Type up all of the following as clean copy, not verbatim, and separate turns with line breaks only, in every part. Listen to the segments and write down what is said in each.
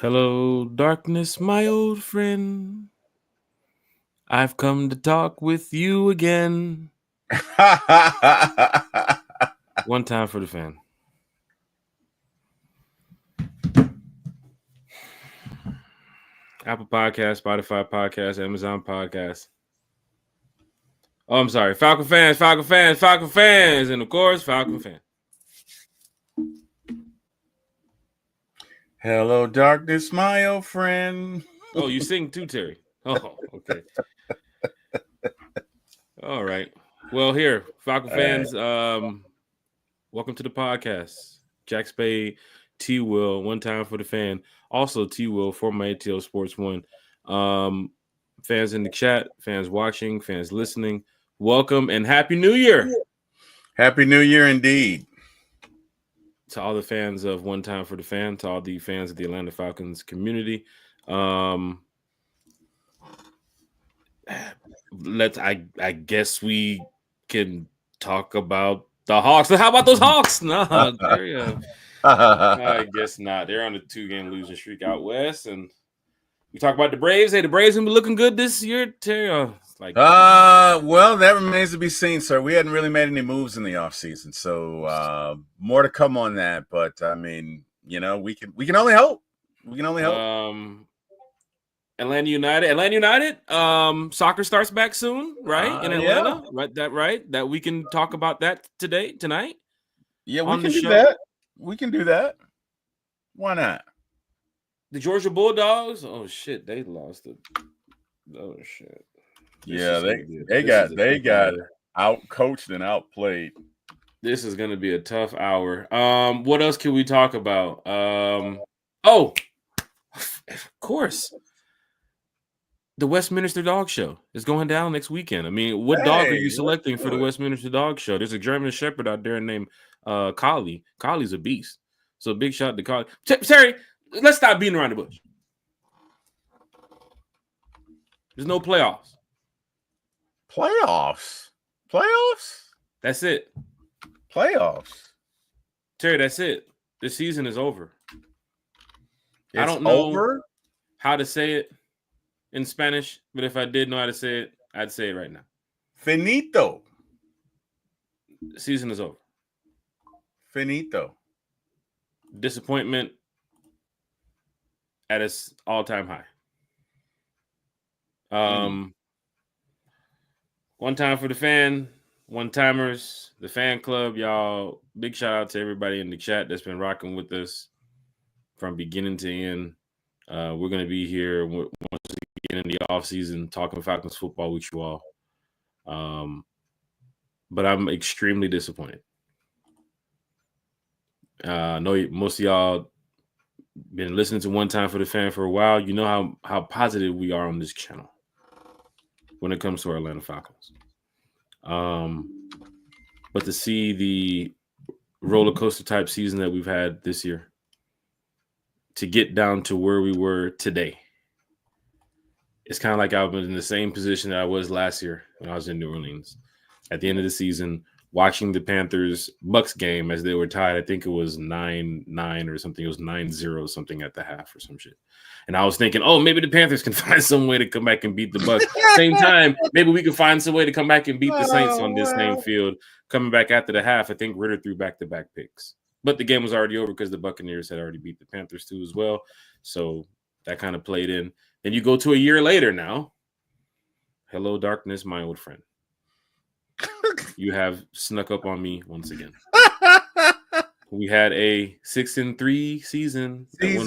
Hello, darkness, my old friend. I've come to talk with you again. One time for the fan. Apple Podcast, Spotify Podcast, Amazon Podcast. Oh, I'm sorry. Falcon fans, Falcon fans, Falcon fans. And of course, Falcon fans.
Hello, darkness, my old friend.
Oh, you sing too, Terry. Oh, okay. All right. Well, here, Falcon fans, welcome to the podcast. Jack Spade, T Will, one time for the fan. Also, T Will, former ATL Sports One. Fans in the chat, fans watching, fans listening, welcome and Happy New Year.
Happy New Year indeed.
To all the fans of One Time for the Fan, to all the fans of the Atlanta Falcons community. I guess we can talk about the Hawks. How about those Hawks? No, I guess not. They're on a 2-game losing streak out west, and we talk about the Braves. Hey, the Braves have been looking good this year, Terry.
Well, that remains to be seen, sir. We hadn't really made any moves in the offseason, so more to come on that. But I mean, we can only hope. We can only hope.
Atlanta United. Soccer starts back soon, right? In Atlanta, yeah. Right? That we can talk about that tonight.
Yeah, we can do that. We can do that. Why not?
The Georgia Bulldogs. Oh shit, they lost it. Oh shit.
Yeah, they got out coached and outplayed.
This is going to be a tough hour. What else can we talk about? Oh, of course. The Westminster Dog Show is going down next weekend. I mean, what dog are you selecting for the Westminster Dog Show? There's a German Shepherd out there named Collie. Collie's a beast. So big shout to Collie. Terry, let's stop beating around the bush. There's no playoffs.
Playoffs?
That's it.
Playoffs?
Terry, that's it. The season is over.
I
don't know how to say it in Spanish, but if I did know how to say it, I'd say it right now.
Finito.
The season is over.
Finito.
Disappointment at its all-time high. One time for the fan, one-timers, the fan club, y'all. Big shout out to everybody in the chat that's been rocking with us from beginning to end. We're going to be here once again in the offseason talking Falcons football with you all. But I'm extremely disappointed. I know most of y'all been listening to One Time for the Fan for a while. You know how positive we are on this channel when it comes to our Atlanta Falcons. But to see the roller coaster type season that we've had this year, to get down to where we were today, it's kind of like I've been in the same position that I was last year when I was in New Orleans. At the end of the season, watching the Panthers Bucks game as they were tied, I think it was 9-9 or something. It was 9-0 something at the half or some shit. And I was thinking, oh, maybe the Panthers can find some way to come back and beat the Bucks. Same time, maybe we can find some way to come back and beat the Saints on this same field. Coming back after the half, I think Ritter threw back-to-back picks. But the game was already over because the Buccaneers had already beat the Panthers too as well. So that kind of played in. Then you go to a year later now. Hello, darkness, my old friend. You have snuck up on me once again. We had a 6-3 season. You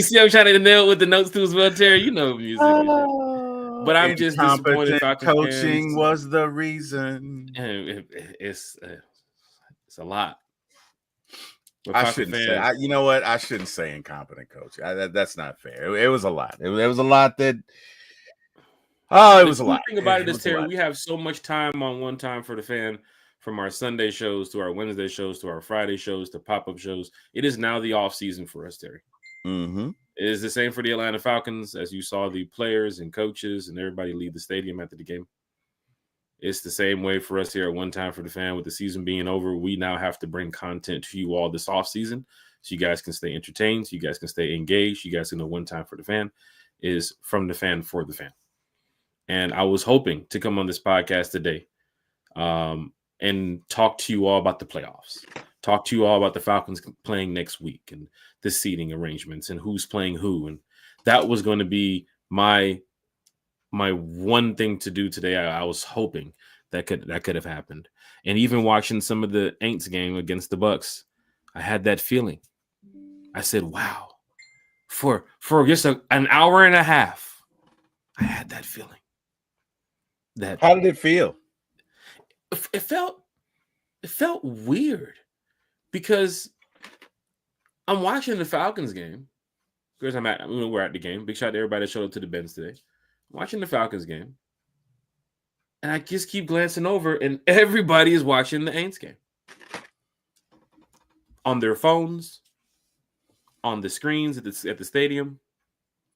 see, I'm trying to nail it with the notes too as well, Terry. You know music. But I'm just disappointed.
Coaching was the reason.
It's a lot.
I shouldn't say. You know what? I shouldn't say incompetent coach. That's not fair. It was a lot. It was a lot that. Oh, it was a lot.
The thing about it is, Terry, we have so much time on One Time for the Fan, from our Sunday shows to our Wednesday shows to our Friday shows to pop-up shows. It is now the off season for us, Terry.
Mm-hmm.
It is the same for the Atlanta Falcons, as you saw the players and coaches and everybody leave the stadium after the game. It's the same way for us here at One Time for the Fan. With the season being over, we now have to bring content to you all this offseason so you guys can stay entertained, so you guys can stay engaged, you guys can know one time for the fan is from the fan for the fan. And I was hoping to come on this podcast today and talk to you all about the playoffs, talk to you all about the Falcons playing next week and the seating arrangements and who's playing who. And that was going to be my one thing to do today. I was hoping that could have happened. And even watching some of the Aints game against the Bucks, I had that feeling. I said, wow, for just an hour and a half, I had that feeling.
How did it feel?
It felt weird because I'm watching the Falcons game. Because we're at the game. Big shout out to everybody that showed up to the Benz today. I'm watching the Falcons game. And I just keep glancing over, and everybody is watching the Aints game. On their phones, on the screens at the stadium.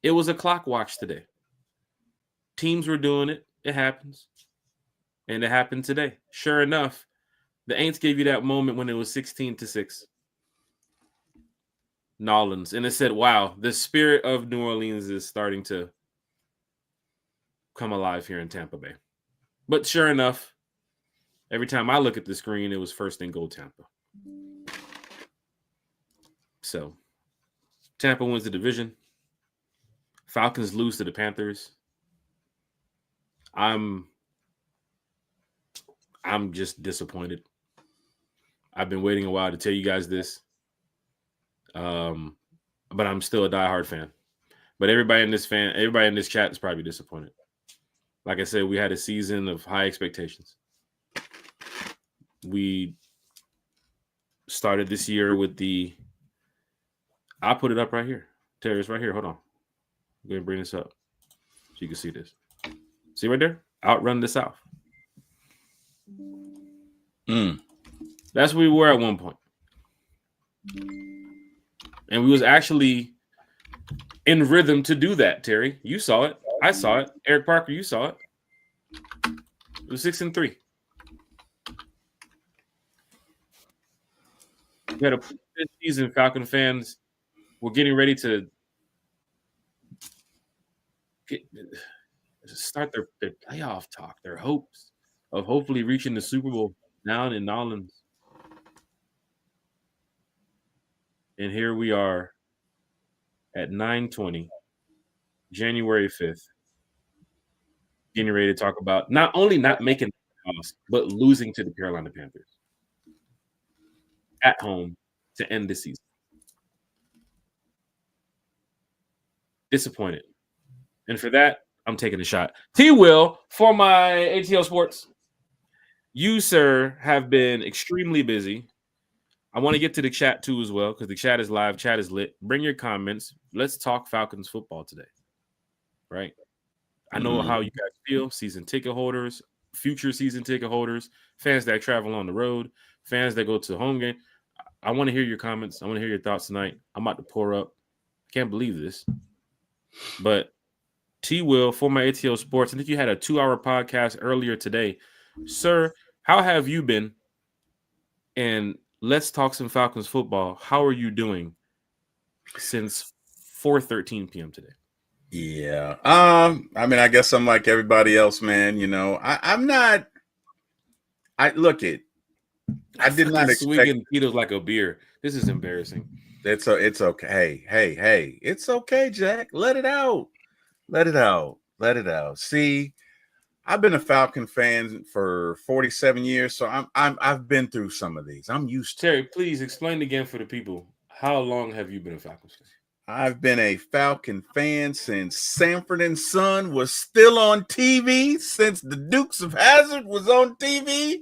It was a clock watch today. Teams were doing it. It happens. And it happened today. Sure enough, the Aints gave you that moment when it was 16-6. Nolans. And it said, wow, the spirit of New Orleans is starting to come alive here in Tampa Bay. But sure enough, every time I look at the screen, it was first and goal Tampa. So, Tampa wins the division. Falcons lose to the Panthers. I'm just disappointed. I've been waiting a while to tell you guys this. But I'm still a diehard fan. But everybody in this chat is probably disappointed. Like I said, we had a season of high expectations. We started this year with I'll put it up right here. Terry, it's right here. Hold on. I'm going to bring this up so you can see this. See right there? Outrun the South. That's where we were at one point. And we was actually in rhythm to do that, Terry. You saw it. I saw it. Eric Parker, you saw it. It was 6-3. We had a good season. Falcon fans were getting ready to start their playoff talk, their hopes of hopefully reaching the Super Bowl down in Nolans. And here we are at 9:20, January 5th, getting ready to talk about not only not making the playoffs, but losing to the Carolina Panthers at home to end the season. Disappointed. And for that, I'm taking a shot. T-Will, for my ATL Sports. You, sir, have been extremely busy. I want to get to the chat, too, as well, because the chat is live. Chat is lit. Bring your comments. Let's talk Falcons football today, right? I know how you guys feel, season ticket holders, future season ticket holders, fans that travel on the road, fans that go to home game. I want to hear your comments. I want to hear your thoughts tonight. I'm about to pour up. I can't believe this. But T-Will, for my ATL Sports, I think you had a 2-hour podcast earlier today. Sir, how have you been? And let's talk some Falcons football. How are you doing since 4:13 p.m. today?
Yeah. I mean, I guess I'm like everybody else, man. You know, I'm not. I did not expect
swinging Tito's like a beer. This is embarrassing.
It's okay. Hey, it's okay, Jack. Let it out. Let it out. See, I've been a Falcon fan for 47 years, so I've been through some of these. I'm used to.
Terry, please explain again for the people. How long have you been a Falcons fan?
I've been a Falcon fan since Sanford and Son was still on TV, since the Dukes of Hazzard was on TV.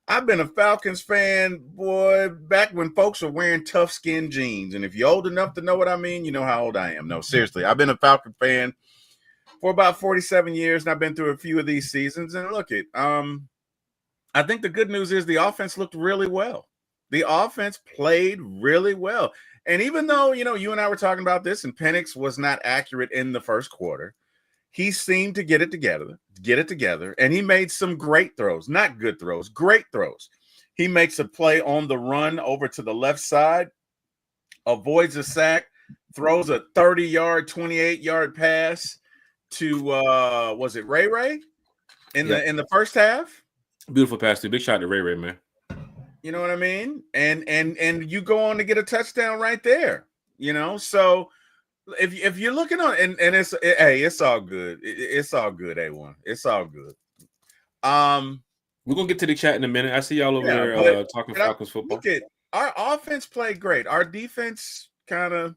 I've been a Falcons fan, boy, back when folks were wearing tough skin jeans. And if you're old enough to know what I mean, you know how old I am. No, seriously, I've been a Falcon fan for about 47 years, and I've been through a few of these seasons. And look, I think the good news is the offense looked really well. The offense played really well. And even though, you and I were talking about this, and Penix was not accurate in the first quarter, he seemed to get it together, and he made some great throws, not good throws, great throws. He makes a play on the run over to the left side avoids a sack, throws a 30-yard, 28-yard pass to was it Ray in the first half?
Beautiful pass too. Big shot to Ray, man.
You know what I mean? And you go on to get a touchdown right there. So if you're looking on and it's all good. It's all good, A1. It's all good.
We're gonna get to the chat in a minute. I see y'all over there talking Falcons football.
Look at our offense played great. Our defense kind of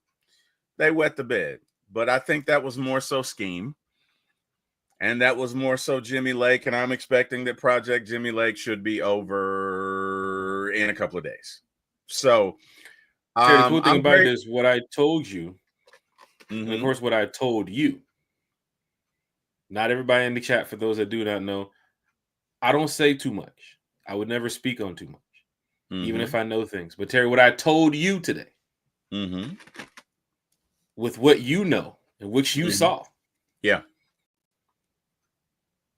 they wet the bed, but I think that was more so scheme. And that was more so Jimmy Lake, and I'm expecting that Project Jimmy Lake should be over in a couple of days. So,
the cool thing about it is what I told you, and of course what I told you. Not everybody in the chat, for those that do not know, I don't say too much. I would never speak on too much, even if I know things. But Terry, what I told you today, with what you know and which you saw,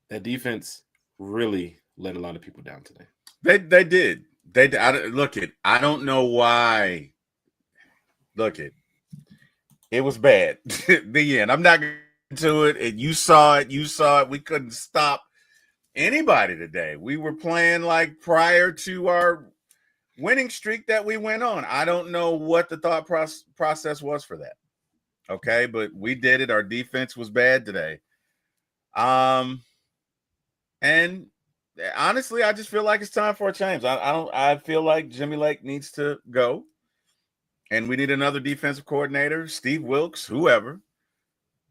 that defense really let a lot of people down today.
They did. I don't know why. It was bad. The end. I'm not going to it. And you saw it. We couldn't stop anybody today. We were playing like prior to our winning streak that we went on. I don't know what the thought process was for that. Okay, but we did it. Our defense was bad today. And honestly, I just feel like it's time for a change. I feel like Jimmy Lake needs to go, and we need another defensive coordinator, Steve Wilks, whoever.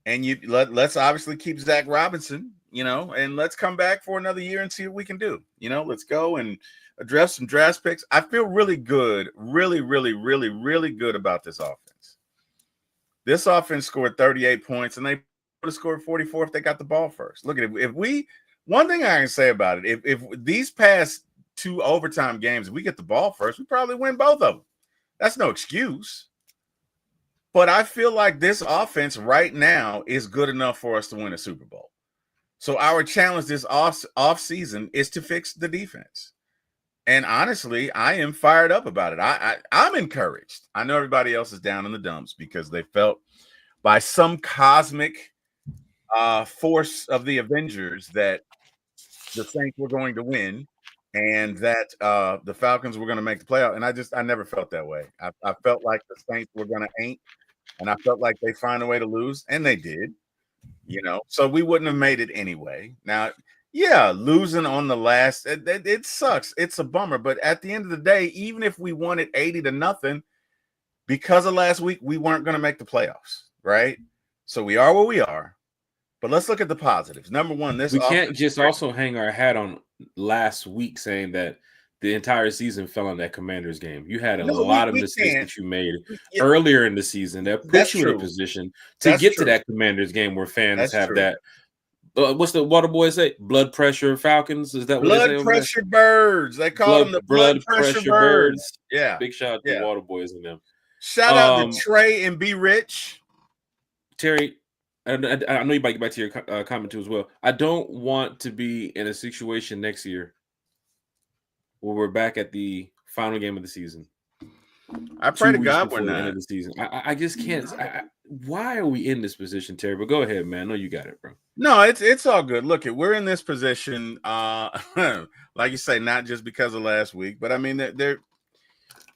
And let's obviously keep Zach Robinson, and let's come back for another year and see what we can do. Let's go and address some draft picks. I feel really good, really, really, really, really good about this offense. This offense scored 38 points, and they would have scored 44 if they got the ball first. Look at it. One thing I can say about it, if these past 2 overtime games, if we get the ball first, we probably win both of them. That's no excuse. But I feel like this offense right now is good enough for us to win a Super Bowl. So our challenge this off season is to fix the defense. And honestly, I am fired up about it. I'm encouraged. I know everybody else is down in the dumps because they felt by some cosmic force of the Avengers that the Saints were going to win and that the Falcons were going to make the playoff. And I never felt that way. I felt like the Saints were going to ain't, and I felt like they find a way to lose, and they did, so we wouldn't have made it anyway. Now, losing on the last, it sucks. It's a bummer. But at the end of the day, even if we won it 80-0, because of last week, we weren't going to make the playoffs, right? So we are where we are. But let's look at the positives. Number one, we
can't just also hang our hat on last week saying that the entire season fell on that Commanders game. You had a lot of mistakes that you made earlier in the season that put you in a position to get to that Commanders game where fans have that. What's the water boys say? Blood pressure Falcons? Is that what they say?
Blood pressure birds. They call them the blood pressure birds. Yeah.
Big shout out to the water boys and them.
Shout out to Trey and Be Rich.
Terry, I know you might get back to your comment too as well. I don't want to be in a situation next year where we're back at the final game of the season.
I pray to God we're not.
End of the season. I just can't. Why are we in this position, Terry? But go ahead, man. I know you got it, bro.
No, it's all good. Look, we're in this position, like you say, not just because of last week, but I mean,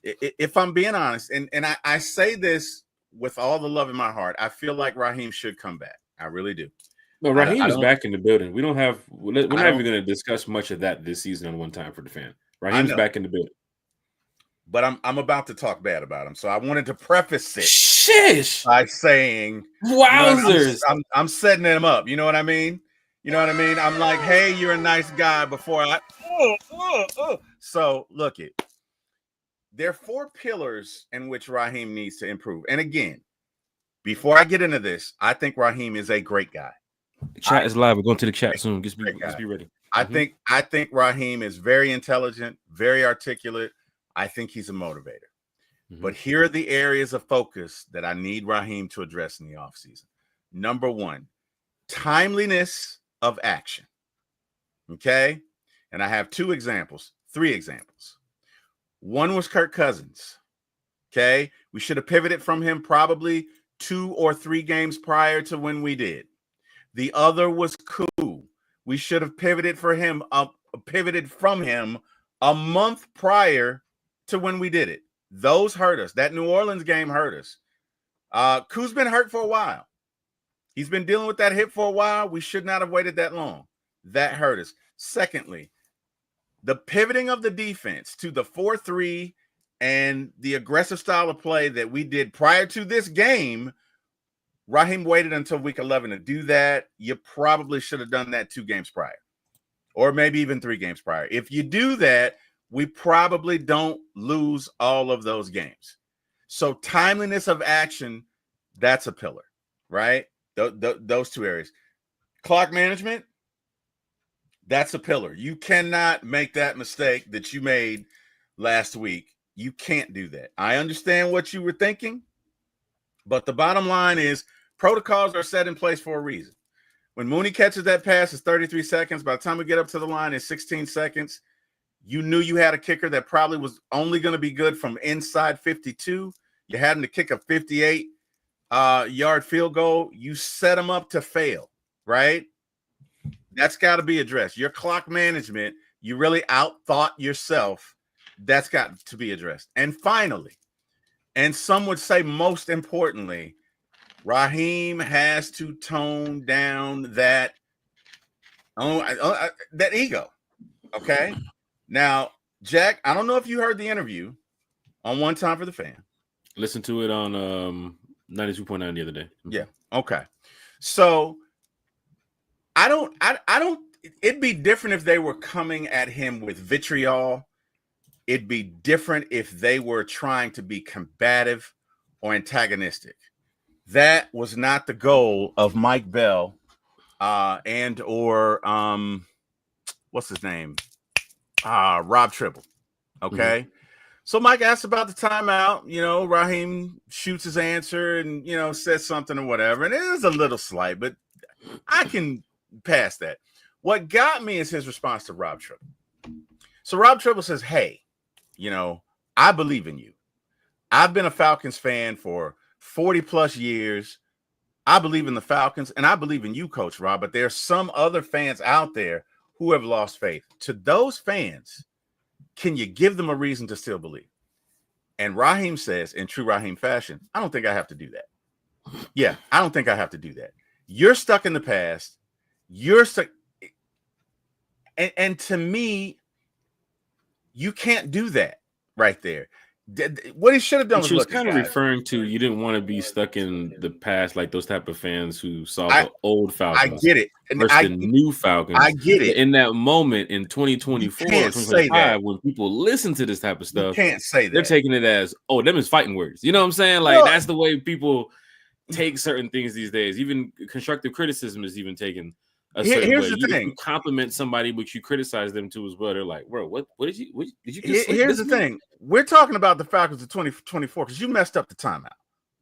if I'm being honest, and I say this with all the love in my heart, I feel like Raheem should come back. I really do.
No, Raheem is back in the building. We're not even going to discuss much of that this season on One Time for the Fan. Raheem's back in the building.
But I'm about to talk bad about him. So I wanted to preface it by saying,
wowzers.
I'm setting him up. You know what I mean? I'm like, hey, you're a nice guy before I. So look it. There are 4 pillars in which Raheem needs to improve. And again, before I get into this, I think Raheem is a great guy.
The chat is live. We're going to the chat soon. Just be ready.
I think Raheem is very intelligent, very articulate. I think he's a motivator. But here are the areas of focus that I need Raheem to address in the offseason. Number 1, timeliness of action. Okay? And I have 3 examples. One was Kirk Cousins. Okay. We should have pivoted from him probably 2 or 3 games prior to when we did. The other was Koo. We should have pivoted from him a month prior to when we did it. Those hurt us. That New Orleans game hurt us. Koo's been hurt for a while. He's been dealing with that hip for a while. We should not have waited that long. That hurt us. Secondly, the pivoting of the defense to the 4-3 and the aggressive style of play that we did prior to this game, Raheem waited until week 11 to do that. You probably should have done that 2 games prior, or maybe even 3 games prior. If you do that, we probably don't lose all of those games. So timeliness of action, that's a pillar, right? Those 2 areas. Clock management, that's a pillar. You cannot make that mistake that you made last week. You can't do that. I understand what you were thinking, but the bottom line is protocols are set in place for a reason. When Mooney catches that pass, it's 33 seconds. By the time we get up to the line, it's 16 seconds. You knew you had a kicker that probably was only going to be good from inside 52. You had him to kick a 58-yard field goal. You set him up to fail, right? That's got to be addressed. Your clock management, you really outthought yourself. That's got to be addressed. And finally, and some would say most importantly, Raheem has to tone down that ego. Okay. Now, Jack, I don't know if you heard the interview on One Time for the Fan.
Listen to it on 92.9 the other day.
Yeah. Okay. So I don't, it'd be different if they were coming at him with vitriol. It'd be different if they were trying to be combative or antagonistic. That was not the goal of Mike Bell and or what's his name? Rob Tribble. Okay. Mm-hmm. So Mike asked about the timeout. You know, Raheem shoots his answer and, you know, says something or whatever. And it is a little slight, but I can pass that. What got me is his response to Rob Tribble. So Rob Tribble says, hey, you know, I believe in you. I've been a Falcons fan for 40 plus years. I believe in the Falcons and I believe in you, Coach Rob, but there are some other fans out there who have lost faith. To those fans, can you give them a reason to still believe? And Raheem says, in true Raheem fashion, I don't think I have to do that. Yeah, I don't think I have to do that. You're stuck in the past. You're stuck. And to me, you can't do that right there. What he should have done was
look, kind of referring to you didn't want to be stuck in the past, like those type of fans who saw the old Falcons.
I get it.
And versus the new Falcons.
I get it.
In that moment in 2024 or 2025, when people listen to this type of stuff,
you can't say that.
They're taking it as, oh, them is fighting words. You know what I'm saying? Like, that's the way people take certain things these days. Even constructive criticism is even taken a certain
Here's
way.
The thing.
You compliment somebody, but you criticize them too as well. They're like, bro, what did you just
Here's the thing. We're talking about the Falcons of 2024 because you messed up the timeout.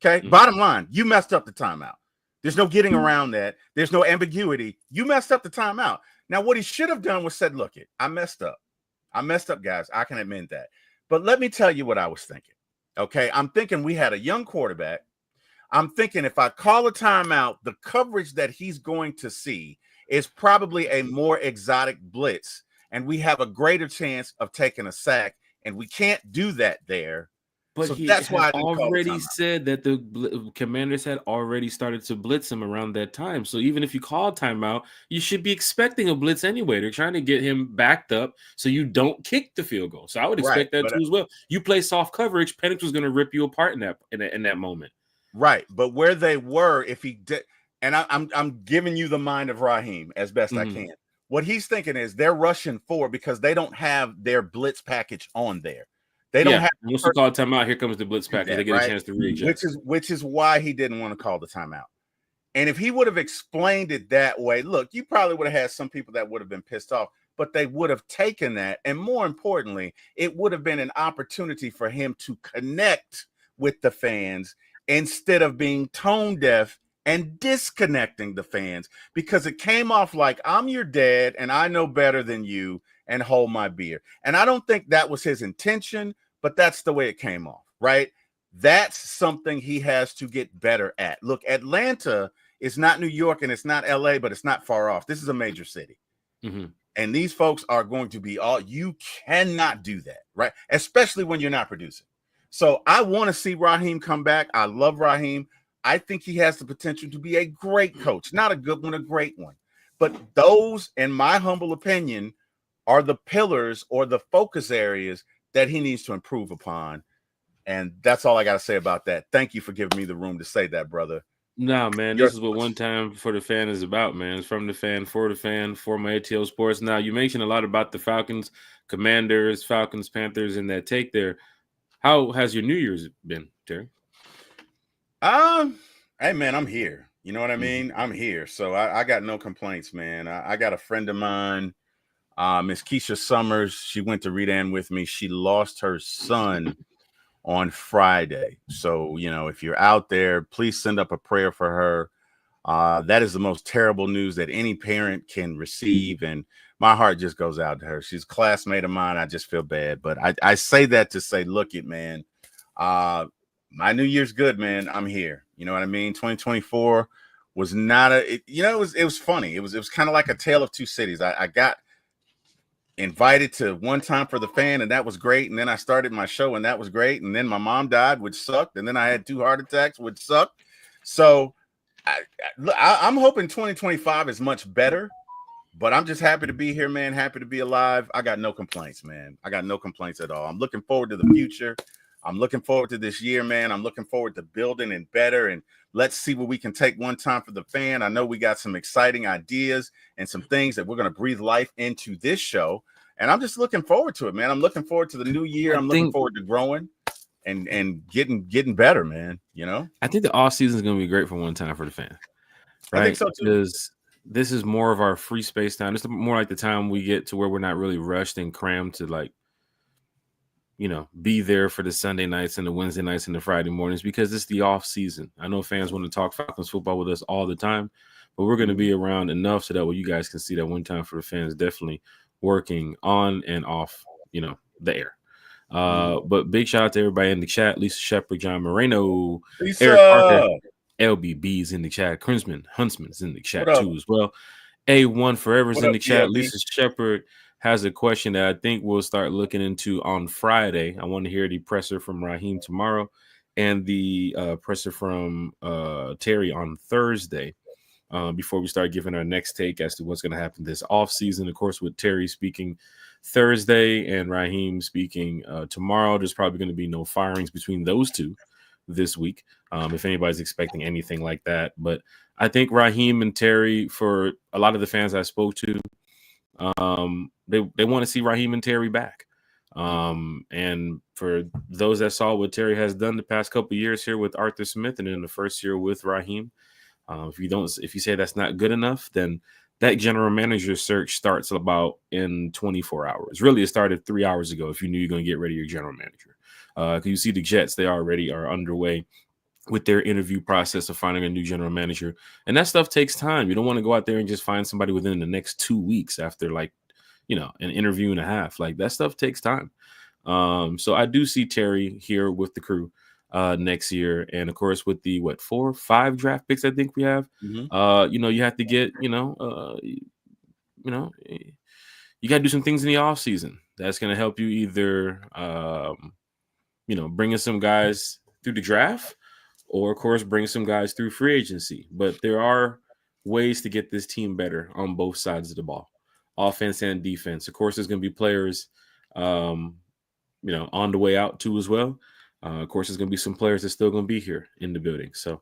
Okay. Mm-hmm. Bottom line, you messed up the timeout. There's no getting around that. There's no ambiguity. You messed up the timeout. Now, what he should have done was said, look, I messed up. I messed up, guys. I can admit that. But let me tell you what I was thinking. Okay. I'm thinking we had a young quarterback. I'm thinking if I call a timeout, the coverage that he's going to see is probably a more exotic blitz, and we have a greater chance of taking a sack, and we can't do that there.
But so that's why I already said that the Commanders had already started to blitz him around that time. So even if you call timeout, you should be expecting a blitz anyway. They're trying to get him backed up so you don't kick the field goal. So I would expect that too as well. You play soft coverage, Penix was going to rip you apart in that moment.
Right, but where they were, if he did. And I'm giving you the mind of Raheem as best I can. What he's thinking is they're rushing forward because they don't have their blitz package on there. They don't have.
Once you call a timeout, here comes the blitz package. They get a chance to readjust.
Which is why he didn't want to call the timeout. And if he would have explained it that way, look, you probably would have had some people that would have been pissed off, but they would have taken that. And more importantly, it would have been an opportunity for him to connect with the fans instead of being tone deaf and disconnecting the fans, because it came off like I'm your dad and I know better than you and hold my beer. And I don't think that was his intention, but that's the way it came off, right? That's something he has to get better at. Look, Atlanta is not New York and it's not LA, but it's not far off. This is a major city.
Mm-hmm.
And these folks are going to be you cannot do that, right? Especially when you're not producing. So I want to see Raheem come back. I love Raheem. I think he has the potential to be a great coach, not a good one, a great one. But those, in my humble opinion, are the pillars or the focus areas that he needs to improve upon. And that's all I got to say about that. Thank you for giving me the room to say that, brother.
No, man, this is what One Time for the Fan is about, man. It's from the fan, for my ATL Sports. Now, you mentioned a lot about the Falcons, Commanders, Falcons, Panthers, and that take there. How has your New Year's been, Terry?
Hey, man, I'm here. You know what I mean? Mm-hmm. I'm here. So I got no complaints, man. I got a friend of mine, Miss Keisha Summers. She went to Redan with me. She lost her son on Friday. So, you know, if you're out there, please send up a prayer for her. That is the most terrible news that any parent can receive. And my heart just goes out to her. She's a classmate of mine. I just feel bad. But I say that to say, look it, man. My New Year's good, man. I'm here. You know what I mean? 2024 was not it was funny. It was kind of like a tale of two cities. I got invited to One Time for the Fan, and that was great. And then I started my show, and that was great. And then my mom died, which sucked. And then I had 2 heart attacks, which sucked. So I'm hoping 2025 is much better. But I'm just happy to be here, man. Happy to be alive. I got no complaints, man. I got no complaints at all. I'm looking forward to the future. I'm looking forward to this year, man. I'm looking forward to building and better. And let's see what we can take One Time for the Fan. I know we got some exciting ideas and some things that we're going to breathe life into this show. And I'm just looking forward to it, man. I'm looking forward to the new year. I'm looking forward to growing and getting better, man. You know?
I think the off season is going to be great for One Time for the Fan. Right? I think so too. Because this is more of our free space time. It's more like the time we get to where we're not really rushed and crammed to, like, you know, be there for the Sunday nights and the Wednesday nights and the Friday mornings, because it's the off season. I know fans want to talk Falcons football with us all the time, but we're going to be around enough so that way you guys can see that One Time for the Fans definitely working on and off, you know, the air. But big shout out to everybody in the chat. Lisa Shepard, John Moreno,
Lisa.
Eric Parker, LBB's in the chat. Krinsman, Huntsman's in the chat too as well. A1 Forever's in the chat. LB? Lisa Shepard has a question that I think we'll start looking into on Friday. I want to hear the presser from Raheem tomorrow and the presser from Terry on Thursday before we start giving our next take as to what's going to happen this offseason. Of course, with Terry speaking Thursday and Raheem speaking tomorrow, there's probably going to be no firings between those two this week, if anybody's expecting anything like that. But I think Raheem and Terry, for a lot of the fans I spoke to, they want to see Raheem and Terry back. And for those that saw what Terry has done the past couple of years here with Arthur Smith and in the first year with Raheem, if you say that's not good enough, then that general manager search starts about in 24 hours. Really, it started 3 hours ago if you knew you're going to get rid of your general manager. Because you see the Jets, they already are underway with their interview process of finding a new general manager. And that stuff takes time. You don't want to go out there and just find somebody within the next 2 weeks after, like, you know, an interview and a half. Like, that stuff takes time. So I do see Terry here with the crew next year. And of course, with the 4-5 draft picks, I think we have, you know, you have to get, you got to do some things in the off season. That's going to help you either, bring in some guys through the draft, or of course, bring some guys through free agency. But there are ways to get this team better on both sides of the ball, offense and defense. Of course, there's going to be players, on the way out too as well. Of course, there's going to be some players that's still going to be here in the building. So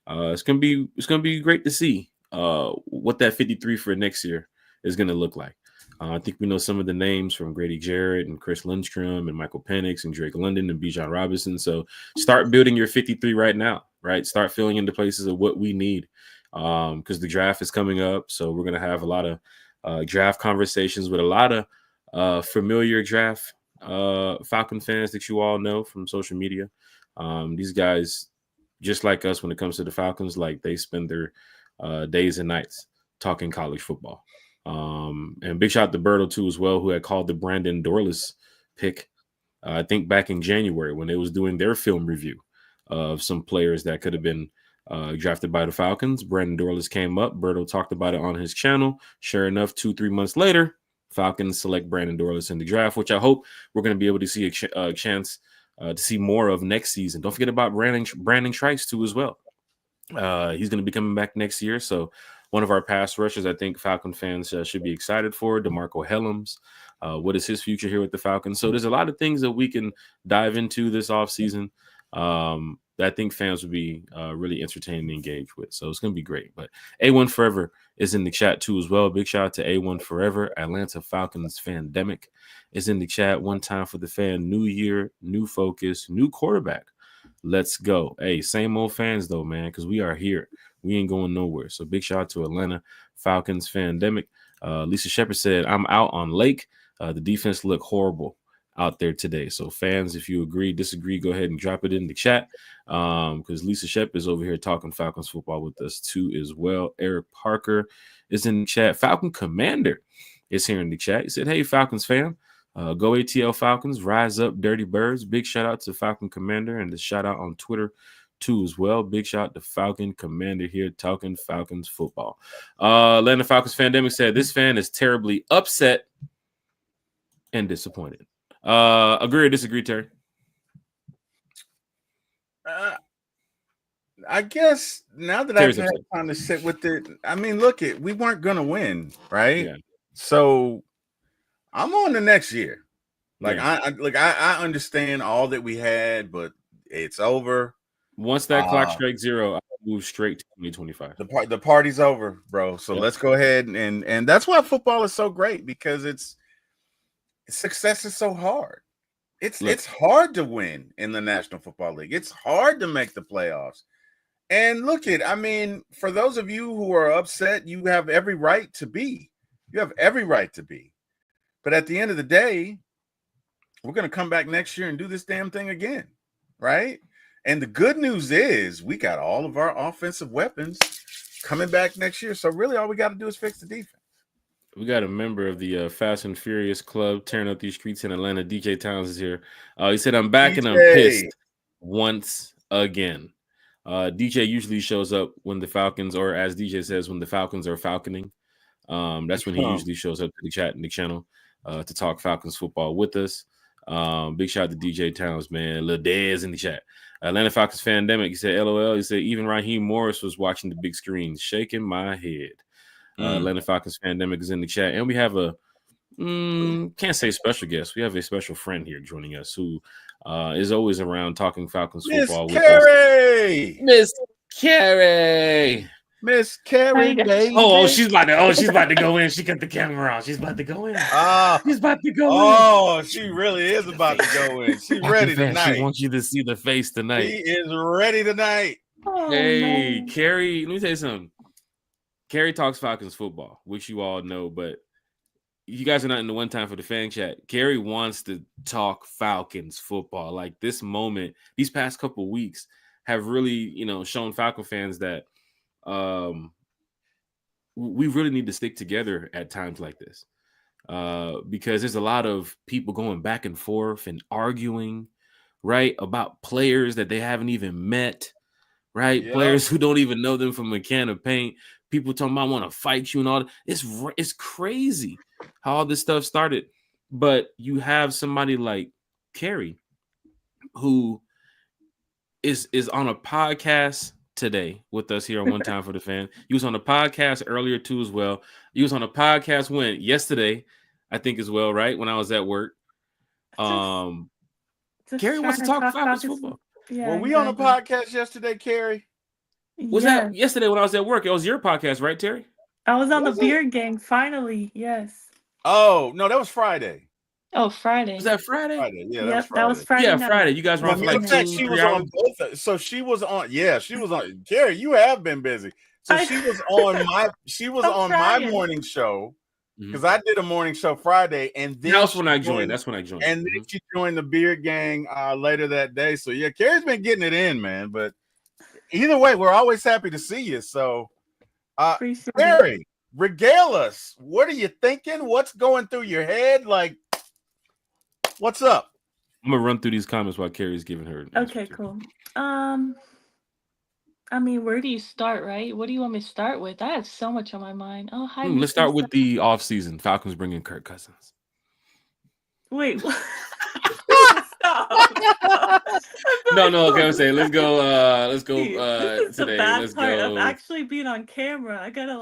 it's going to be great to see what that 53 for next year is going to look like. I think we know some of the names from Grady Jarrett and Chris Lindstrom and Michael Penix and Drake London and Bijan Robinson. So start building your 53 right now, right? Start filling in the places of what we need, because the draft is coming up. So we're going to have a lot of draft conversations with a lot of familiar draft Falcon fans that you all know from social media. These guys, just like us when it comes to the Falcons, like, they spend their days and nights talking college football. And big shout out to Berto too as well, who had called the Brandon Dorless pick, I think back in January when they was doing their film review. of some players that could have been drafted by the Falcons. Brandon Dorlus came up. Berto talked about it on his channel. Sure enough, 2-3 months later, Falcons select Brandon Dorlus in the draft, which I hope we're going to be able to see a chance to see more of next season. Don't forget about Brandon Trice too as well. He's going to be coming back next year. So one of our pass rushers, I think Falcon fans should be excited for. DeMarco Helms. What is his future here with the Falcons? So there's a lot of things that we can dive into this offseason that I think fans would be really entertained and engaged with. So it's going to be great. But A1 Forever is in the chat too as well. Big shout out to A1 Forever. Atlanta Falcons Fandemic is in the chat. One time for the fan. New year, new focus, new quarterback. Let's go. Hey, same old fans though, man, because we are here. We ain't going nowhere. So big shout out to Atlanta Falcons Fandemic. Lisa Shepard said, I'm out on Lake. The defense looked horrible out there today. So fans, if you agree, disagree, go ahead and drop it in the chat. Because Lisa Shep is over here talking Falcons football with us too as well. Eric Parker is in the chat. Falcon Commander is here in the chat. He said, hey, Falcons fam, go ATL Falcons, rise up Dirty Birds. Big shout out to Falcon Commander and the shout out on Twitter too as well. Big shout out to Falcon Commander here talking Falcons football. Atlanta Falcons Fandemic said, this fan is terribly upset and disappointed. Agree or disagree, Terry?
I guess now that I've had time to sit with it, I mean, look, we weren't going to win, right? Yeah. So I'm on the next year. Like, yeah. I understand all that we had, but it's over.
Once that clock strikes zero, I'll move straight to 2025.
The party's over, bro. So let's go ahead and that's why football is so great, because success is so hard. It's hard to win in the National Football League. It's hard to make the playoffs. And I mean, for those of you who are upset, you have every right to be. You have every right to be. But at the end of the day, we're going to come back next year and do this damn thing again, right? And the good news is we got all of our offensive weapons coming back next year. So really all we got to do is fix the defense.
We got a member of the Fast and Furious Club tearing up these streets in Atlanta. DJ Towns is here. He said, I'm back and I'm pissed once again. DJ usually shows up when the Falcons, or as DJ says, when the Falcons are falconing. That's when he usually shows up to the chat and the channel to talk Falcons football with us. Big shout out to DJ Towns, man. Lil Dez in the chat. Atlanta Falcons Fandemic, he said, LOL. He said, even Raheem Morris was watching the big screen, shaking my head. Atlanta Falcons Fandemic is in the chat. And we have a, can't say special guest. We have a special friend here joining us who is always around talking Falcons football with us.
Miss Carrie.
Oh, she's about to go in. She got the camera on. She's about to go in. She's about to go in.
Oh, she really is about to go in. She's ready tonight.
She wants you to see the face tonight.
She is ready tonight.
Oh, hey, man. Carrie, let me tell you something. Carrie talks Falcons football, which you all know, but you guys are not in the one time for the fan chat. Carrie wants to talk Falcons football. Like this moment, these past couple weeks have really, shown Falcon fans that we really need to stick together at times like this because there's a lot of people going back and forth and arguing, right, about players that they haven't even met, right? Yeah. Players who don't even know them from a can of paint. People talking about want to fight you and all that. It's crazy how all this stuff started. But you have somebody like Carrie who is on a podcast today with us here on One Time for the Fan. He was on a podcast earlier too as well. He was on a podcast yesterday, I think as well, right? When I was at work. Carrie wants to talk Falcons football.
Yeah, were we on a podcast yesterday, Carrie?
Was that yesterday when I was at work? It was your podcast, right, Terry?
I was on the Beard Gang, finally, yes.
Oh, no, that was Friday.
Oh, Friday.
Was that Friday?
Yeah,
that was Friday.
Yeah, Friday. You guys were on for like 2-3 hours.
So she was on. Yeah, she was on. Carrie, you have been busy. So she was on my morning show because I did a morning show Friday, and then
that's when I joined.
And then she joined the Beard Gang later that day. So yeah, Carrie's been getting it in, man. But either way, we're always happy to see you. So, Carrie, regale us. What are you thinking? What's going through your head? Like, what's up?
I'm gonna run through these comments while Carrie's giving her.
Okay, cool. I mean, where do you start, right? What do you want me to start with? I have so much on my mind. Oh, hi.
Let's start with the off season. Falcons bringing Kirk Cousins.
Wait. What? Stop.
No. Okay, I'm saying let's go. Let's go
This is
today.
the bad
Let's
part
go.
of actually being on camera. I gotta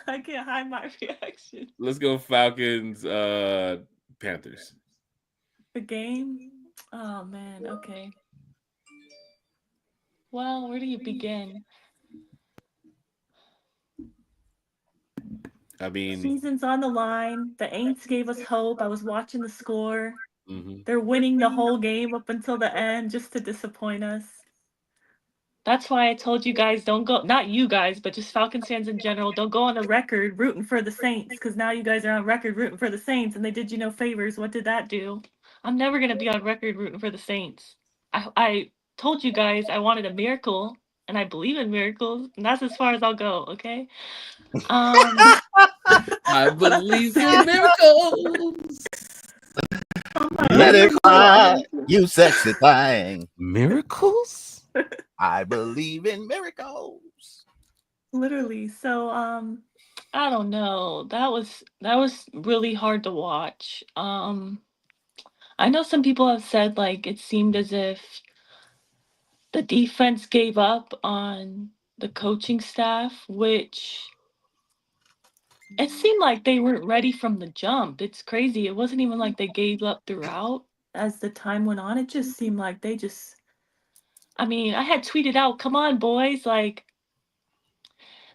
I can't hide my reaction.
Let's go Falcons. Panthers.
The game. Oh man. Okay. Well, where do you begin?
I mean,
season's on the line. The Aints gave us hope. I was watching the score.
mm-hmm.
They're winning the whole game up until the end just to disappoint us. That's why I told you guys don't go, not you guys, but just Falcons fans in general, don't go on the record rooting for the Saints, because now you guys are on record rooting for the Saints and they did you no favors. What did that do? I'm never going to be on record rooting for the Saints. I told you guys I wanted a miracle and I believe in miracles, and that's as far as I'll go, okay?
I believe in miracles.
Let it fly, you sexy thing.
Miracles?
I believe in miracles.
Literally. So I don't know. That was really hard to watch. I know some people have said like it seemed as if the defense gave up on the coaching staff, which it seemed like they weren't ready from the jump. It's crazy. It wasn't even like they gave up throughout. As the time went on, it just seemed like I mean, I had tweeted out, "Come on, boys, like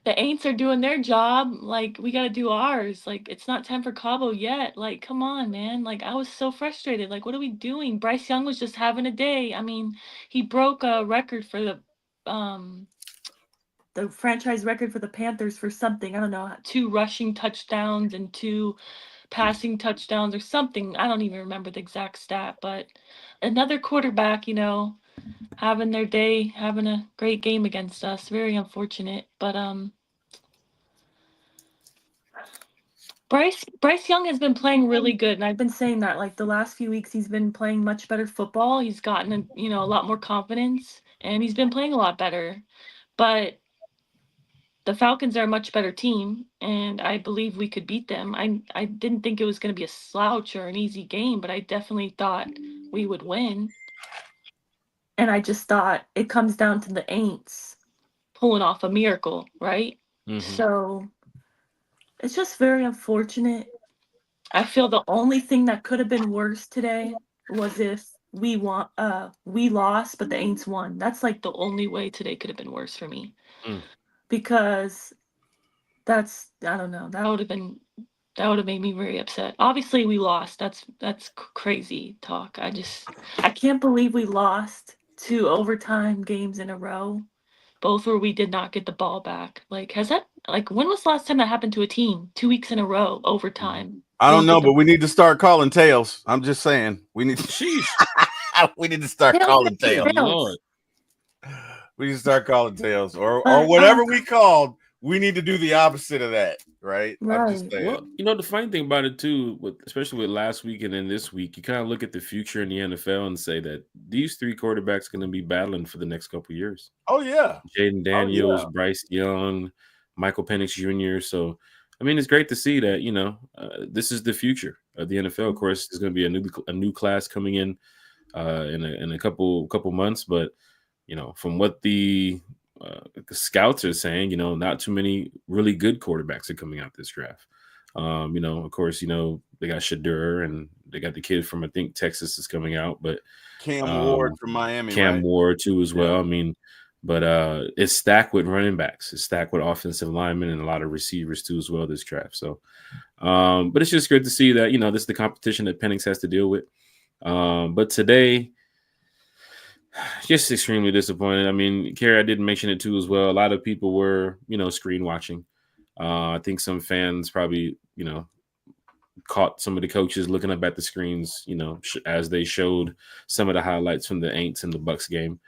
the Aints are doing their job, like we got to do ours. Like it's not time for Cabo yet. Like come on, man." Like I was so frustrated. Like what are we doing? Bryce Young was just having a day. I mean, he broke a record for the franchise record for the Panthers for something. I don't know, 2 rushing touchdowns and 2 passing touchdowns or something. I don't even remember the exact stat, but another quarterback, having their day, having a great game against us. Very unfortunate, but Bryce Young has been playing really good, and I've been saying that like the last few weeks he's been playing much better football. He's gotten a lot more confidence, and he's been playing a lot better. But the Falcons are a much better team, and I believe we could beat them. I didn't think it was going to be a slouch or an easy game, but I definitely thought we would win. And I just thought it comes down to the Aints pulling off a miracle, right?
Mm-hmm.
So it's just very unfortunate. I feel the only thing that could have been worse today was if we lost, but the Aints won. That's like the only way today could have been worse for me. Because I don't know, that would have made me very upset. Obviously we lost. That's crazy talk. I can't believe we lost 2 overtime games in a row, both where we did not get the ball back. Like when was the last time that happened to a team? 2 weeks in a row, overtime.
I don't know, but we need to start calling tails. I'm just saying. We need to we need to start calling tails.
Lord.
We need to start calling tails. Or whatever we called, we need to do the opposite of that, right? I'm just saying.
Well, the funny thing about it too, especially with last week and then this week, you kind of look at the future in the NFL and say that these 3 quarterbacks are going to be battling for the next couple of years.
Oh yeah,
Jaden Daniels, Bryce Young, Michael Penix Jr. So, I mean, it's great to see that this is the future of the NFL. Of course, there's going to be a new class coming in a couple months, but from what the scouts are saying, not too many really good quarterbacks are coming out this draft. Of course, they got Shadur and they got the kid from, I think, Texas is coming out, but
Cam Ward from Miami.
Cam
right?
Ward too as well. I mean, but it's stacked with running backs, it's stacked with offensive linemen and a lot of receivers too as well this draft. So, but it's just great to see that, this is the competition that Penix has to deal with. But today, just extremely disappointed. I mean, Carrie, I did mention it too as well. A lot of people were, screen watching. I think some fans probably, caught some of the coaches looking up at the screens, as they showed some of the highlights from the Aints and the Bucks game.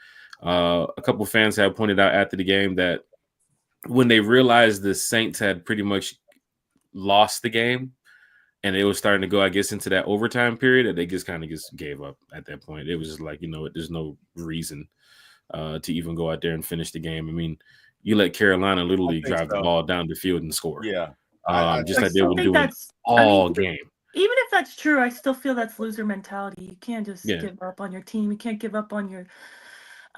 A couple fans have pointed out after the game that when they realized the Saints had pretty much lost the game, And it was starting to go, I guess, into that overtime period, and they just kind of gave up at that point. It was just like, there's no reason to even go out there and finish the game. I mean, you let Carolina literally drive the ball down the field and score.
Yeah.
Just like they were doing all game.
Even if that's true, I still feel that's loser mentality. You can't just give up on your team. You can't give up on your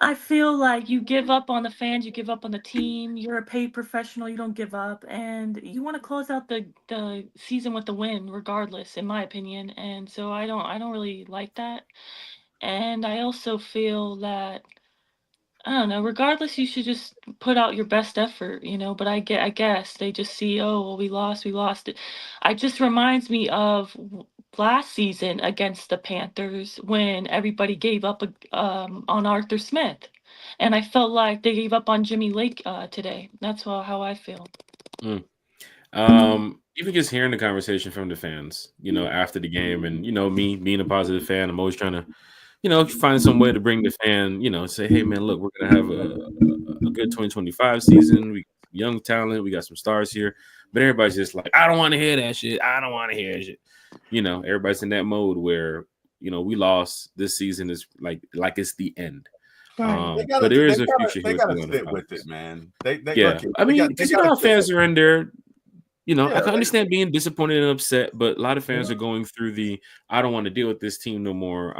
I feel like you give up on the fans, you give up on the team. You're a paid professional, you don't give up, and you want to close out the season with the win, regardless, in my opinion. And so I don't really like that. And I also feel that I don't know, regardless, you should just put out your best effort, But I guess they just see, oh, well, we lost it. It just reminds me of last season against the Panthers when everybody gave up on Arthur Smith, and I felt like they gave up on Jimmy Lake today. That's how I feel.
Even just hearing the conversation from the fans, after the game, and me being a positive fan, I'm always trying to find some way to bring the fan, say, hey, man, look, we're going to have a good 2025 season. We got young talent. We got some stars here. But everybody's just like, I don't want to hear that shit. I don't want to hear that shit. Everybody's in that mode where, we lost. This season is like it's the end. But there is a future here.
They got to sit with it, man.
I mean, because how fans are in there. I can understand being disappointed and upset, but a lot of fans are going through I don't want to deal with this team no more.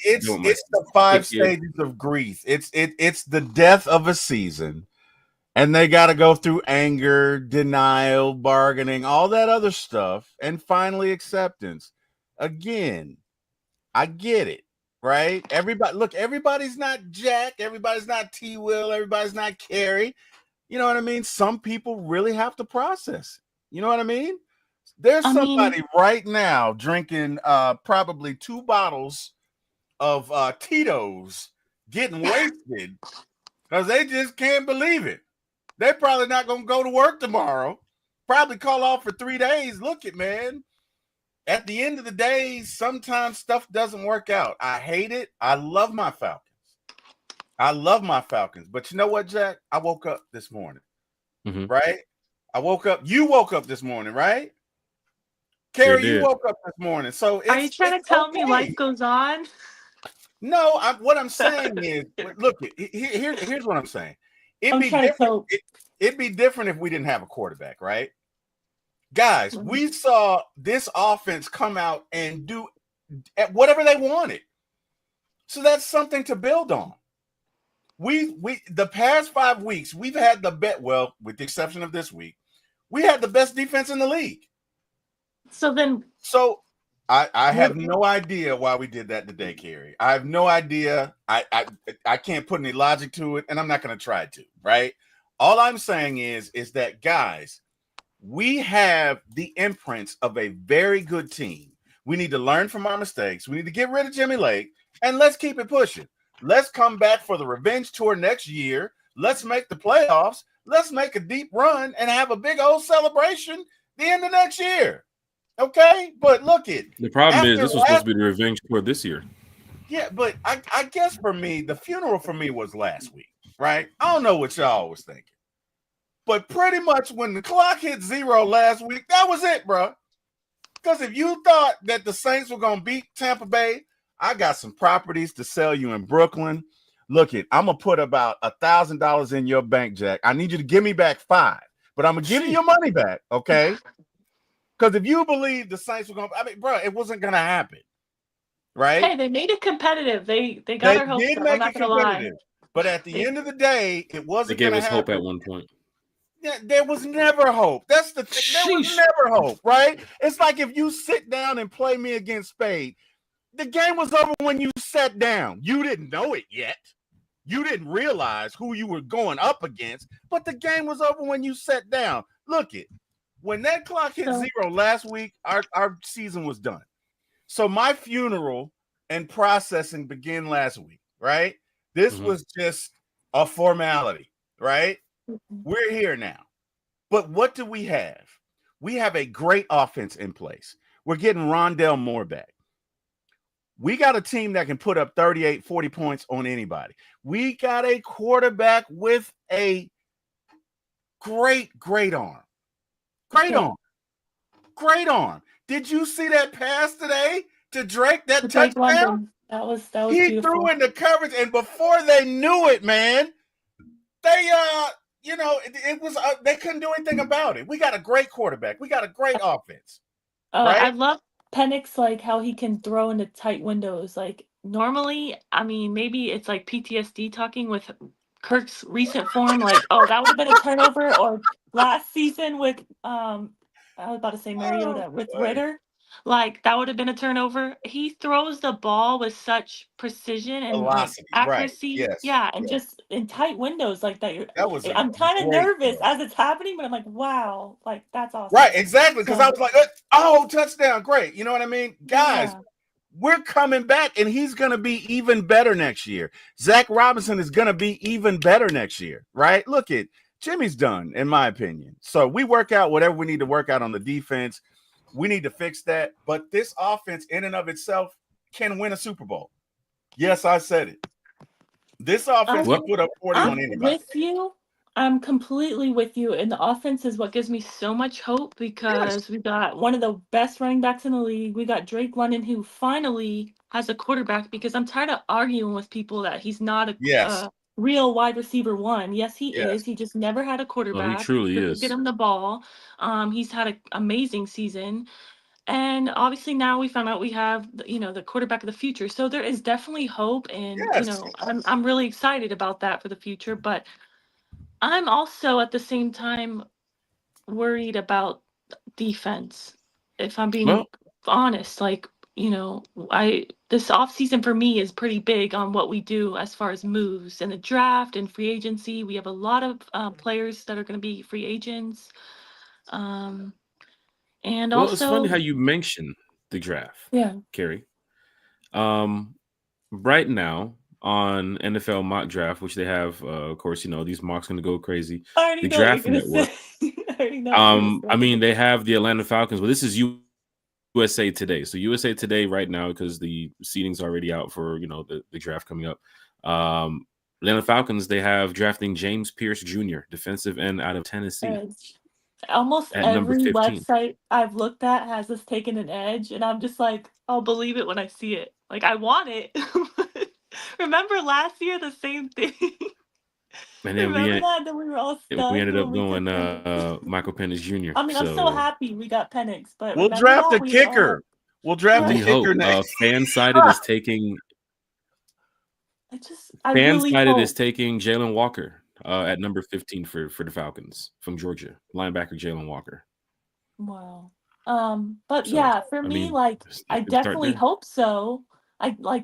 It's the 5 stages of grief. It's the death of a season, and they got to go through anger, denial, bargaining, all that other stuff, and finally acceptance. Again, I get it, right? Everybody's not Jack, everybody's not T. Will, everybody's not Carrie. You know what I mean? Some people really have to process. You know what I mean? There's somebody right now drinking probably 2 bottles of Tito's, getting wasted because they just can't believe it. They're probably not going to go to work tomorrow. Probably call off for 3 days. Look it, man. At the end of the day, sometimes stuff doesn't work out. I hate it. I love my Falcons. But you know what, Jack? I woke up this morning, right? You woke up this morning, right? Carrie, you woke up this morning. So
are you trying to tell me life goes on?
No, what I'm saying is, look, here's what I'm saying. It'd be different if we didn't have a quarterback, right? Guys, we saw this offense come out and do whatever they wanted. So that's something to build on. We the past 5 weeks, we've had the best, well, with the exception of this week, we had the best defense in the league. So I have no idea why we did that today, Carrie. I have no idea. I can't put any logic to it, and I'm not going to try to, right? All I'm saying is that, guys, we have the imprints of a very good team. We need to learn from our mistakes. We need to get rid of Jimmy Lake, and let's keep it pushing. Let's come back for the revenge tour next year. Let's make the playoffs. Let's make a deep run and have a big old celebration the end of next year. Okay? But look it.
The problem is this was supposed to be the revenge tour this year.
Yeah, but I guess for me, the funeral for me was last week, right? I don't know what y'all was thinking. But pretty much when the clock hit 0 last week, that was it, bro. Because if you thought that the Saints were going to beat Tampa Bay, I got some properties to sell you in Brooklyn. Look it, I'm going to put about $1,000 in your bank, Jack. I need you to give me back 5, but I'm going to give you your money back, okay? Because if you believe the Saints were going to, bro, it wasn't going to happen, right?
Hey, they made it competitive. They got our hopes up. I'm not going to lie.
But at the end of the day, it wasn't going to happen.
They gave us hope at one point.
Yeah, there was never hope. That's the thing. There was never hope, right? It's like if you sit down and play me against Spade, the game was over when you sat down. You didn't know it yet. You didn't realize who you were going up against, but the game was over when you sat down. Look it. When that clock hit 0 last week, our season was done. So my funeral and processing began last week, right? This was just a formality, right? We're here now. But what do we have? We have a great offense in place. We're getting Rondell Moore back. We got a team that can put up 38, 40 points on anybody. We got a quarterback with a great arm. Great arm. great on. Did you see that pass today to Drake? That
The Drake
touchdown?
London. That was
He
beautiful.
threw in the coverage, and before they knew it, man, they it was they couldn't do anything about it. We got a great quarterback. We got a great offense. Right?
I love Penix, like how he can throw into tight windows. Like normally, I mean, maybe it's like PTSD talking with Kirk's recent form. Like, oh, that would have been a turnover, or last season with I was about to say Mariota with
boy.
Ritter. Like that would have been a turnover. He throws the ball with such precision and like
Velocity, right.
accuracy.
Yes.
Yeah, and
yes.
just in tight windows like that.
That was
I'm kind of
great
nervous
throw.
as it's happening, but I'm like, wow, like that's awesome.
Right, exactly. Because
So-
I was like, oh, touchdown, great. You know what I mean? Guys,
Yeah.
we're coming back, and he's going to be even better next year. Zach Robinson is going to be even better next year, right? Look at Jimmy's done, in my opinion. So we work out whatever we need to work out on the defense. We need to fix that. But this offense in and of itself can win a Super Bowl. Yes, I said it. This offense can put up 40 on anybody.
With you. I'm completely with you. And the offense is what gives me so much hope because we got one of the best running backs in the league. We got Drake London, who finally has a quarterback, because I'm tired of arguing with people that he's not a real wide receiver one. Yes, he is. He just never had a quarterback.
Well, he truly
Couldn't
is.
Get him the ball. He's had an amazing season. And obviously now we found out we have, the quarterback of the future. So there is definitely hope, and I'm really excited about that for the future. But I'm also at the same time worried about defense. If I'm being honest, like, this offseason for me is pretty big on what we do as far as moves and the draft and free agency. We have a lot of players that are going to be free agents. And
Well, it's funny
also,
how you mentioned the draft,
yeah.
Carrie. Right now on NFL Mock Draft, which they have, of course, these mocks going to go crazy.
I already
The
know what
Draft
you're gonna
Network.
say. I already know what you're gonna
I
say.
mean, they have the Atlanta Falcons, but this is USA Today. So USA Today right now, because the seating's already out for the draft coming up. Atlanta Falcons, they have drafting James Pierce Jr., defensive end out of Tennessee.
Almost
at number
every
15.
website I've looked at has us taking an edge, and I'm just like, I'll believe it when I see it. Like, I want it. Remember last year, the same thing.
And then
Remember that? Then we were all stunned.
we ended up
when we
going
took Penix.
Michael Penix Jr.
I mean, I'm so happy we got Penix, but
We'll
remember
draft
that?
a kicker. We'll draft a
We hope.
kicker next.
Fansided is taking.
I really hope.
is taking Jalen Walker at number 15 for the Falcons from Georgia, linebacker Jalen Walker.
Wow. But yeah, for me, like, I definitely hope so.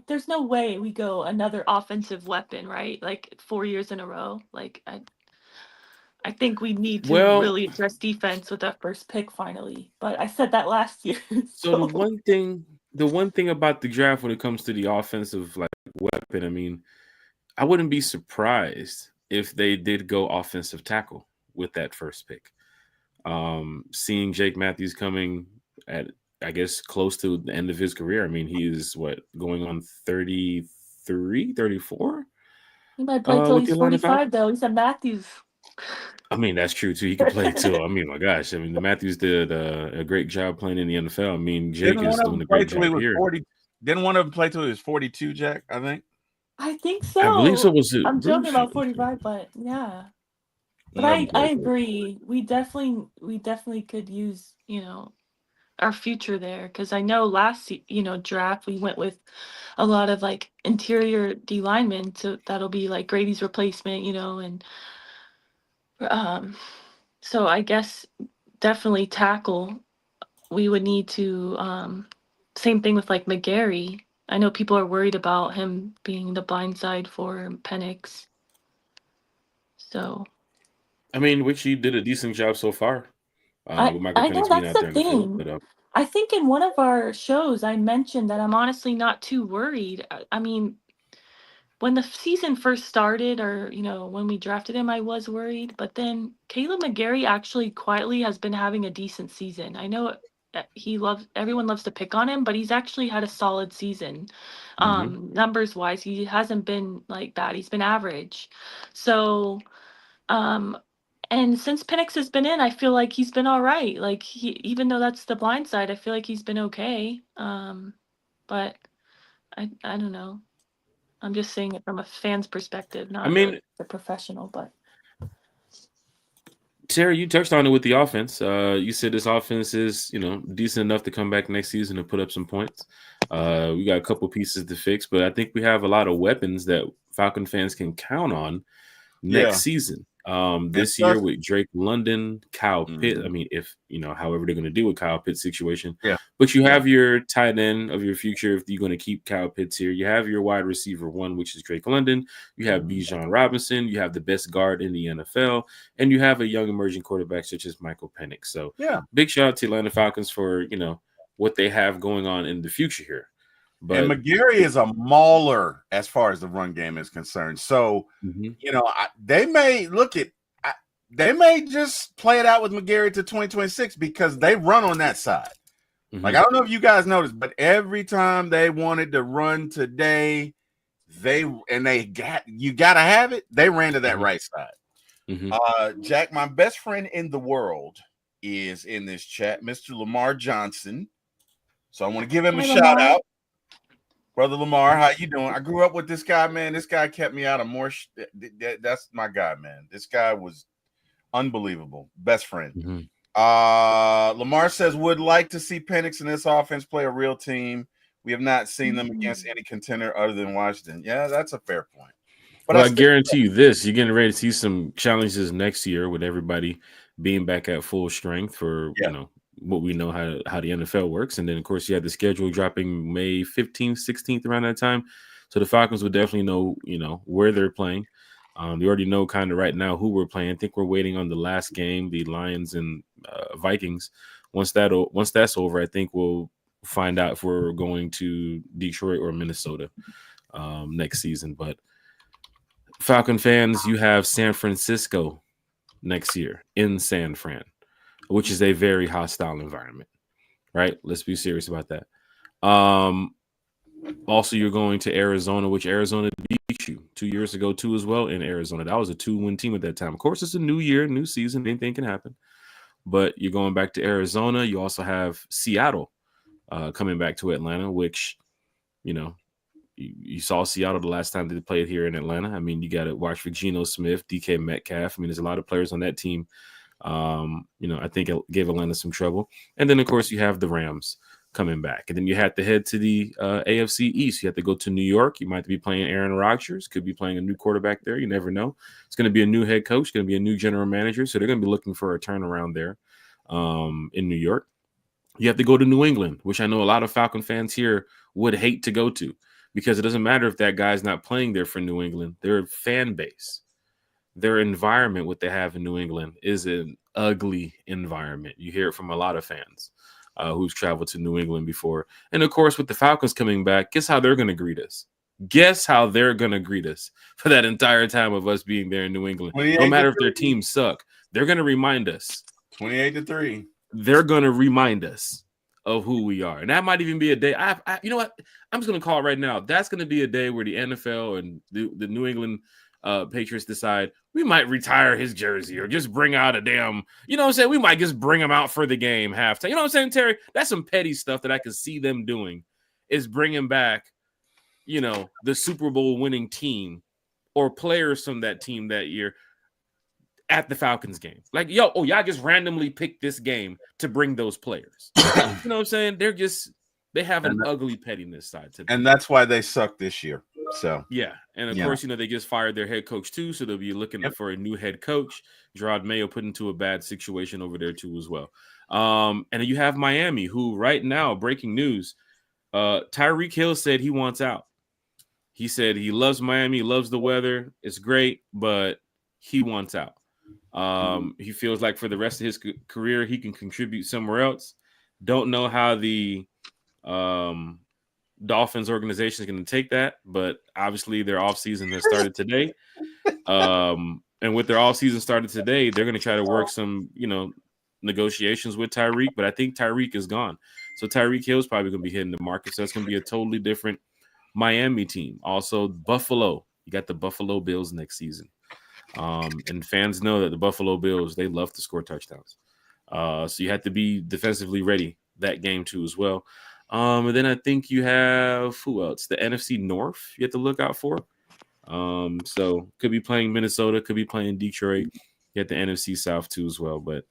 There's no way we go another offensive weapon, right? Like 4 years in a row. Like, I think we need to really address defense with that first pick finally. But I said that last year.
So the one thing about the draft when it comes to the offensive weapon, I mean, I wouldn't be surprised if they did go offensive tackle with that first pick. Seeing Jake Matthews coming at, I guess, close to the end of his career. I mean, he is going on 33, 34?
He might play till he's 45, though. He said Matthews.
I mean, that's true, too. He can play, too. I mean, my gosh. I mean, the Matthews did a great job playing in the NFL. I mean, Jake is doing a great job here.
Didn't one of them play till he was 42, Jack, I think?
I think so.
I believe so.
I'm joking about 45, but yeah. But I agree. We definitely could use, our future there, because I know last draft we went with a lot of like interior D linemen, so that'll be like Grady's replacement, and so I guess definitely tackle. We would need to same thing with like McGarry. I know people are worried about him being the blind side for Penix. So,
I mean, which he did a decent job so far. With Michael
I
Penix
know
being
that's
out
the
there in the
thing.
field.
I think in one of our shows I mentioned that I'm honestly not too worried. I mean, when the season first started, or when we drafted him, I was worried. But then Caleb McGarry actually quietly has been having a decent season. I know everyone loves to pick on him, but he's actually had a solid season. Numbers wise, he hasn't been like bad. He's been average. So, And since Penix has been in, I feel like he's been all right. Like even though that's the blind side, I feel like he's been okay. But I don't know. I'm just saying it from a fan's perspective, not really the professional. But
Terry, you touched on it with the offense. You said this offense is, decent enough to come back next season and put up some points. We got a couple pieces to fix, but I think we have a lot of weapons that Falcon fans can count on next season. This year with Drake London, Kyle Pitt. I mean, if however they're going to deal with Kyle Pitt's situation.
Yeah.
But you have your tight end of your future if you're going to keep Kyle Pitts here. You have your wide receiver one, which is Drake London. You have Bijan Robinson. You have the best guard in the NFL, and you have a young emerging quarterback such as Michael Penix. So big shout out to Atlanta Falcons for what they have going on in the future here.
But McGarry is a mauler as far as the run game is concerned. So, they may they may just play it out with McGarry to 2026 because they run on that side. Like, I don't know if you guys noticed, but every time they wanted to run today, you got to have it. They ran to that right side. Jack, my best friend in the world is in this chat, Mr. Lamar Johnson. So I want to give him a shout out. Brother Lamar, how you doing? I grew up with this guy, man. This guy kept me out of more. That's my guy, man. This guy was unbelievable. Best friend. Lamar says, would like to see Penix in this offense play a real team. We have not seen them against any contender other than Washington. Yeah, that's a fair point. But
I guarantee you this, you're getting ready to see some challenges next year with everybody being back at full strength for, what we know how the NFL works. And then, of course, you have the schedule dropping May 15th, 16th around that time. So the Falcons would definitely know, where they're playing. They already know kind of right now who we're playing. I think we're waiting on the last game, the Lions and Vikings. Once that's over, I think we'll find out if we're going to Detroit or Minnesota next season. But Falcon fans, you have San Francisco next year in San Fran, which is a very hostile environment, right? Let's be serious about that. Also, you're going to Arizona, which Arizona beat you 2 years ago, too, as well, in Arizona. That was a 2-win team at that time. Of course, it's a new year, new season. Anything can happen. But you're going back to Arizona. You also have Seattle coming back to Atlanta, which, you saw Seattle the last time they played here in Atlanta. I mean, you got to watch for Geno Smith, DK Metcalf. I mean, there's a lot of players on that team. I think it gave Atlanta some trouble. And then, of course, you have the Rams coming back. And then you have to head to the AFC East. You have to go to New York. You might be playing Aaron Rodgers. Could be playing a new quarterback there. You never know. It's going to be a new head coach. Going to be a new general manager. So they're going to be looking for a turnaround there in New York. You have to go to New England, which I know a lot of Falcon fans here would hate to go to because it doesn't matter if that guy's not playing there for New England. Their fan base, their environment, what they have in New England is an ugly environment. You hear it from a lot of fans who's traveled to New England before. And of course, with the Falcons coming back, guess how they're going to greet us? Guess how they're going to greet us for that entire time of us being there in New England. No matter if their teams suck, they're going to remind us.
28-3.
They're going to remind us of who we are. And that might even be a day. You know what? I'm just going to call it right now. That's going to be a day where the NFL and the New England Patriots decide we might retire his jersey or just bring out a damn, we might just bring him out for the game halftime. You know what I'm saying, Terry? That's some petty stuff that I can see them doing is bringing back, the Super Bowl winning team or players from that team that year at the Falcons game. Like, y'all just randomly picked this game to bring those players. You know what I'm saying? They have an ugly pettiness side to them.
And that's why they suck this year. So
yeah, and of course, they just fired their head coach too, so they'll be looking for a new head coach. Gerard Mayo put into a bad situation over there too as well. And then you have Miami, who right now, breaking news, Tyreek Hill said he wants out. He said he loves Miami, loves the weather, it's great, but he wants out. He feels like for the rest of his career, he can contribute somewhere else. Don't know how the Dolphins organization is going to take that, but obviously their offseason has started today. And with their offseason started today, they're going to try to work some, negotiations with Tyreek, but I think Tyreek is gone. So Tyreek Hill is probably going to be hitting the market. So that's going to be a totally different Miami team. Also, Buffalo. You got the Buffalo Bills next season. And fans know that the Buffalo Bills, they love to score touchdowns. So you have to be defensively ready that game too as well. And then I think you have who else? The NFC North you have to look out for. So could be playing Minnesota, could be playing Detroit. You have the NFC South too as well. But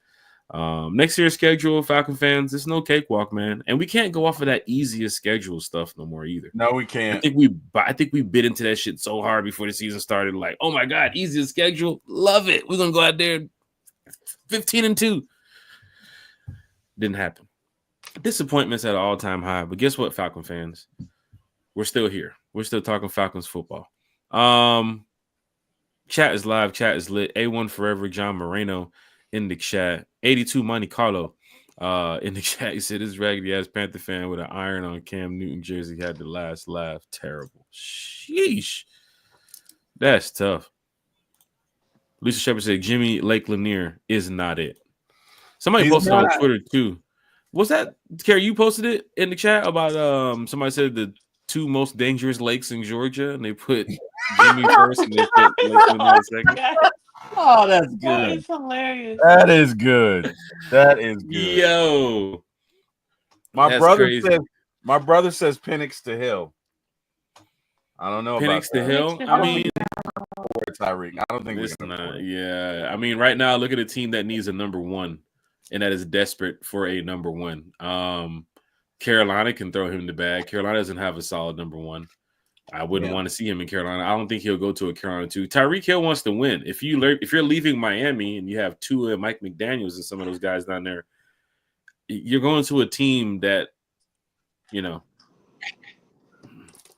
next year's schedule, Falcon fans, it's no cakewalk, man. And we can't go off of that easiest schedule stuff no more either.
No, we can't.
I think we bit into that shit so hard before the season started. Like, oh my God, easiest schedule. Love it. We're gonna go out there 15-2. Didn't happen. Disappointments at an all-time high. But guess what, Falcon fans? We're still here. We're still talking Falcons football. Chat is live. Chat is lit. A1 Forever. John Moreno in the chat. 82 Monte Carlo in the chat. He said this raggedy ass Panther fan with an iron on Cam Newton jersey had the last laugh. Terrible. Sheesh. That's tough. Lisa Shepard said Jimmy Lake Lanier is not it. Somebody posted on Twitter too. Was that Carrie? You posted it in the chat about somebody said the 2 most dangerous lakes in Georgia, and they put Jimmy first and they put Lake Lanier second.
Oh, that's good.
That is hilarious.
That is good. That is good.
Yo,
my brother says Penix to Hill. I don't know
Penix
about
to Hill.
Penix to
I
Hill.
mean,
Tyreek. I don't think
it's
we're gonna
not. Yeah, I mean, right now, look at a team that needs a number 1, and that is desperate for a number 1. Carolina can throw him in the bag. Carolina doesn't have a solid number 1. I wouldn't want to see him in Carolina. I don't think he'll go to a Carolina 2. Tyreek Hill wants to win. If you're leaving Miami and you have Tua and Mike McDaniels and some of those guys down there, you're going to a team that,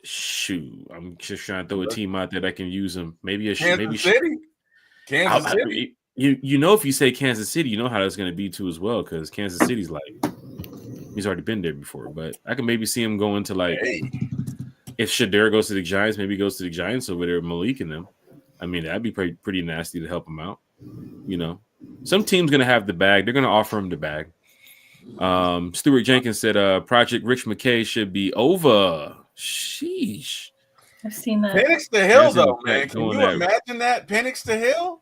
shoot. I'm just trying to throw a team out there that can use him.
Kansas City.
If you say Kansas City, you know how that's going to be too as well, because Kansas City's like he's already been there before. But I can maybe see him going to if Shedeur goes to the Giants, maybe he goes to the Giants over there, Malik and them. I mean, that'd be pretty nasty to help him out. Some team's going to have the bag. They're going to offer him the bag. Stuart Jenkins said Project Rich McKay should be over. Sheesh.
I've seen that.
Penix to Hill, though, man. Can you imagine that? Penix to Hill?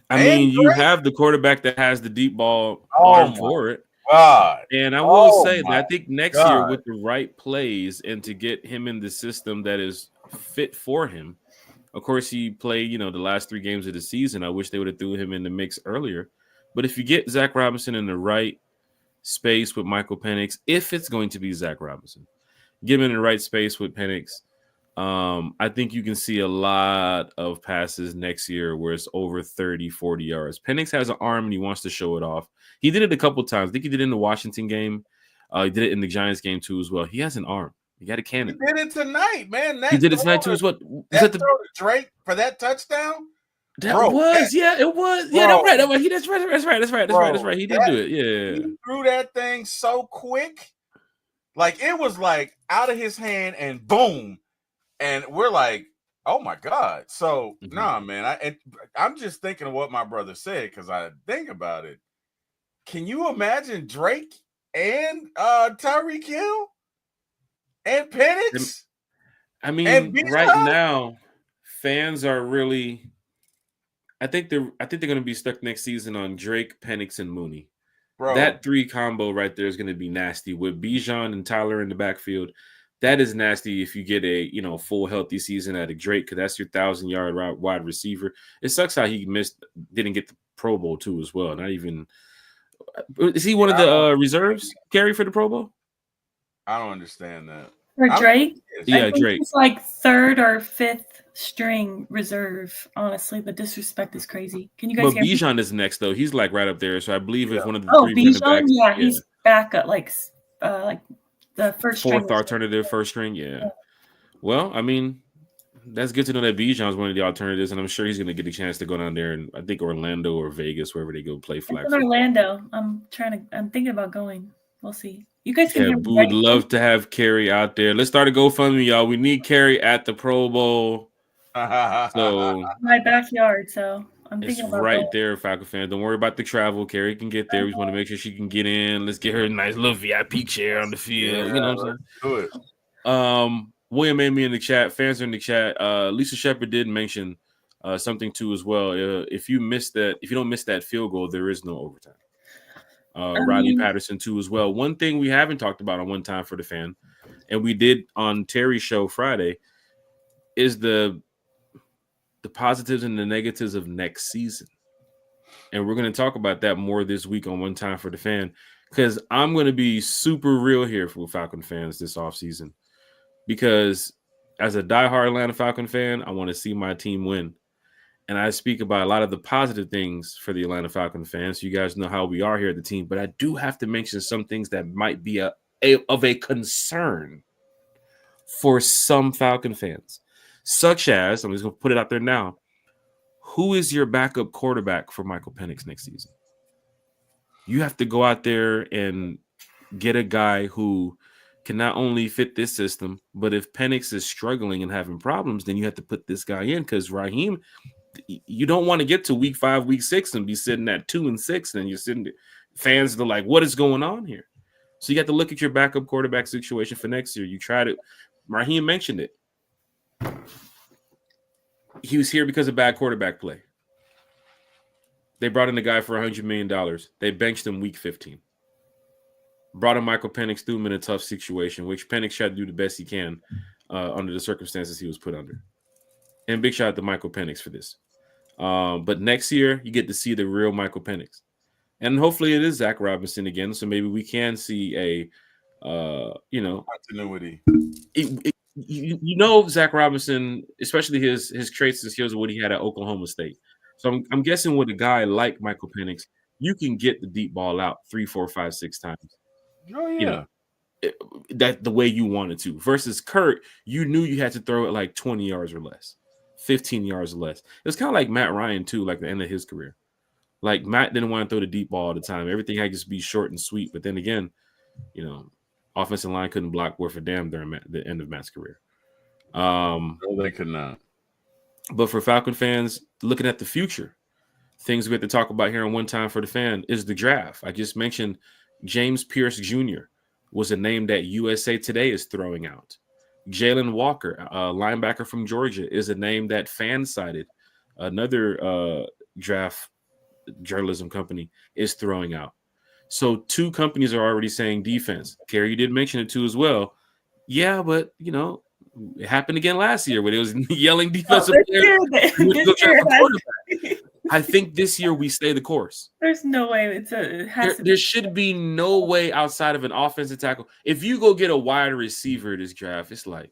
I mean, you have the quarterback that has the deep ball arm for it.
God.
And I will say that I think next year with the right plays and to get him in the system that is fit for him. Of course, he played, the last 3 games of the season. I wish they would have threw him in the mix earlier. But if you get Zach Robinson in the right space with Michael Penix, if it's going to be Zach Robinson, get him in the right space with Penix. I think you can see a lot of passes next year where it's over 30, 40 yards. Penix has an arm and he wants to show it off. He did it a couple times. I think he did it in the Washington game. He did it in the Giants game too as well. He has an arm. He got a cannon.
He did it tonight, man.
He did it tonight too as well.
That throw to Drake for that touchdown?
It was. Yeah, that's right. He did do it. Yeah.
He threw that thing so quick. Like, it was like out of his hand and boom. And we're like, oh my God. So, nah, man. I'm just thinking of what my brother said because I think about it. Can you imagine Drake and Tyreek Hill and Penix?
I mean, right now, fans are really. I think they're going to be stuck next season on Drake, Penix, and Mooney.
Bro.
That 3 combo right there is going to be nasty with Bijan and Tyler in the backfield. That is nasty if you get a full healthy season out of Drake, because that's your 1,000-yard wide receiver. It sucks how he didn't get the Pro Bowl too as well. Not even is he one of the reserves, Gary, for the Pro Bowl?
I don't understand that.
For Drake?
Yeah, Drake.
He's like 3rd or 5th string reserve. Honestly, the disrespect is crazy. Can you guys hear me?
But Bijan is next though. He's like right up there. So I believe if one of the 3
Bijan, yeah, he's back at like the first
4th alternative, first string. Yeah. Well, I mean, that's good to know that Bijan is one of the alternatives, and I'm sure he's going to get a chance to go down there and I think Orlando or Vegas, wherever they go play flag.
Orlando. I'm thinking about going. We'll see. You guys can hear me.
We would love to have Kerry out there. Let's start a GoFundMe, y'all. We need Kerry at the Pro Bowl. So
my backyard. So I'm thinking about
right
going.
there, Falcon fans. Don't worry about the travel. Kerry can get there. We just want to make sure she can get in. Let's get her a nice little VIP chair on the field. You know what I'm saying?
Do it.
William made me in the chat. Fans are in the chat. Lisa Shepard did mention something too as well. If you don't miss that field goal, there is no overtime. Riley Patterson too as well. One thing we haven't talked about on One Time for the Fan, and we did on Terry's show Friday, is the positives and the negatives of next season. And we're going to talk about that more this week on One Time for the Fan, because I'm going to be super real here for Falcon fans this offseason. Because as a diehard Atlanta Falcon fan, I want to see my team win. And I speak about a lot of the positive things for the Atlanta Falcon fans. You guys know how we are here at the team. But I do have to mention some things that might be of a concern for some Falcon fans. Such as, I'm just going to put it out there now, who is your backup quarterback for Michael Penix next season? You have to go out there and get a guy who can not only fit this system, but if Penix is struggling and having problems, then you have to put this guy in, because Raheem, you don't want to get to week 5, week 6 and be sitting at 2-6, and you're sitting there. Fans are like, what is going on here? So you got to look at your backup quarterback situation for next year. You try to, Raheem mentioned it. He was here because of bad quarterback play. They brought in a guy for $100 million. They benched him week 15. Brought in Michael Penix, threw him in a tough situation, which Penix tried to do the best he can under the circumstances he was put under. And big shout out to Michael Penix for this. But next year, you get to see the real Michael Penix. And hopefully it is Zach Robinson again, so maybe we can see a,
continuity.
Zach Robinson, especially his traits and skills of what he had at Oklahoma State. So I'm guessing with a guy like Michael Penix, you can get the deep ball out 3, 4, 5, 6 times.
Oh yeah,
that the way you wanted to. Versus Kurt, you knew you had to throw it like 20 yards or less, 15 yards or less. It was kind of like Matt Ryan too, like the end of his career. Like Matt didn't want to throw the deep ball all the time. Everything had to just be short and sweet. But then again, offensive line couldn't block worth a damn during the end of Matt's career.
No, they could not.
But for Falcon fans looking at the future, things we have to talk about here on One Time for the Fan is the draft. I just mentioned James Pierce Jr. was a name that USA Today is throwing out. Jalen Walker, a linebacker from Georgia, is a name that FanSided, another draft journalism company, is throwing out. So 2 companies are already saying defense. Kerry, you did mention it too as well. Yeah, but it happened again last year when it was yelling defensive players. I think this year we stay the course.
There's no way
there should be no way outside of an offensive tackle. If you go get a wide receiver this draft, it's like,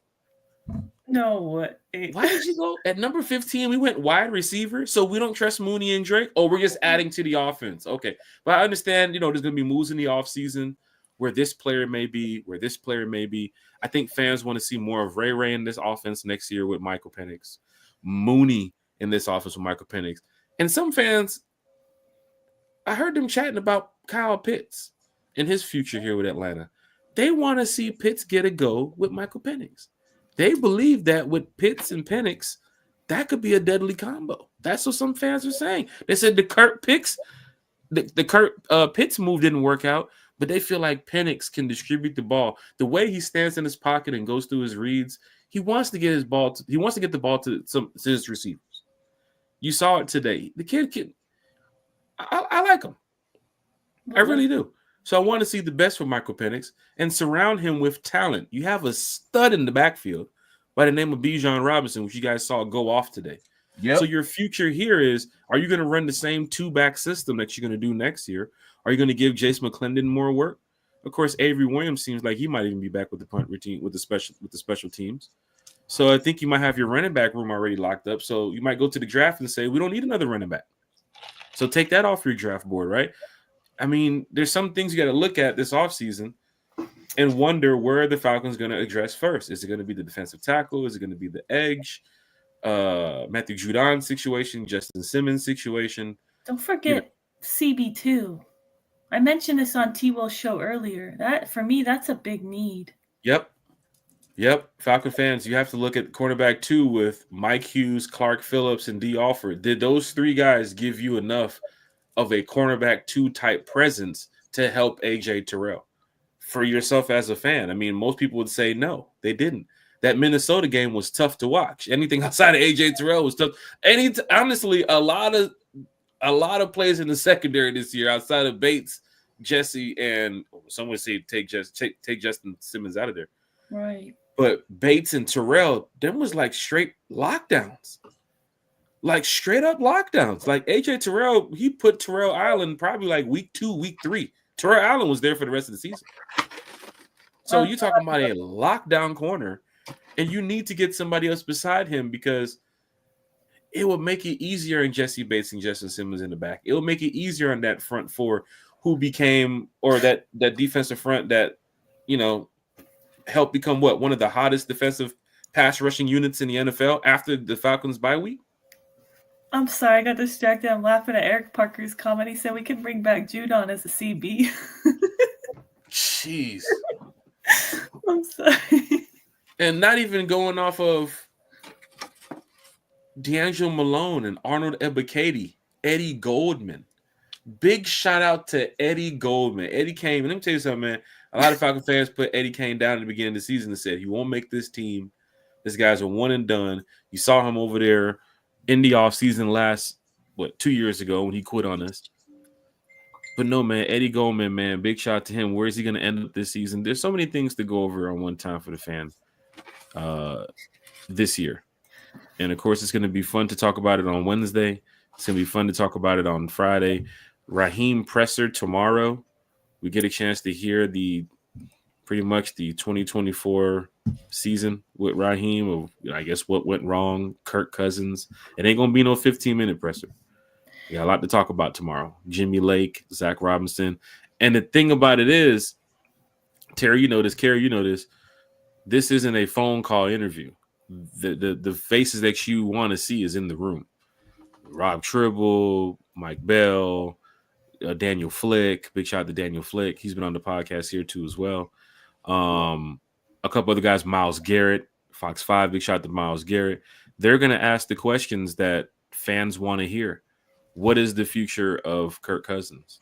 no.
Why did you go at number 15? We went wide receiver, so we don't trust Mooney and Drake. Oh, we're just adding to the offense. Okay, but I understand. There's going to be moves in the offseason where this player may be, where this player may be. I think fans want to see more of Ray in this offense next year with Michael Penix, Mooney in this offense with Michael Penix. And some fans, I heard them chatting about Kyle Pitts and his future here with Atlanta. They want to see Pitts get a go with Michael Penix. They believe that with Pitts and Penix, that could be a deadly combo. That's what some fans are saying. They said the Kurt Pitts move didn't work out, but they feel like Penix can distribute the ball. The way he stands in his pocket and goes through his reads, he wants to get the ball to his receivers. You saw it today. The kid can. I like him. I really do. So I want to see the best for Michael Penix and surround him with talent. You have a stud in the backfield by the name of Bijan Robinson, which you guys saw go off today. Yep. So your future here is, are you going to run the same 2-back system that you're going to do next year? Are you going to give Jace McClendon more work? Of course, Avery Williams seems like he might even be back with the punt routine with the special teams. So I think you might have your running back room already locked up. So you might go to the draft and say, we don't need another running back. So take that off your draft board, right? I mean, there's some things you got to look at this offseason and wonder where the Falcons going to address first. Is it going to be the defensive tackle? Is it going to be the edge? Matthew Judon situation, Justin Simmons situation.
Don't forget CB2. I mentioned this on T-Will's show earlier. That, for me, that's a big need.
Yep. Falcon fans, you have to look at cornerback 2 with Mike Hughes, Clark Phillips, and D. Alford. Did those 3 guys give you enough of a cornerback 2 type presence to help AJ Terrell? For yourself as a fan, I mean, most people would say no, they didn't. that Minnesota game was tough to watch. Anything outside of AJ Terrell was tough. Honestly, a lot of plays in the secondary this year outside of Bates, Jesse, and some would say take Justin Simmons out of there.
Right.
But Bates and Terrell, them was like straight lockdowns. Like straight up lockdowns. Like AJ Terrell, he put Terrell Allen probably like week 2, week 3. Terrell Allen was there for the rest of the season. So you're talking about a lockdown corner, and you need to get somebody else beside him because it will make it easier in Jesse Bates and Justin Simmons in the back. It will make it easier on that front four who became, or that defensive front that, helped become one of the hottest defensive pass rushing units in the NFL after the Falcons bye week.
I'm sorry, I got distracted. I'm laughing at Eric Parker's comment. He said we can bring back Judon as a CB.
Jeez.
I'm sorry.
And not even going off of D'Angelo Malone and Arnold Ebiketie, Eddie Goldman. Big shout out to Eddie Goldman. Eddie Kane, and let me tell you something, man. A lot of Falcon fans put Eddie Kane down at the beginning of the season and said he won't make this team. This guy's a one and done. You saw him over there in the offseason last, 2 years ago when he quit on us. But no, man, Eddie Goldman, man, big shout out to him. Where is he going to end up this season? There's so many things to go over on One Time for the Fan this year. And, of course, it's going to be fun to talk about it on Wednesday. It's going to be fun to talk about it on Friday. Raheem Presser tomorrow. We get a chance to hear pretty much the 2024 season with Raheem of, I guess, what went wrong, Kirk Cousins. It ain't going to be no 15-minute presser. We got a lot to talk about tomorrow. Jimmy Lake, Zach Robinson. And the thing about it is, Terry, you know this. Kerry, you know this. This isn't a phone call interview. The faces that you want to see is in the room. Rob Tribble, Mike Bell, Daniel Flick. Big shout out to Daniel Flick. He's been on the podcast here too as well. A couple other guys, Myles Garrett, Fox 5. Big shout out to Myles Garrett. They're going to ask the questions that fans want to hear. What is the future of Kirk Cousins?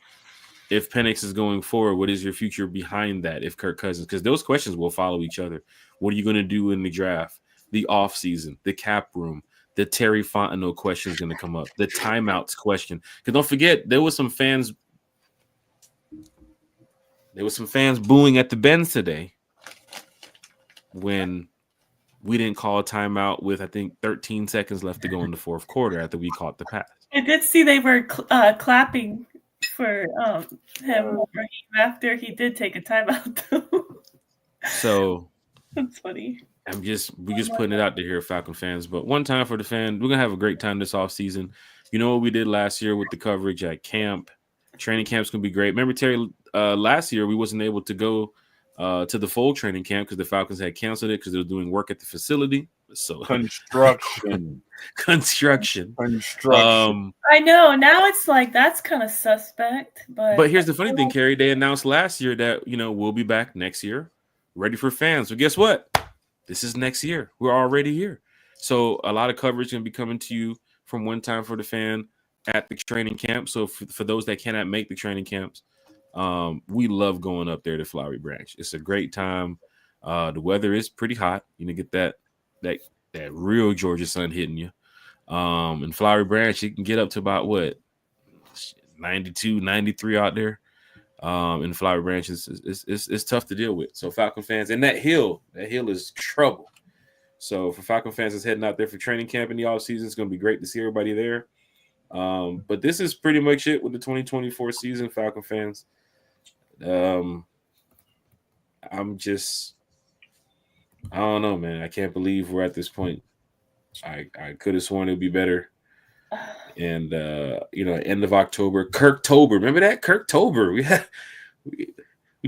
If Penix is going forward, what is your future behind that if Kirk Cousins? Because those questions will follow each other. What are you going to do in the draft, the offseason, the cap room? The Terry Fontenot question is going to come up. The timeouts question. Because don't forget, there was some fans booing at the Benz today when we didn't call a timeout with, I think, 13 seconds left to go in the fourth quarter after we caught the pass.
I did see they were clapping for him after he did take a timeout, though.
So
that's funny.
we just putting it out there here, Falcon fans. But One Time for the Fan, we're gonna have a great time this offseason. You know what we did last year with the coverage at camp. Training camp's gonna be great. Remember, Terry, last year we wasn't able to go to the full training camp because the Falcons had canceled it because they were doing work at the facility. So construction.
I know. Now it's like that's kind of suspect. But
here's the funny thing, Kerry. They announced last year that we'll be back next year, ready for fans. So guess what? This is next year. We're already here. So a lot of coverage going to be coming to you from One Time for the Fan at the training camp. So for those that cannot make the training camps, we love going up there to Flowery Branch. It's a great time. The weather is pretty hot. You know, get that real Georgia sun hitting you. In Flowery Branch, you can get up to about 92, 93 out there. In Flowery Branch, it's tough to deal with. So Falcon fans, and that hill is trouble. So for Falcon fans that's heading out there for training camp in the offseason, it's going to be great to see everybody there. But this is pretty much it with the 2024 season, Falcon fans. I don't know, man. I can't believe we're at this point. I could have sworn it would be better. And end of October, Kirktober. Remember that? Kirktober. We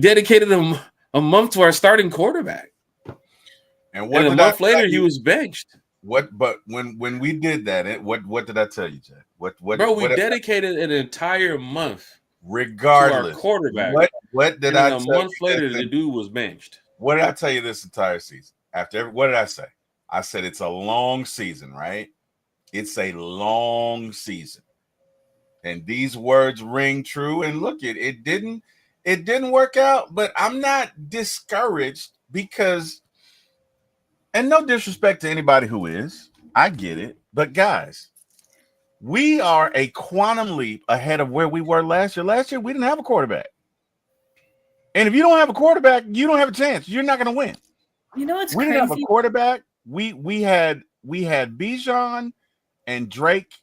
dedicated a month to our starting quarterback. And a month later, he was benched.
But when we did that, what did I tell you, Jack? We
dedicated an entire month,
regardless,
to our quarterback.
What did I tell you?
A month later, the dude was benched.
What did I tell you this entire season? What did I say? I said it's a long season, right? It's a long season, and these words ring true. And look, it didn't work out, but I'm not discouraged because And no disrespect to anybody who is. I get it. But guys, we are a quantum leap ahead of where we were last year. Last year, we didn't have a quarterback. And if you don't have a quarterback, you don't have a chance. You're not going to win.
You know what's
we
crazy?
didn't have a quarterback. We had Bijan and Drake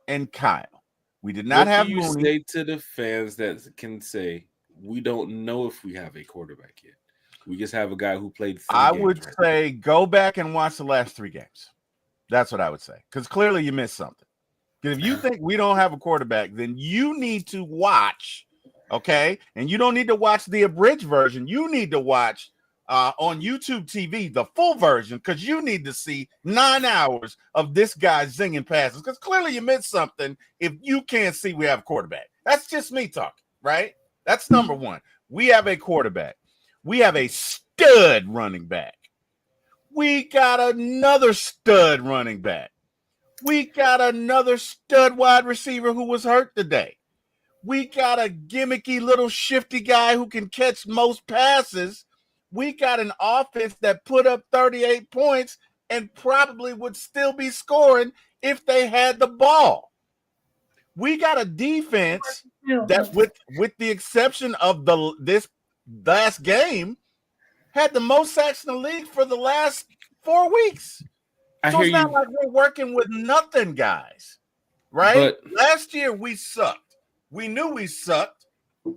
and Kyle. We did not have
you
Mooney.
Say to the fans that can say we don't know if we have a quarterback yet. We just have a guy who played.
I would say go back and watch the last 3 games. That's what I would say, because clearly you missed something. Because if you think we don't have a quarterback, then you need to watch, okay? And you don't need to watch the abridged version. You need to watch on YouTube TV the full version, because you need to see 9 hours of this guy zinging passes, because clearly you missed something if you can't see we have a quarterback. That's just me talking, right? That's number one. We have a quarterback. We have a stud running back. We got another stud running back. We got another stud wide receiver who was hurt today. We got a gimmicky little shifty guy who can catch most passes. We got an offense that put up 38 points and probably would still be scoring if they had the ball. We got a defense that, with the exception of this last game, had the most sacks in the league for the last 4 weeks. So it's not like we're working with nothing, guys. Right?
But
last year we sucked. We knew we sucked.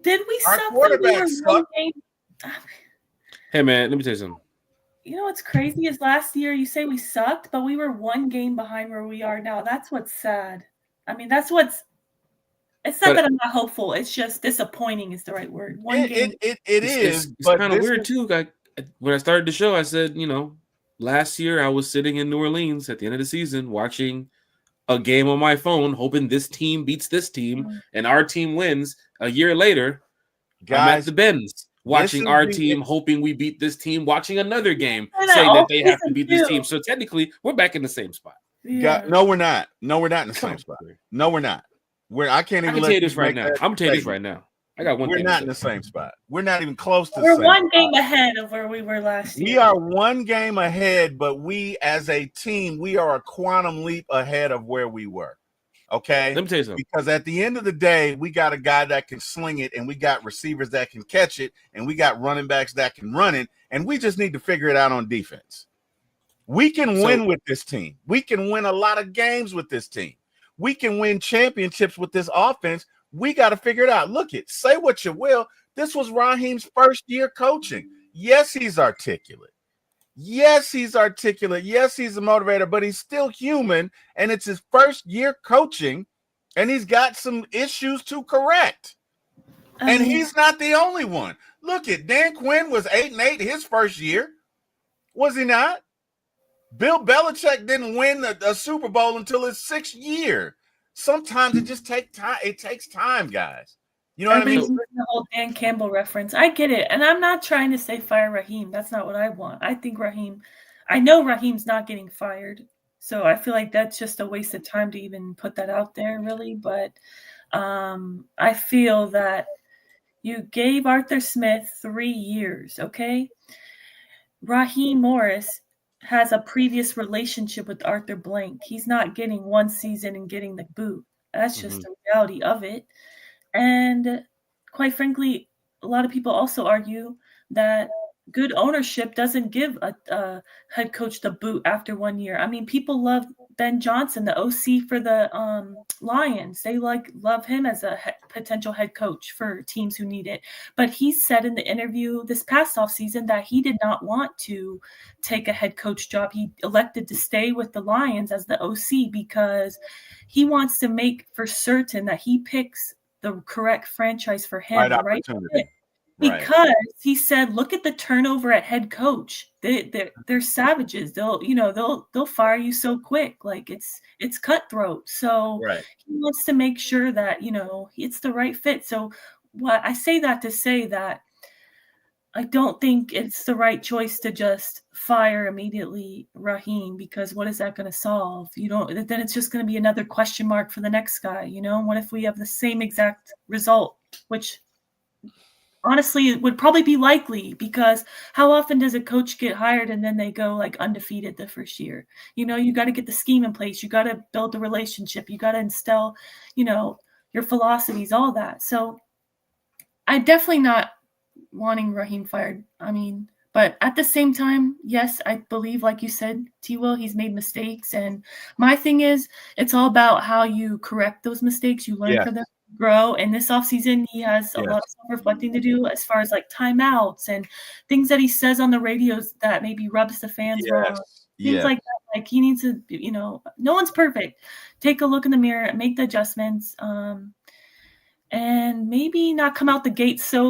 Did we
Our
suck?
quarterback sucked.
Hey man, let me tell you something.
You know what's crazy is last year you say we sucked, but we were 1 game behind where we are now. That's what's sad. I mean, it's not that I'm not hopeful. It's just disappointing is the right word. One game.
It is.
It's kind of weird too. When I started the show, I said, last year I was sitting in New Orleans at the end of the season watching a game on my phone, hoping this team beats this team and our team wins. A year later, guys, I'm at the Benz watching our team, hoping we beat this team, watching another game, saying that they have to beat this team. So technically, we're back in the same spot.
Yeah.
No, we're not. No, we're not in the same spot. No, we're not. I can't even
tell you this right now. I'm gonna tell you this right now. I got one.
We're not in the same spot. We're not even close to.
We're 1 game ahead of where we were last year.
We are 1 game ahead, but we, as a team, we are a quantum leap ahead of where we were. Okay.
Let me tell you something.
Because at the end of the day, we got a guy that can sling it, and we got receivers that can catch it, and we got running backs that can run it, and we just need to figure it out on defense. We can win with this team. We can win a lot of games with this team. We can win championships with this offense. We got to figure it out. Look, say what you will. This was Raheem's first year coaching. Yes, he's articulate. Yes, he's articulate. Yes, he's a motivator, but he's still human, and it's his first year coaching, and he's got some issues to correct. And he's not the only one. Look, Dan Quinn was 8-8 his first year. Was he not? Bill Belichick didn't win a Super Bowl until his 6th year. Sometimes it just takes time. It takes time, guys. You know what I mean?
The whole Dan Campbell reference. I get it. And I'm not trying to say fire Raheem. That's not what I want. I think I know Raheem's not getting fired. So I feel like that's just a waste of time to even put that out there, really. But I feel that you gave Arthur Smith 3 years, okay? Raheem Morris has a previous relationship with Arthur Blank. He's not getting 1 season and getting the boot. That's just the reality of it. And quite frankly, a lot of people also argue that good ownership doesn't give a head coach the boot after 1 year. I mean, people love Ben Johnson, the OC for the Lions. They love him as a potential head coach for teams who need it. But he said in the interview this past offseason that he did not want to take a head coach job. He elected to stay with the Lions as the OC because he wants to make for certain that he picks the correct franchise for him, right? Because he said, look at the turnover at head coach. They're savages. They'll fire you so quick. Like it's cutthroat. So he wants to make sure that, it's the right fit. So what I say that to say that I don't think it's the right choice to just fire immediately Raheem, because what is that going to solve? Then it's just going to be another question mark for the next guy. What if we have the same exact result, which honestly, it would probably be likely, because how often does a coach get hired and then they go like undefeated the first year? You know, you got to get the scheme in place. You got to build the relationship. You got to instill, you know, your philosophies, all that. So I'm definitely not wanting Raheem fired. I mean, but at the same time, yes, I believe, like you said, T-Will, he's made mistakes. And my thing is, it's all about how you correct those mistakes. You learn from them, grow. And this offseason, he has a lot of self-reflecting to do as far as like timeouts and things that he says on the radios that maybe rubs the fans wrong. Things like that. Like he needs to, you know, no one's perfect. Take a look in the mirror, make the adjustments. And maybe not come out the gate so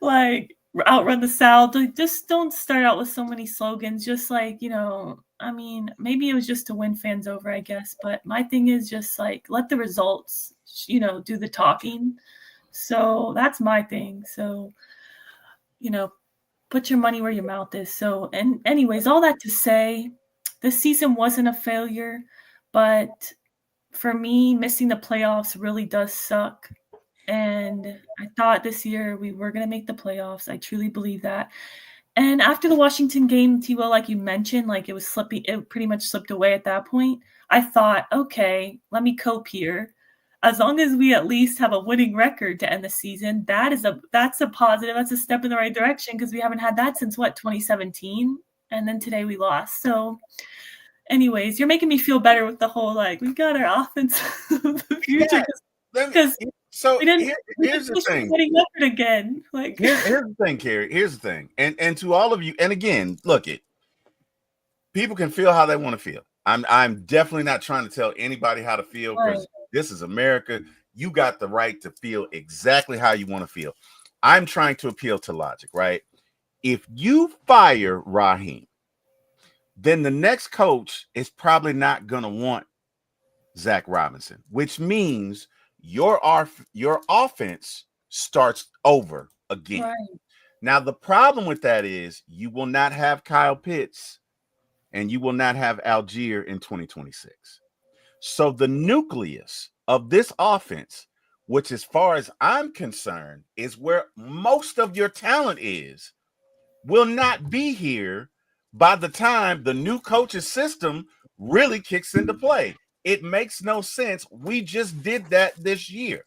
like outrun the South. Just don't start out with so many slogans. Just like, you know, I mean, maybe it was just to win fans over, I guess. But my thing is just like, let the results, you know, do the talking. So that's my thing. So, you know, put your money where your mouth is. So, and anyways, all that to say, this season wasn't a failure, but for me, missing the playoffs really does suck. And I thought this year we were going to make the playoffs. I truly believe that. And after the Washington game, T-Will, like you mentioned, like it pretty much slipped away at that point. I thought, okay, let me cope here. As long as we at least have a winning record to end the season, that's a positive. That's a step in the right direction, because we haven't had that since 2017. And then today we lost. So anyways, you're making me feel better with the whole, like, we got our offense of the future. Because
so
here's the thing. Record again. Like,
here's the thing, Carrie. Here's the thing. And to all of you, and again, look, people can feel how they want to feel. I'm definitely not trying to tell anybody how to feel, because this is America. You got the right to feel exactly how you want to feel. I'm trying to appeal to logic, right? If you fire Raheem, then the next coach is probably not going to want Zach Robinson, which means your offense starts over again. Right. Now, the problem with that is you will not have Kyle Pitts and you will not have Algier in 2026. So the nucleus of this offense, which as far as I'm concerned is where most of your talent is, will not be here by the time the new coach's system really kicks into play. It makes no sense. We just did that this year,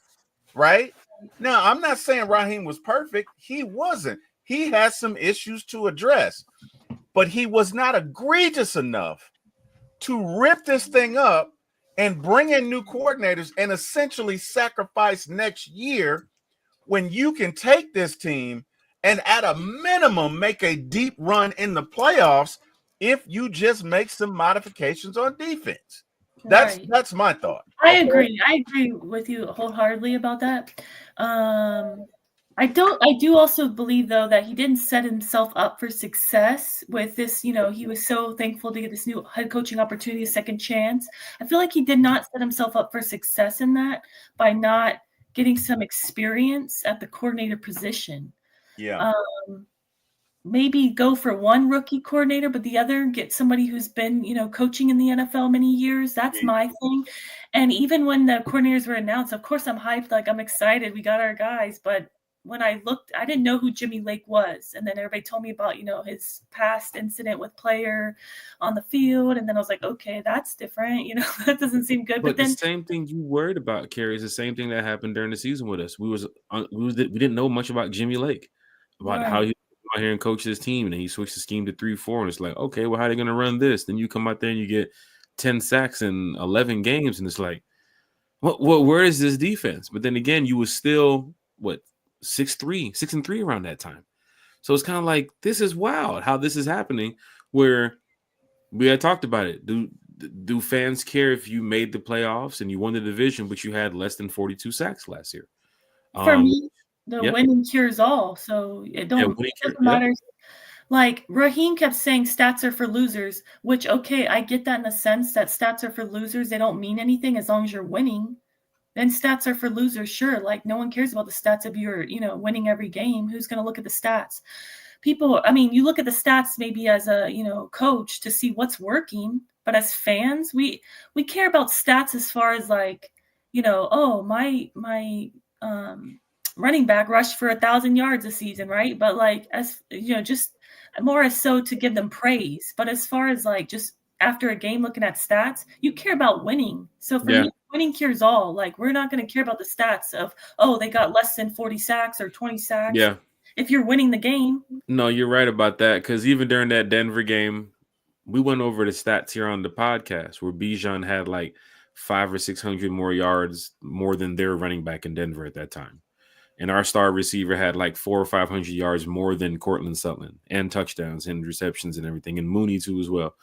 right? Now, I'm not saying Raheem was perfect. He wasn't. He has some issues to address, but he was not egregious enough to rip this thing up and bring in new coordinators and essentially sacrifice next year, when you can take this team and at a minimum make a deep run in the playoffs if you just make some modifications on defense. That's my thought.
I agree. I agree with you wholeheartedly about that. I do also believe, though, that he didn't set himself up for success with this. You know, he was so thankful to get this new head coaching opportunity, a second chance. I feel like he did not set himself up for success in that by not getting some experience at the coordinator position.
Yeah.
Maybe go for one rookie coordinator, but the other get somebody who's been, you know, coaching in the NFL many years. That's my thing. And even when the coordinators were announced, of course I'm hyped, like I'm excited. We got our guys. But when I looked, I didn't know who Jimmy Lake was. And then everybody told me about, you know, his past incident with player on the field. And then I was like, okay, that's different. You know, that doesn't seem good.
But then the same thing you worried about, Carrie, is the same thing that happened during the season with us. We didn't know much about Jimmy Lake, about how he out here and coach his team, and he switched the scheme to 3-4, and it's like, okay, well, how are they going to run this? Then you come out there and you get 10 sacks in 11 games, and it's like, where is this defense? But then again, you was still 6-3 around that time. So it's kind of like, this is wild how this is happening, where we had talked about it. Do fans care if you made the playoffs and you won the division, but you had less than 42 sacks last year?
For me, the winning cures all. So it doesn't matter. Like Raheem kept saying stats are for losers, which, okay, I get that in the sense that stats are for losers. They don't mean anything as long as you're winning. Then stats are for losers, sure. Like no one cares about the stats if you're, you know, winning every game. Who's going to look at the stats? People, I mean, you look at the stats maybe as a, you know, coach to see what's working. But as fans, we care about stats as far as like, you know, oh, my running back rushed for 1,000 yards a season, right? But like, as you know, just more as so to give them praise. But as far as like just after a game looking at stats, you care about winning. So for me, winning cures all. Like, we're not going to care about the stats of, oh, they got less than 40 sacks or 20 sacks.
Yeah.
If you're winning the game.
No, you're right about that. Because even during that Denver game, we went over the stats here on the podcast where Bijan had like 500 or 600 more yards more than their running back in Denver at that time. And our star receiver had like 400 or 500 yards more than Cortland Sutton, and touchdowns and receptions and everything, and Mooney too as well.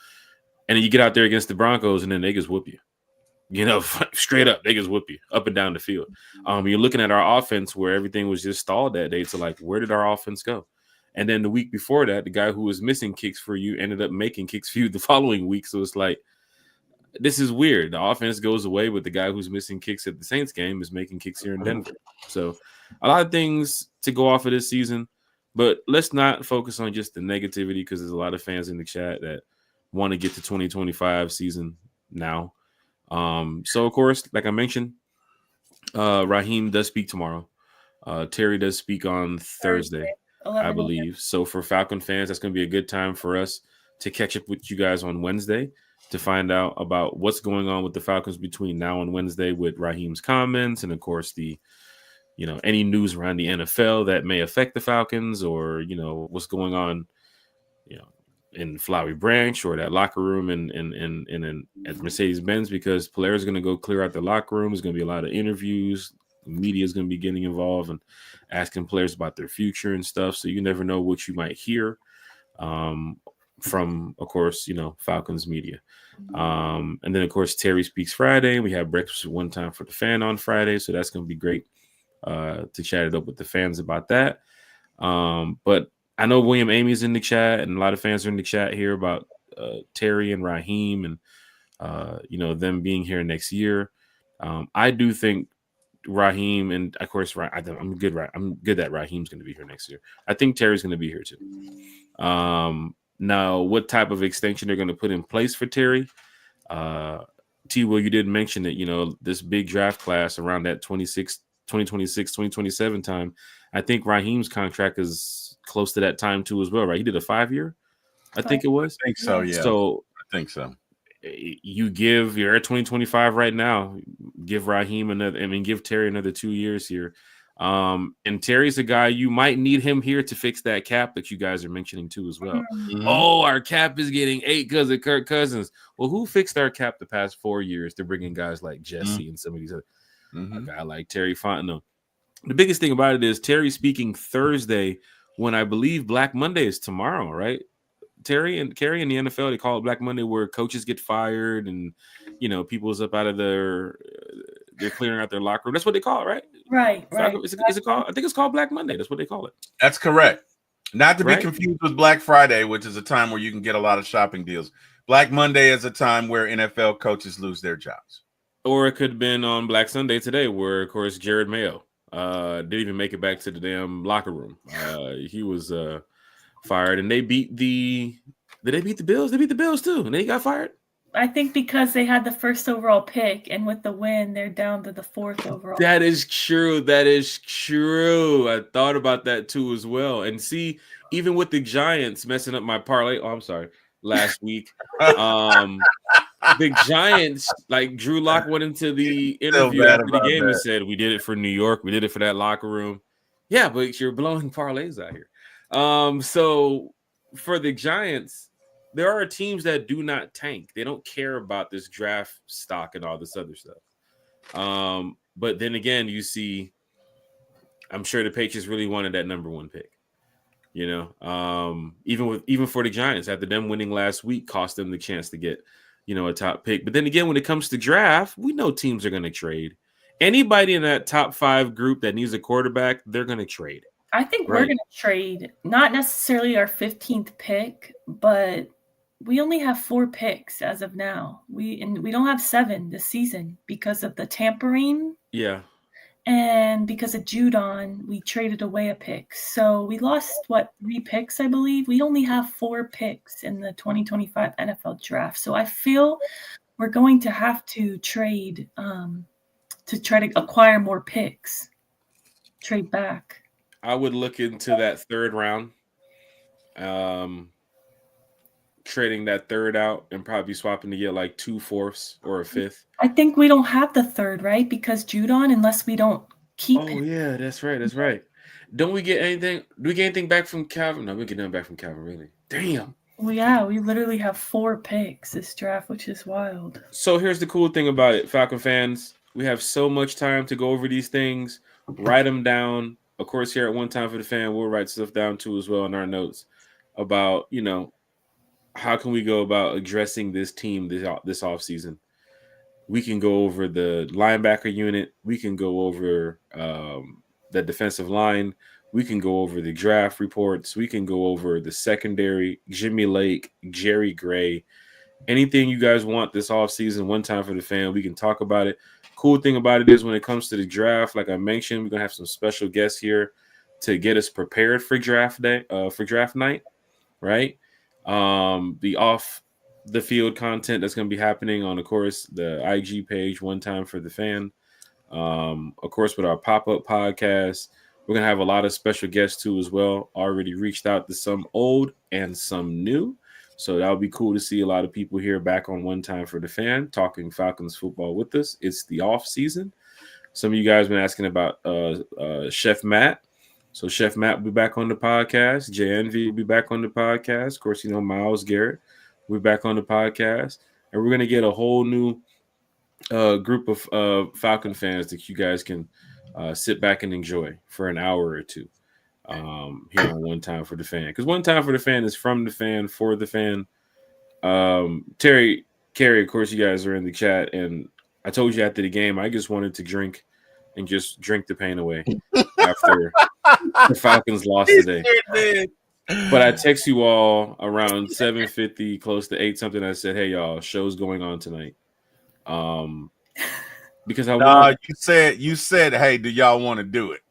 And then you get out there against the Broncos and then they just whoop you. You know, straight up, they just whoop you up and down the field. You're looking at our offense where everything was just stalled that day. So, like, where did our offense go? And then the week before that, the guy who was missing kicks for you ended up making kicks for you the following week. So it's like, this is weird. The offense goes away, but the guy who's missing kicks at the Saints game is making kicks here in Denver. So a lot of things to go off of this season, but let's not focus on just the negativity, because there's a lot of fans in the chat that want to get to 2025 season now. So of course, like I mentioned, Raheem does speak tomorrow. Terry does speak on Thursday, I believe. So for Falcon fans, that's going to be a good time for us to catch up with you guys on Wednesday to find out about what's going on with the Falcons between now and Wednesday with Raheem's comments, and of course any news around the NFL that may affect the Falcons, or what's going on in Flowery Branch or that locker room and at Mercedes-Benz, because players are going to go clear out the locker room. There's going to be a lot of interviews. The media is going to be getting involved and asking players about their future and stuff. So you never know what you might hear from, of course, Falcons media. And then, of course, Terry speaks Friday. We have breakfast at One Time for the Fan on Friday. So that's going to be great to chat it up with the fans about that. But I know William Amy's in the chat, and a lot of fans are in the chat here about Terry and Raheem and, them being here next year. I do think Raheem, and of course, I'm good that Raheem's going to be here next year. I think Terry's going to be here too. Now, what type of extension they're going to put in place for Terry? T-Will, you did mention that, this big draft class around that 2026, 2027 time. I think Raheem's contract is close to that time too as well, right? He did a 5-year, I think it was.
I think so, yeah.
So
I think so.
You're at 2025 right now. Give Raheem give Terry another 2 years here. And Terry's a guy, you might need him here to fix that cap that you guys are mentioning too as well.
Mm-hmm.
Oh, our cap is getting 8 because of Kirk Cousins. Well, who fixed our cap the past 4 years to bring in guys like Jesse and some of these other a guy like Terry Fontenot? The biggest thing about it is Terry speaking Thursday, when I believe Black Monday is tomorrow, right? Terry and Carrie in the NFL, they call it Black Monday, where coaches get fired and people's up out of they're clearing out their locker room. That's what they call it, right?
Right.
Is it called? I think it's called Black Monday. That's what they call it.
That's correct. Not to be confused with Black Friday, which is a time where you can get a lot of shopping deals. Black Monday is a time where NFL coaches lose their jobs.
Or it could have been on Black Sunday today, where of course Jared Mayo didn't even make it back to the damn locker room. He was fired, and they beat the Bills? They beat the Bills too, and they got fired.
I think because they had the first overall pick, and with the win, they're down to the 4th overall.
That is true. I thought about that too as well. And see, even with the Giants messing up my parlay, last week, the Giants, like Drew Lock went into the interview after the game and said, "We did it for New York. We did it for that locker room." Yeah, but you're blowing parlays out here. So for the Giants, there are teams that do not tank. They don't care about this draft stock and all this other stuff. But then again, you see, I'm sure the Patriots really wanted that number 1 pick. Even for the Giants, after them winning last week, cost them the chance to get, a top pick. But then again, when it comes to draft, we know teams are going to trade. Anybody in that top 5 group that needs a quarterback, they're going to trade.
I think we're going to trade, not necessarily our 15th pick, but we only have 4 picks as of now. We don't have 7 this season because of the tampering.
Yeah.
And because of Judon, we traded away a pick. So we lost, 3 picks, I believe. We only have 4 picks in the 2025 NFL draft. So I feel we're going to have to trade to try to acquire more picks. trade back.
I would look into that third round, trading that third out and probably swapping to get like 2 fourths or a fifth.
I think we don't have the third, right? Because Judon, unless we don't keep him.
Oh yeah, that's right. Don't we get anything? Do we get anything back from Calvin? No, we get nothing back from Calvin, really. Damn.
Well, yeah, we literally have 4 picks this draft, which is wild.
So here's the cool thing about it, Falcon fans. We have so much time to go over these things, write them down. Of course, here at One Time for the Fan, we'll write stuff down too as well in our notes about, how can we go about addressing this team this offseason. We can go over the linebacker unit. We can go over the defensive line. We can go over the draft reports. We can go over the secondary, Jimmy Lake, Jerry Gray. Anything you guys want this offseason, One Time for the Fan, we can talk about it. Cool thing about it is when it comes to the draft, like I mentioned, we're going to have some special guests here to get us prepared for draft day, for draft night, right? The off the field content that's going to be happening on, of course, the IG page, One Time for the Fan. Of course, with our pop-up podcast, we're going to have a lot of special guests too as well. Already reached out to some old and some new. So that'll be cool to see a lot of people here back on One Time for the Fan talking Falcons football with us. It's the off season. Some of you guys been asking about Chef Matt. So Chef Matt will be back on the podcast. JNV will be back on the podcast. Of course, Miles Garrett will be back on the podcast. And we're going to get a whole new group of Falcon fans that you guys can sit back and enjoy for an hour or two. Here on One Time for the Fan, because One Time for the Fan is from the fan for the fan. Terry, Carrie, of course, you guys are in the chat, and I told you after the game, I just wanted to drink the pain away after the Falcons lost today. But I text you all around 7:50, close to 8 something. I said, "Hey y'all, show's going on tonight." Because
you said, "Hey, do y'all want to do it?"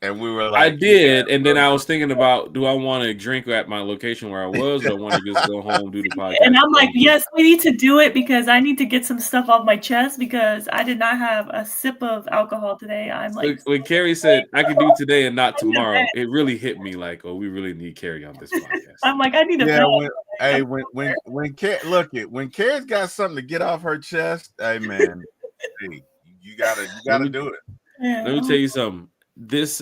And we were like,
I did, and then I was thinking about, do I want to drink at my location where I was, or I want to just go home, do the podcast?
And I'm like, yes, we need to do it because I need to get some stuff off my chest because I did not have a sip of alcohol today. I'm like,
when Carrie said I could do today and not tomorrow, it really hit me like, oh, we really need Carrie on this podcast.
I'm like, I need to.
Yeah, when Carrie's got something to get off her chest, hey man, hey, you gotta do it.
Yeah.
Let me tell you something. This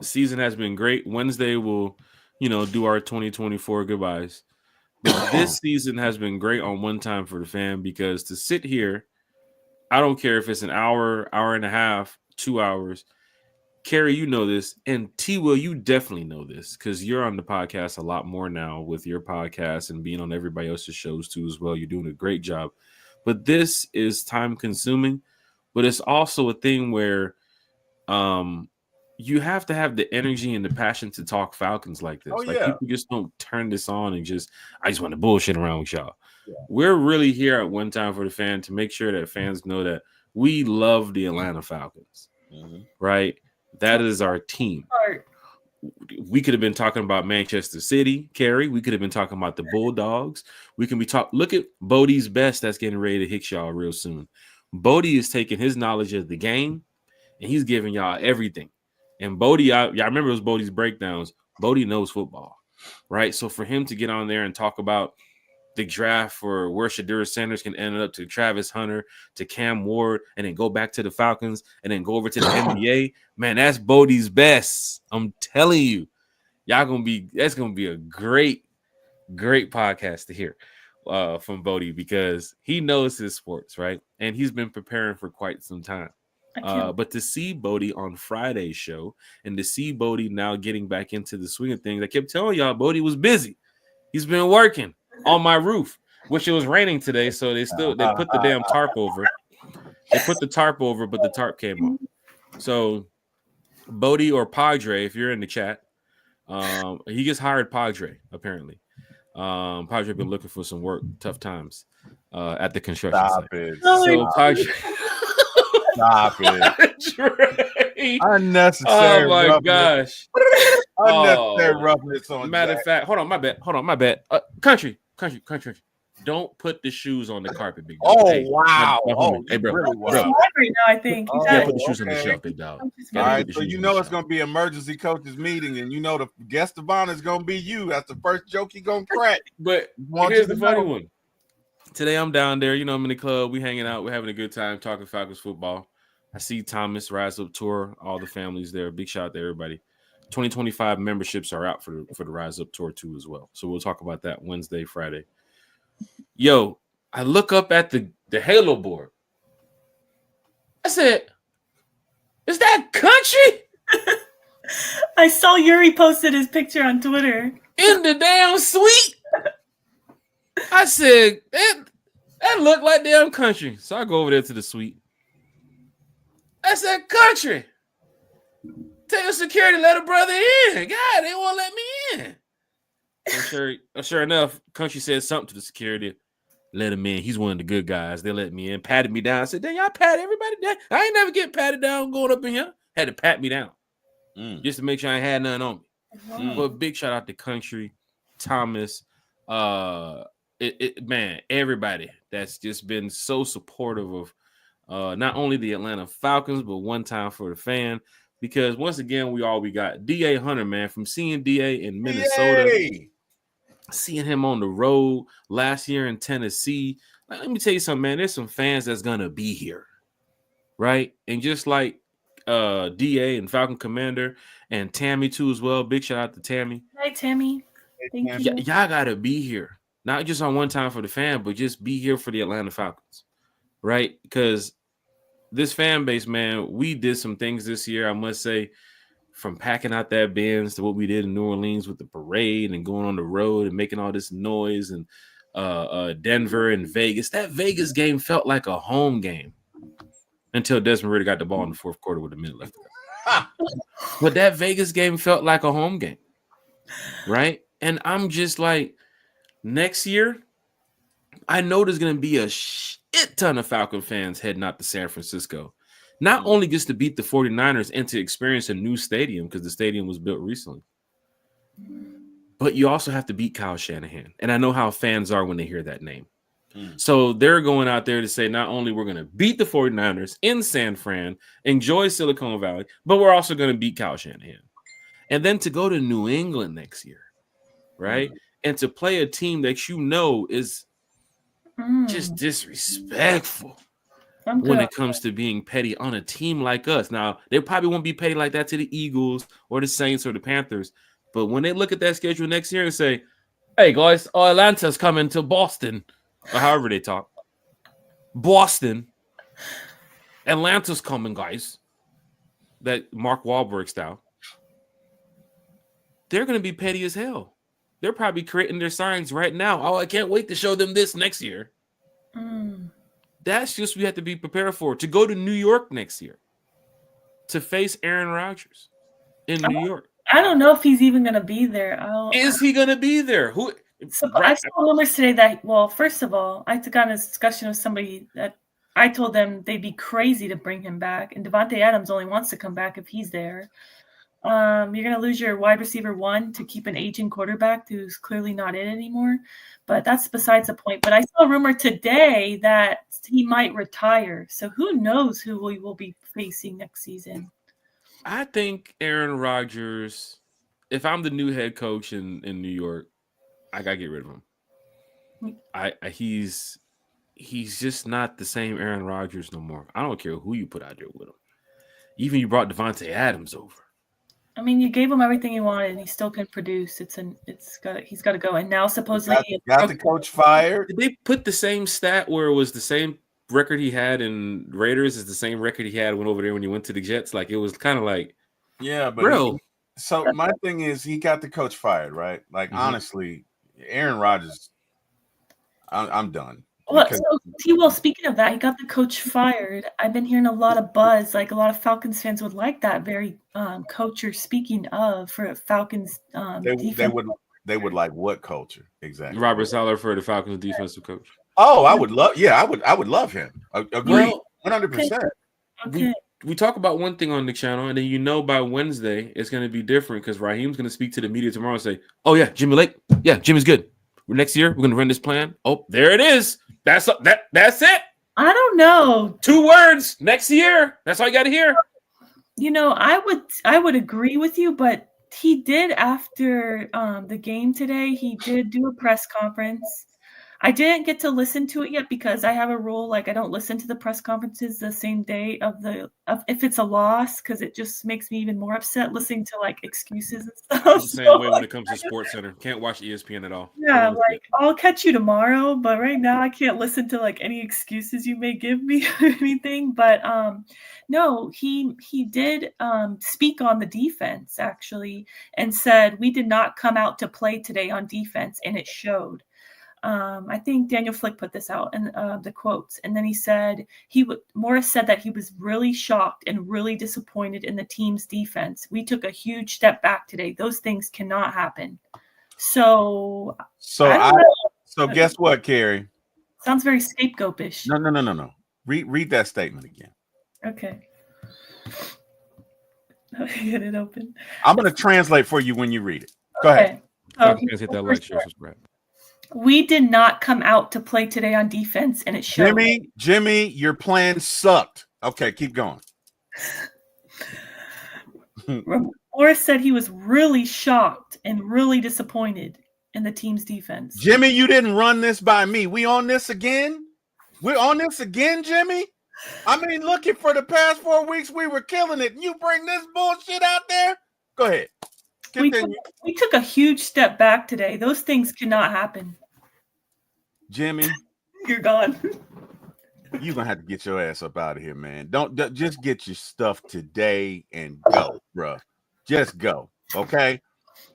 season has been great. Wednesday we'll, do our 2024 goodbyes. But this season has been great on One Time for the Fan because to sit here, I don't care if it's an hour, hour and a half, 2 hours. Carrie, you know this, and T-Will, you definitely know this because you're on the podcast a lot more now with your podcast and being on everybody else's shows too as well. You're doing a great job. But this is time consuming, but it's also a thing where you have to have the energy and the passion to talk Falcons like this. People just don't turn this on and I just want to bullshit around with y'all. Yeah. We're really here at One Time for the Fan to make sure that fans know that we love the Atlanta Falcons, right? That is our team. We could have been talking about Manchester City, Carrie. We could have been talking about the Bulldogs. We can be look at Bodie's best that's getting ready to hit y'all real soon. Bodie is taking his knowledge of the game and he's giving y'all everything. And Bodie, y'all remember those Bodie's breakdowns. Bodie knows football, right? So for him to get on there and talk about the draft for where Shedeur Sanders can end up to Travis Hunter, to Cam Ward, and then go back to the Falcons, and then go over to the NBA, man, that's Bodie's best. I'm telling you, that's gonna be a great, great podcast to hear from Bodie because he knows his sports, right? And he's been preparing for quite some time. But to see Bodie on Friday's show and to see Bodie now getting back into the swing of things, I kept telling y'all Bodie was busy. He's been working on my roof, which it was raining today, so they put the damn tarp over. They put the tarp over, but the tarp came off. So Bodie or Padre, if you're in the chat, he gets hired Padre, apparently. Padre been looking for some work, tough times at the construction site. So Padre.
Stop it. Unnecessary.
Oh my gosh.
Unnecessary roughness on
matter of fact, hold on, my bad. Country. Don't put the shoes on the carpet, big dog.
Oh,
Hey,
wow.
my homie. Hey, bro.
really
He's
Bro.
live right now, I think. He's
Yeah,
at
put the shoes on the
okay.
shelf, big dog.
Coach's
All
Gotta
meeting.
right,
put the
so
shoes
you
on
know
the
it's
shelf.
gonna be emergency coaches meeting, and you know the guest of honor is gonna be you. That's the first joke he gonna crack.
But
Want
here's
you
the
to
funny
know.
one. Today I'm down there, you know, I'm in the club, we hanging out, we're having a good time talking Falcons football. I see Thomas Rise Up Tour, all the families there. Big shout out to everybody. 2025 memberships are out for the Rise Up Tour too as well. So we'll talk about that Wednesday, Friday. Yo, I look up at the Halo board. I said, is that country
I saw Yuri posted his picture on Twitter.
in the damn suite? I said, that looked like damn country. So I go over there to the suite. I said, country. Tell the security, let a brother in. God, they won't let me in. Sure enough, country said something to the security. Let him in. He's one of the good guys. They let me in, patted me down. I said, "Then y'all pat everybody down. I ain't never get patted down going up in here. Had to pat me down just to make sure I ain't had nothing on me." But big shout out to country, Thomas, man, everybody that's just been so supportive of not only the Atlanta Falcons, but one time for the fan. Because once again, we got DA Hunter, man, from seeing DA in Minnesota.
Yay!
Seeing him on the road last year in Tennessee. Like, let me tell you something, man. There's some fans that's gonna be here, right? And just like DA and Falcon Commander and Tammy too as well. Big shout out to Tammy.
Hi, Tammy. Thank you.
Y'all gotta be here, not just on one time for the fan, but just be here for the Atlanta Falcons, right? Because this fan base, man, we did some things this year, I must say. From packing out that Benz to what we did in New Orleans with the parade and going on the road and making all this noise and Denver and Vegas. That Vegas game felt like a home game until Desmond Ridder got the ball in the fourth quarter with a minute left. But that Vegas game felt like a home game, right? And I'm just like, next year, I know there's going to be a shit ton of Falcon fans heading out to San Francisco. Not only just to beat the 49ers and to experience a new stadium because the stadium was built recently, but you also have to beat Kyle Shanahan. And I know how fans are when they hear that name. So they're going out there to say, not only we're going to beat the 49ers in San Fran, enjoy Silicon Valley, but we're also going to beat Kyle Shanahan. And then to go to New England next year, right? And to play a team that you know is just disrespectful. When it comes to being petty on a team like us. Now, they probably won't be petty like that to the Eagles or the Saints or the Panthers. But when they look at that schedule next year and say, hey, guys, Atlanta's coming to Boston, or however they talk. Boston. Atlanta's coming, guys. That Mark Wahlberg style. They're going to be petty as hell. They're probably creating their signs right now. Oh, I can't wait to show them this next year. That's just we have to be prepared for. To go to New York next year to face Aaron Rodgers in New York.
I don't know if he's even going to be there.
Is he going to be there?
I saw rumors today that, well, first of all, I got in a discussion with somebody that I told them they'd be crazy to bring him back. And Devontae Adams only wants to come back if he's there. You're going to lose your wide receiver one to keep an aging quarterback who's clearly not in anymore. But that's besides the point. But I saw a rumor today that he might retire. So who knows who we will be facing next season.
I think Aaron Rodgers, if I'm the new head coach in New York, I got to get rid of him. He's just not the same Aaron Rodgers no more. I don't care who you put out there with him. Even you brought Devontae Adams over.
I mean, you gave him everything he wanted, and he still can produce. He's got to go. And now supposedly
got the coach fired.
Did they put the same stat where it was the same record he had in Raiders is the same record he had when over there when he went to the Jets? Like it was kind of like,
yeah, but
bro.
So my thing is, he got the coach fired, right? Like honestly, Aaron Rodgers, I'm done.
Well, speaking of that, he got the coach fired. I've been hearing a lot of buzz. Like a lot of Falcons fans would like that very coach you're speaking of for Falcons.
They would like what culture exactly?
Robert Saleh for the Falcons defensive coach.
Oh, I would love love him. Agree, 100%.
Okay.
We talk about one thing on the channel, and then by Wednesday it's going to be different because Raheem's going to speak to the media tomorrow and say, "Oh yeah, Jimmy Lake, yeah, Jimmy's good. Next year, we're gonna run this plan. Oh, there it is. That's it.
I don't know.
2 words. Next year. That's all you got to hear.
I would agree with you, but he did after the game today. He did do a press conference. I didn't get to listen to it yet because I have a rule, like I don't listen to the press conferences the same day of if it's a loss, because it just makes me even more upset listening to like excuses and stuff.
I'm the same way when it comes to Sports Center. Can't watch ESPN at all.
Yeah, like I'll catch you tomorrow, but right now I can't listen to like any excuses you may give me or anything. But no, he did speak on the defense actually and said we did not come out to play today on defense, and it showed. I think Daniel Flick put this out in the quotes, and then he said Morris said that he was really shocked and really disappointed in the team's defense. We took a huge step back today. Those things cannot happen. So
guess what, Carrie?
Sounds very scapegoatish.
No. Read that statement again.
Okay. Get it open.
I'm going to translate for you when you read it. Go ahead.
Hit that like, share, subscribe.
We did not come out to play today on defense, and it showed.
Jimmy, your plan sucked. Okay, keep going.
Morris said he was really shocked and really disappointed in the team's defense.
Jimmy, you didn't run this by me. We on this again? We're on this again, Jimmy? I mean, looking for the past 4 weeks, we were killing it. You bring this bullshit out there? Go ahead.
We took a huge step back today. Those things cannot happen.
Jimmy,
you're gone.
You're gonna have to get your ass up out of here, man. Don't just get your stuff today and go, bro. Just go, okay?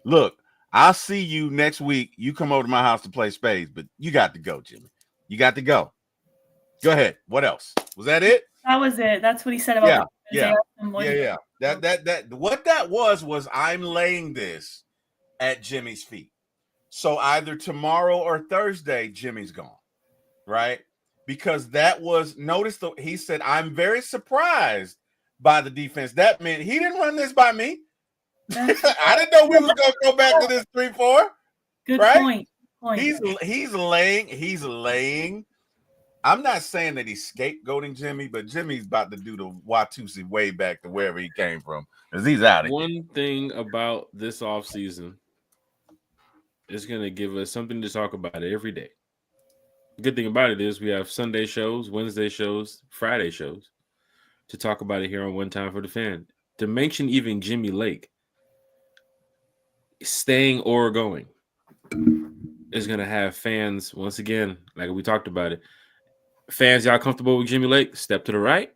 Look, I'll see you next week. You come over to my house to play spades, but you got to go, Jimmy. You got to go. Go ahead. What else? Was that it?
That was it. That's what he said about.
Yeah. That what that was I'm laying this at Jimmy's feet. So either tomorrow or Thursday, Jimmy's gone, right? Because that was he said, I'm very surprised by the defense. That meant he didn't run this by me. I didn't know we was gonna go back to this 3-4.
Good
right?
point.
He's laying. I'm not saying that he's scapegoating Jimmy, but Jimmy's about to do the Watusi way back to wherever he came from, because he's out of here.
One thing about this offseason is going to give us something to talk about every day. The good thing about it is we have Sunday shows, Wednesday shows, Friday shows to talk about it here on One Time for the Fan. To mention even Jimmy Lake staying or going is going to have fans, once again, like we talked about it, fans, y'all comfortable with Jimmy Lake? Step to the right.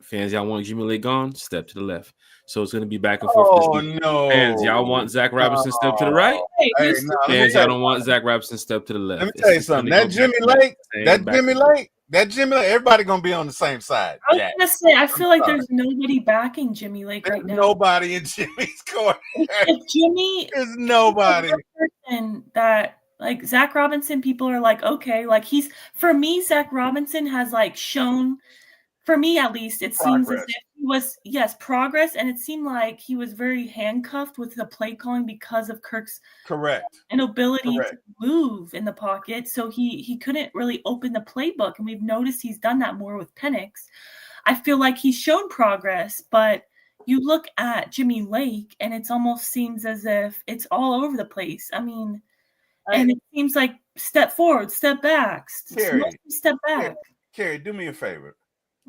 Fans, y'all want Jimmy Lake gone? Step to the left. So it's going to be back and forth.
Oh, no.
Fans, y'all want Zach Robinson? Step to the right. Fans, y'all don't want Zach Robinson? Step to the left.
Let me tell you something. That Jimmy Lake, everybody going to be on the same side.
I was going to say, I feel like there's nobody backing Jimmy Lake right now.
Nobody in Jimmy's court.
If Jimmy
is nobody.
Person that like Zach Robinson, people are like, okay, like for me, Zach Robinson has like shown, for me at least, it seems as if he was, progress. And it seemed like he was very handcuffed with the play calling because of Kirk's inability to move in the pocket. So he couldn't really open the playbook. And we've noticed he's done that more with Penix. I feel like he's shown progress, but you look at Jimmy Lake and it almost seems as if it's all over the place. I mean, and it seems like step forward, step back, step back.
Carrie, do me a favor.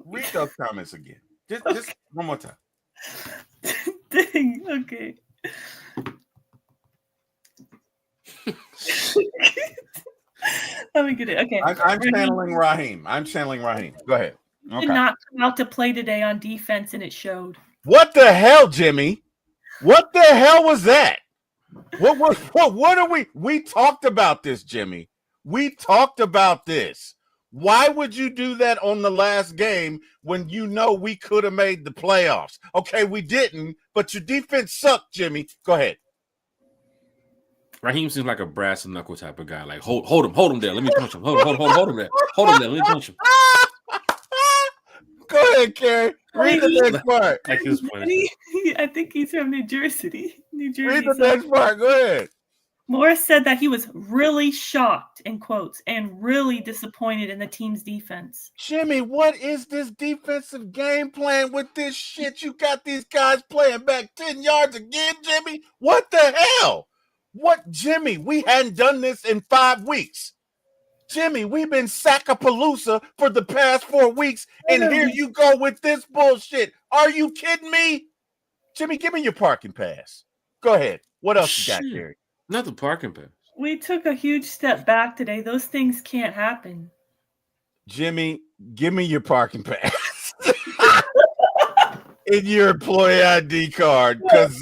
Read those comments again. Just one more time.
Dang, okay. Let me get it. Okay.
I'm channeling Raheem. Go ahead.
Did not come out to play today on defense, and it showed.
What the hell, Jimmy? What the hell was that? What are we talked about this, Jimmy? We talked about this. Why would you do that on the last game when you know we could have made the playoffs? Okay, we didn't, but your defense sucked, Jimmy. Go ahead.
Raheem seems like a brass and knuckle type of guy. Like, hold him there. Let me punch him. Hold him there. Hold him there. Let me punch him.
Go ahead, Carrie. Read the next part.
Like his point.
I think he's from New Jersey.
Read the next part. Go ahead.
Morris said that he was really shocked, in quotes, and really disappointed in the team's defense.
Jimmy, what is this defensive game plan with this shit? You got these guys playing back 10 yards again, Jimmy? What the hell? What, Jimmy? We hadn't done this in 5 weeks. Jimmy, we've been Sackapalooza for the past 4 weeks, and here you go with this bullshit. Are you kidding me? Jimmy, give me your parking pass. Go ahead. What else you got, Gary?
Not the parking pass.
We took a huge step back today. Those things can't happen.
Jimmy, give me your parking pass in your employee ID card. Because,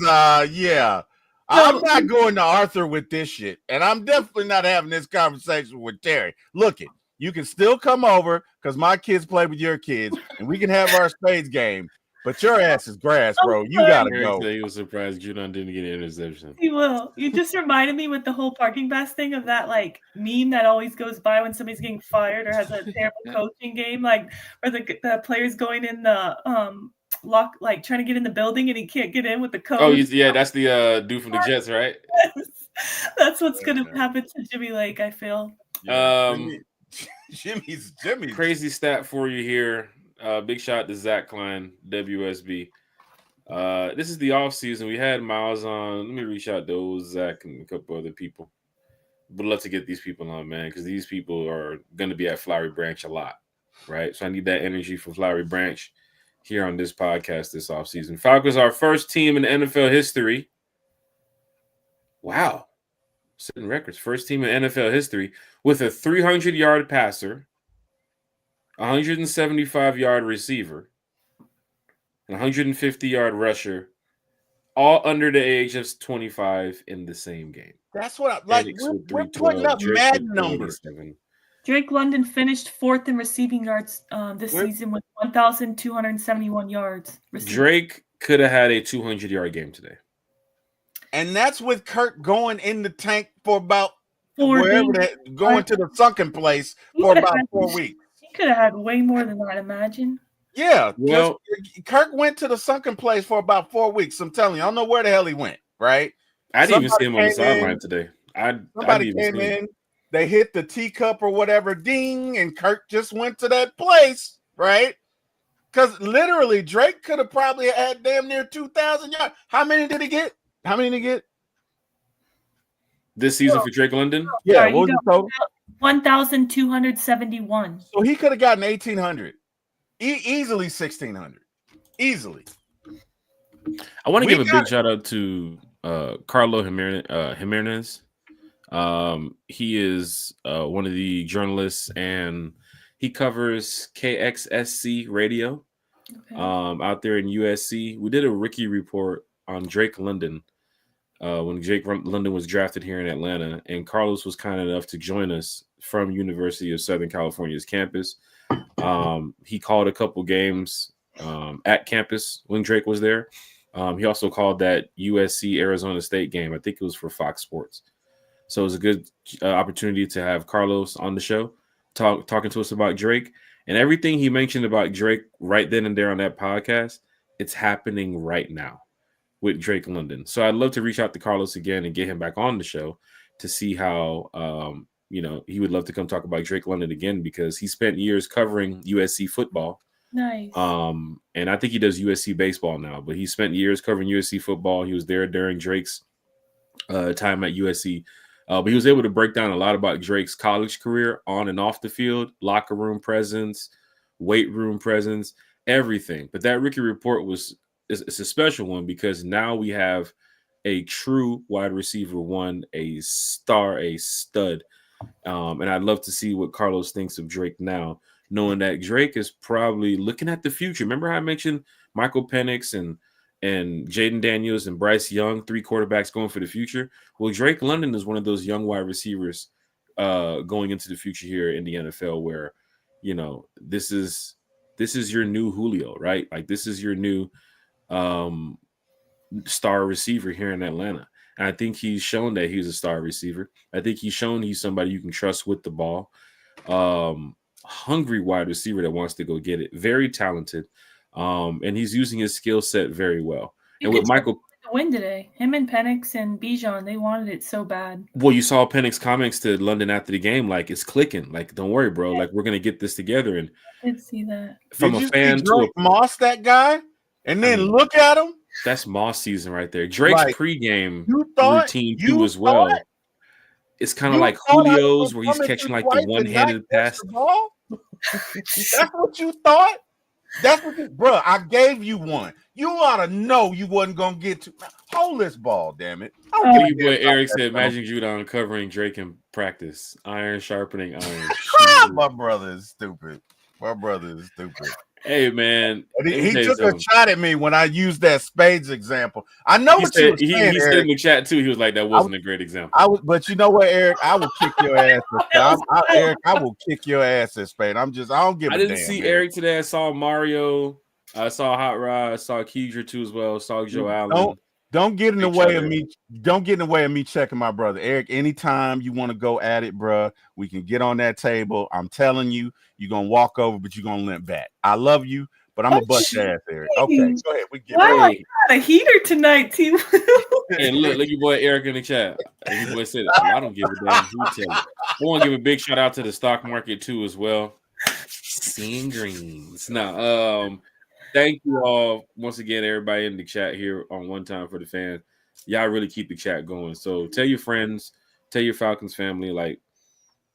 I'm not going to Arthur with this shit. And I'm definitely not having this conversation with Terry. Look, you can still come over because my kids play with your kids and we can have our spades game. But your ass is grass, bro. You gotta go.
He was surprised Judon didn't get an interception.
He will. You just reminded me with the whole parking pass thing of that like meme that always goes by when somebody's getting fired or has a terrible coaching game, like where the player's going in the lock, like trying to get in the building and he can't get in with the code.
Oh, yeah, that's the dude from the Jets, right?
That's what's gonna happen to Jimmy Lake, I feel.
Jimmy's
crazy stat for you here. Big shout out to Zach Klein, WSB. This is the off season. We had Miles on. Let me reach out to old Zach and a couple other people. Would love to get these people on, man, because these people are going to be at Flowery Branch a lot, right? So I need that energy from Flowery Branch here on this podcast this off season. Falcons are our first team in NFL history. Wow. Setting records. First team in NFL history with a 300-yard passer, 175-yard receiver, 150-yard rusher, all under the age of 25 in the same game.
That's what I like. We're putting up mad numbers.
Drake London finished 4th in receiving yards this season with 1,271 yards.
Drake could have had a 200-yard game today.
And that's with Kirk going in the tank for about
going
to the sunken place for about 4 weeks.
He could have had way more than that, imagine.
Yeah. Well, Kirk went to the sunken place for about 4 weeks. I'm telling you, I don't know where the hell he went, right?
I didn't even see him on the sideline today.
Somebody came in, they hit the teacup or whatever, ding, and Kirk just went to that place, right? Because literally, Drake could have probably had damn near 2,000 yards. How many did he get?
This season for Drake London?
Yeah, what was the total?
1,271.
So he could have gotten 1,800. Easily 1,600. Easily.
I want to give a big shout out to Carlo Jimenez. He is one of the journalists, and he covers KXSC radio out there in USC. We did a rookie report on Drake London when Drake London was drafted here in Atlanta, and Carlos was kind enough to join us from University of Southern California's campus. He called a couple games at campus when Drake was there. He also called that USC Arizona State game. I think it was for Fox Sports. So it was a good opportunity to have Carlos on the show, talking to us about Drake. And everything he mentioned about Drake right then and there on that podcast, it's happening right now with Drake London. So I'd love to reach out to Carlos again and get him back on the show to see how, he would love to come talk about Drake London again, because he spent years covering USC football.
Nice.
And I think he does USC baseball now, but he spent years covering USC football. He was there during Drake's time at USC. But he was able to break down a lot about Drake's college career on and off the field, locker room presence, weight room presence, everything. But that rookie report it's a special one, because now we have a true wide receiver one, a star, a stud. And I'd love to see what Carlos thinks of Drake now, knowing that Drake is probably looking at the future. Remember how I mentioned Michael Penix and Jaden Daniels and Bryce Young, 3 quarterbacks going for the future? Well, Drake London is one of those young wide receivers going into the future here in the NFL, where, this is your new Julio, right? Like, this is your new star receiver here in Atlanta. And I think he's shown that he's a star receiver. I think he's shown he's somebody you can trust with the ball. Hungry wide receiver that wants to go get it. Very talented. And he's using his skill set very well. And with Michael,
to win today. Him and Penix and Bijan, they wanted it so bad.
Well, you saw Penix's comments to London after the game, like it's clicking. Like, don't worry, bro. Like, we're gonna get this together. And
I did see that.
from
Did
a
you
fan
see
to
Drake Moss, that guy? And then look at him.
that's Moss season right there. Drake's
Like,
pregame
thought-
routine
you
too as well.
thought-
It's kind of
You
like
thought I
Julio's
was
where he's
coming
catching
to
like the
swipe and
one-handed
not catch
pass.
the ball? That's what you thought? That's what you, bro. I gave you one. You ought to know you wasn't gonna get to hold this ball, damn it. I don't give a
Your boy
damn about
Eric
that
said,
stuff.
"Magic Judon covering Drake in practice, iron sharpening iron."
My brother is stupid. My brother is stupid.
Hey man,
And
let me
he
tell you
took a
something.
shot at me when I used that spades example. I know
He
what you
said
were saying,
he said
Eric.
in the chat too. He was like, "That wasn't a great example."
But you know what, Eric? I will kick your ass. Eric, I will kick your ass at spade. I don't give a
I
damn.
didn't see Eric today. I saw Mario. I saw Hot Rod. I saw Keidra too as well. I saw Joe Allen.
Don't get in the
Each
way
other.
of me. Don't get in the way of me checking my brother. Eric, anytime you want to go at it, bro, we can get on that table. I'm telling you, you're going to walk over, but you're going to limp back. I love you, but I'm going to bust your ass, Eric. Okay, go ahead. We get
Wow,
Hey.
you got a heater tonight, T.
And look your boy Eric in the chat. Your boy said, "Oh, I don't give a damn who tell you." I want to give a big shout out to the stock market too as well. Seeing greens. Now, thank you all once again, everybody in the chat here on One Time for the Fan. Y'all really keep the chat going. So tell your friends, tell your Falcons family, like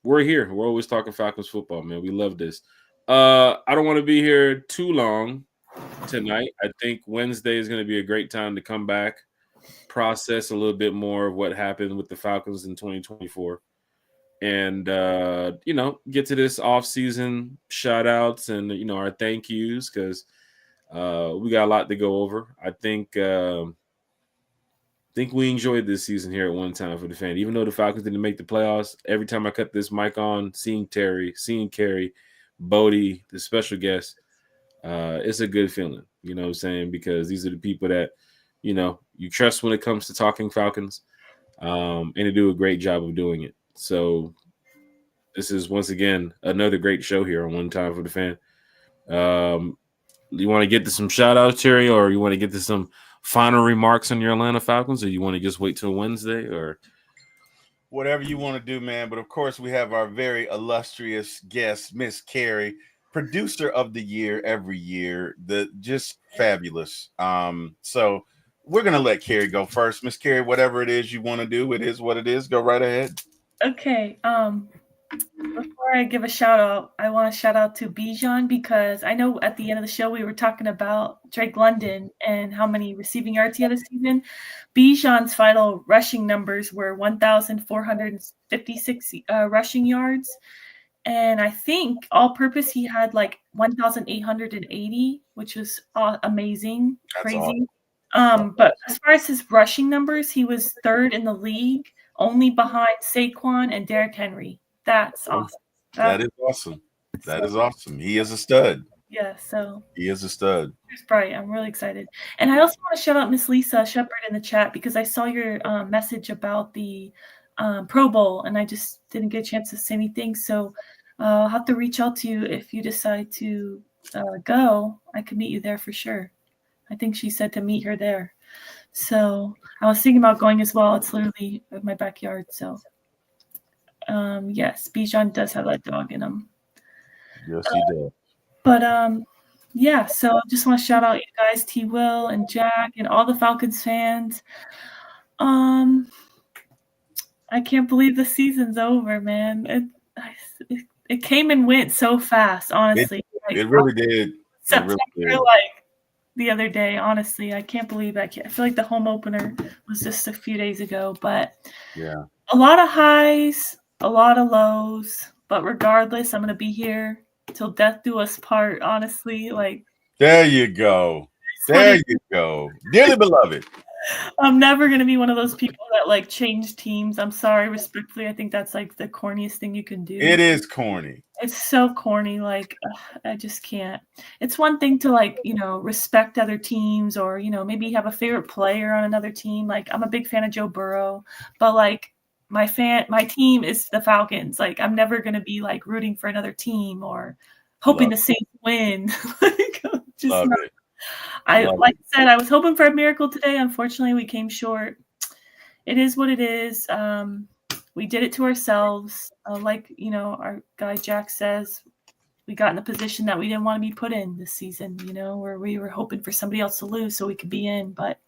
we're here. We're always talking Falcons football, man. We love this. I don't want to be here too long tonight. I think Wednesday is going to be a great time to come back, process a little bit more of what happened with the Falcons in 2024. And get to this off-season shout-outs and our thank yous, because we got a lot to go over. I think we enjoyed this season here at One Time for the Fan. Even though the Falcons didn't make the playoffs, every time I cut this mic on, seeing Terry, seeing Carrie, Bodie, the special guest, it's a good feeling. You know what I'm saying? Because these are the people that, you trust when it comes to talking Falcons, and they do a great job of doing it. So this is, once again, another great show here on One Time for the Fan. You want to get to some shout-outs, Terry, or you want to get to some final remarks on your Atlanta Falcons, or you want to just wait till Wednesday, or
whatever you want to do, man. But of course, we have our very illustrious guest, Miss Carrie, producer of the year every year. Just fabulous. So we're gonna let Carrie go first. Miss Carrie, whatever it is you want to do, it is what it is. Go right ahead.
Okay. Before I give a shout out, I want to shout out to Bijan, because I know at the end of the show we were talking about Drake London and how many receiving yards he had this season. Bijan's final rushing numbers were 1,456 rushing yards. And I think all purpose he had like 1,880, which was amazing,
That's
crazy. But as far as his rushing numbers, he was third in the league, only behind Saquon and Derrick Henry. That's awesome.
That is awesome. That is awesome. He is a stud.
Yeah, so
He is a stud.
here's Bright. I'm really excited. And I also want to shout out Miss Lisa Shepard in the chat, because I saw your message about the Pro Bowl, and I just didn't get a chance to say anything. So I'll have to reach out to you if you decide to go. I could meet you there for sure. I think she said to meet her there. So I was thinking about going as well. It's literally in my backyard. So yes, Bijan does have that dog in him.
Yes, he does.
But yeah, so I just want to shout out you guys, T. Will and Jack and all the Falcons fans. I can't believe the season's over, man. It came and went so fast, honestly.
It really did.
September,
It really did.
like the other day, honestly. I can't believe I feel like the home opener was just a few days ago, but
Yeah.
a lot of highs, a lot of lows, but regardless, I'm going to be here till death do us part, honestly. Like,
There you go. There you go. Dearly beloved.
I'm never going to be one of those people that like change teams. I'm sorry, respectfully. I think that's like the corniest thing you can do.
It is corny.
It's so corny. Like, I just can't. It's one thing to like, respect other teams, or, maybe have a favorite player on another team. Like, I'm a big fan of Joe Burrow, but like my team is the Falcons. Like, I'm never going to be like rooting for another team or hoping the Saints win. Like, just
Love
not.
it.
Like I said, I was hoping for a miracle today. Unfortunately, we came short. It is what it is. We did it to ourselves. Like, our guy Jack says, we got in a position that we didn't want to be put in this season, where we were hoping for somebody else to lose so we could be in. But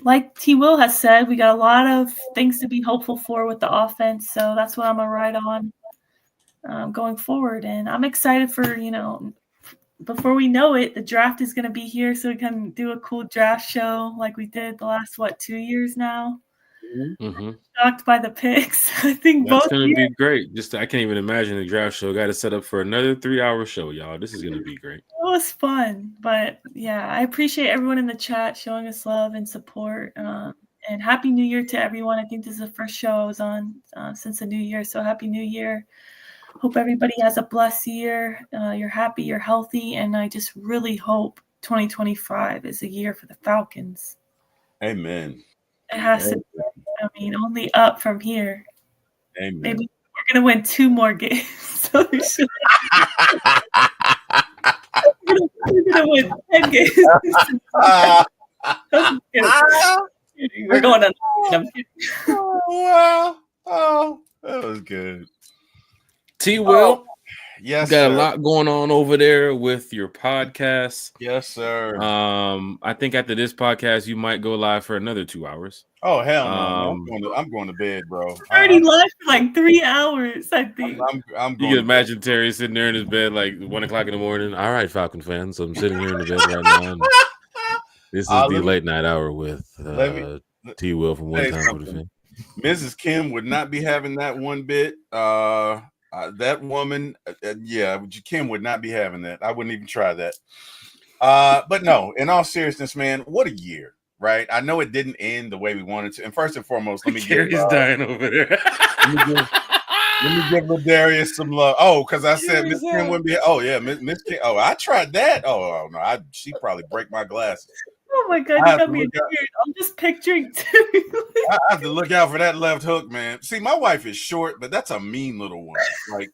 like T. Will has said, we got a lot of things to be hopeful for with the offense. So that's what I'm going to ride on going forward. And I'm excited for, before we know it, the draft is going to be here, so we can do a cool draft show like we did the last 2 years now.
Mm-hmm.
Shocked by the picks. I think
that's going to be great. I can't even imagine the draft show. Got to set up for another 3-hour show, y'all. This is going to be great.
It was fun, but yeah, I appreciate everyone in the chat showing us love and support. And Happy New Year to everyone. I think this is the first show I was on since the New Year, so Happy New Year. Hope everybody has a blessed year. You're happy, you're healthy, and I just really hope 2025 is a year for the Falcons.
Amen.
It has to be. Only up from here.
Amen.
Maybe we're going to win 2 more games. So we should. We're going to win 10 games. We're going to.
Oh, that was good.
T. Will,
yes,
got
sir.
a lot going on over there with your podcast.
Yes, sir.
I think after this podcast, you might go live for another 2 hours.
Oh hell no! I'm going to bed, bro.
Already live for like 3 hours. I think.
I'm
you
going
can imagine Terry sitting there in his bed like 1 o'clock in the morning. All right, Falcon fans, I'm sitting here in the bed right now. And this is the late night hour with T. Will from One Time for the Fan.
Mrs. Kim would not be having that one bit. That woman, Kim would not be having that. I wouldn't even try that. But no, in all seriousness, man, what a year, right? I know it didn't end the way we wanted to. And first and foremost, let me
give dying over there.
let me give Ladarius some love. Oh, because I said Miss Kim wouldn't be. Oh yeah, Miss Kim. Oh, I tried that. Oh no, she probably break my glasses.
Oh my God, you got me in tears. I'm just picturing
I have to look out for that left hook, man. See, my wife is short, but that's a mean little one. Like,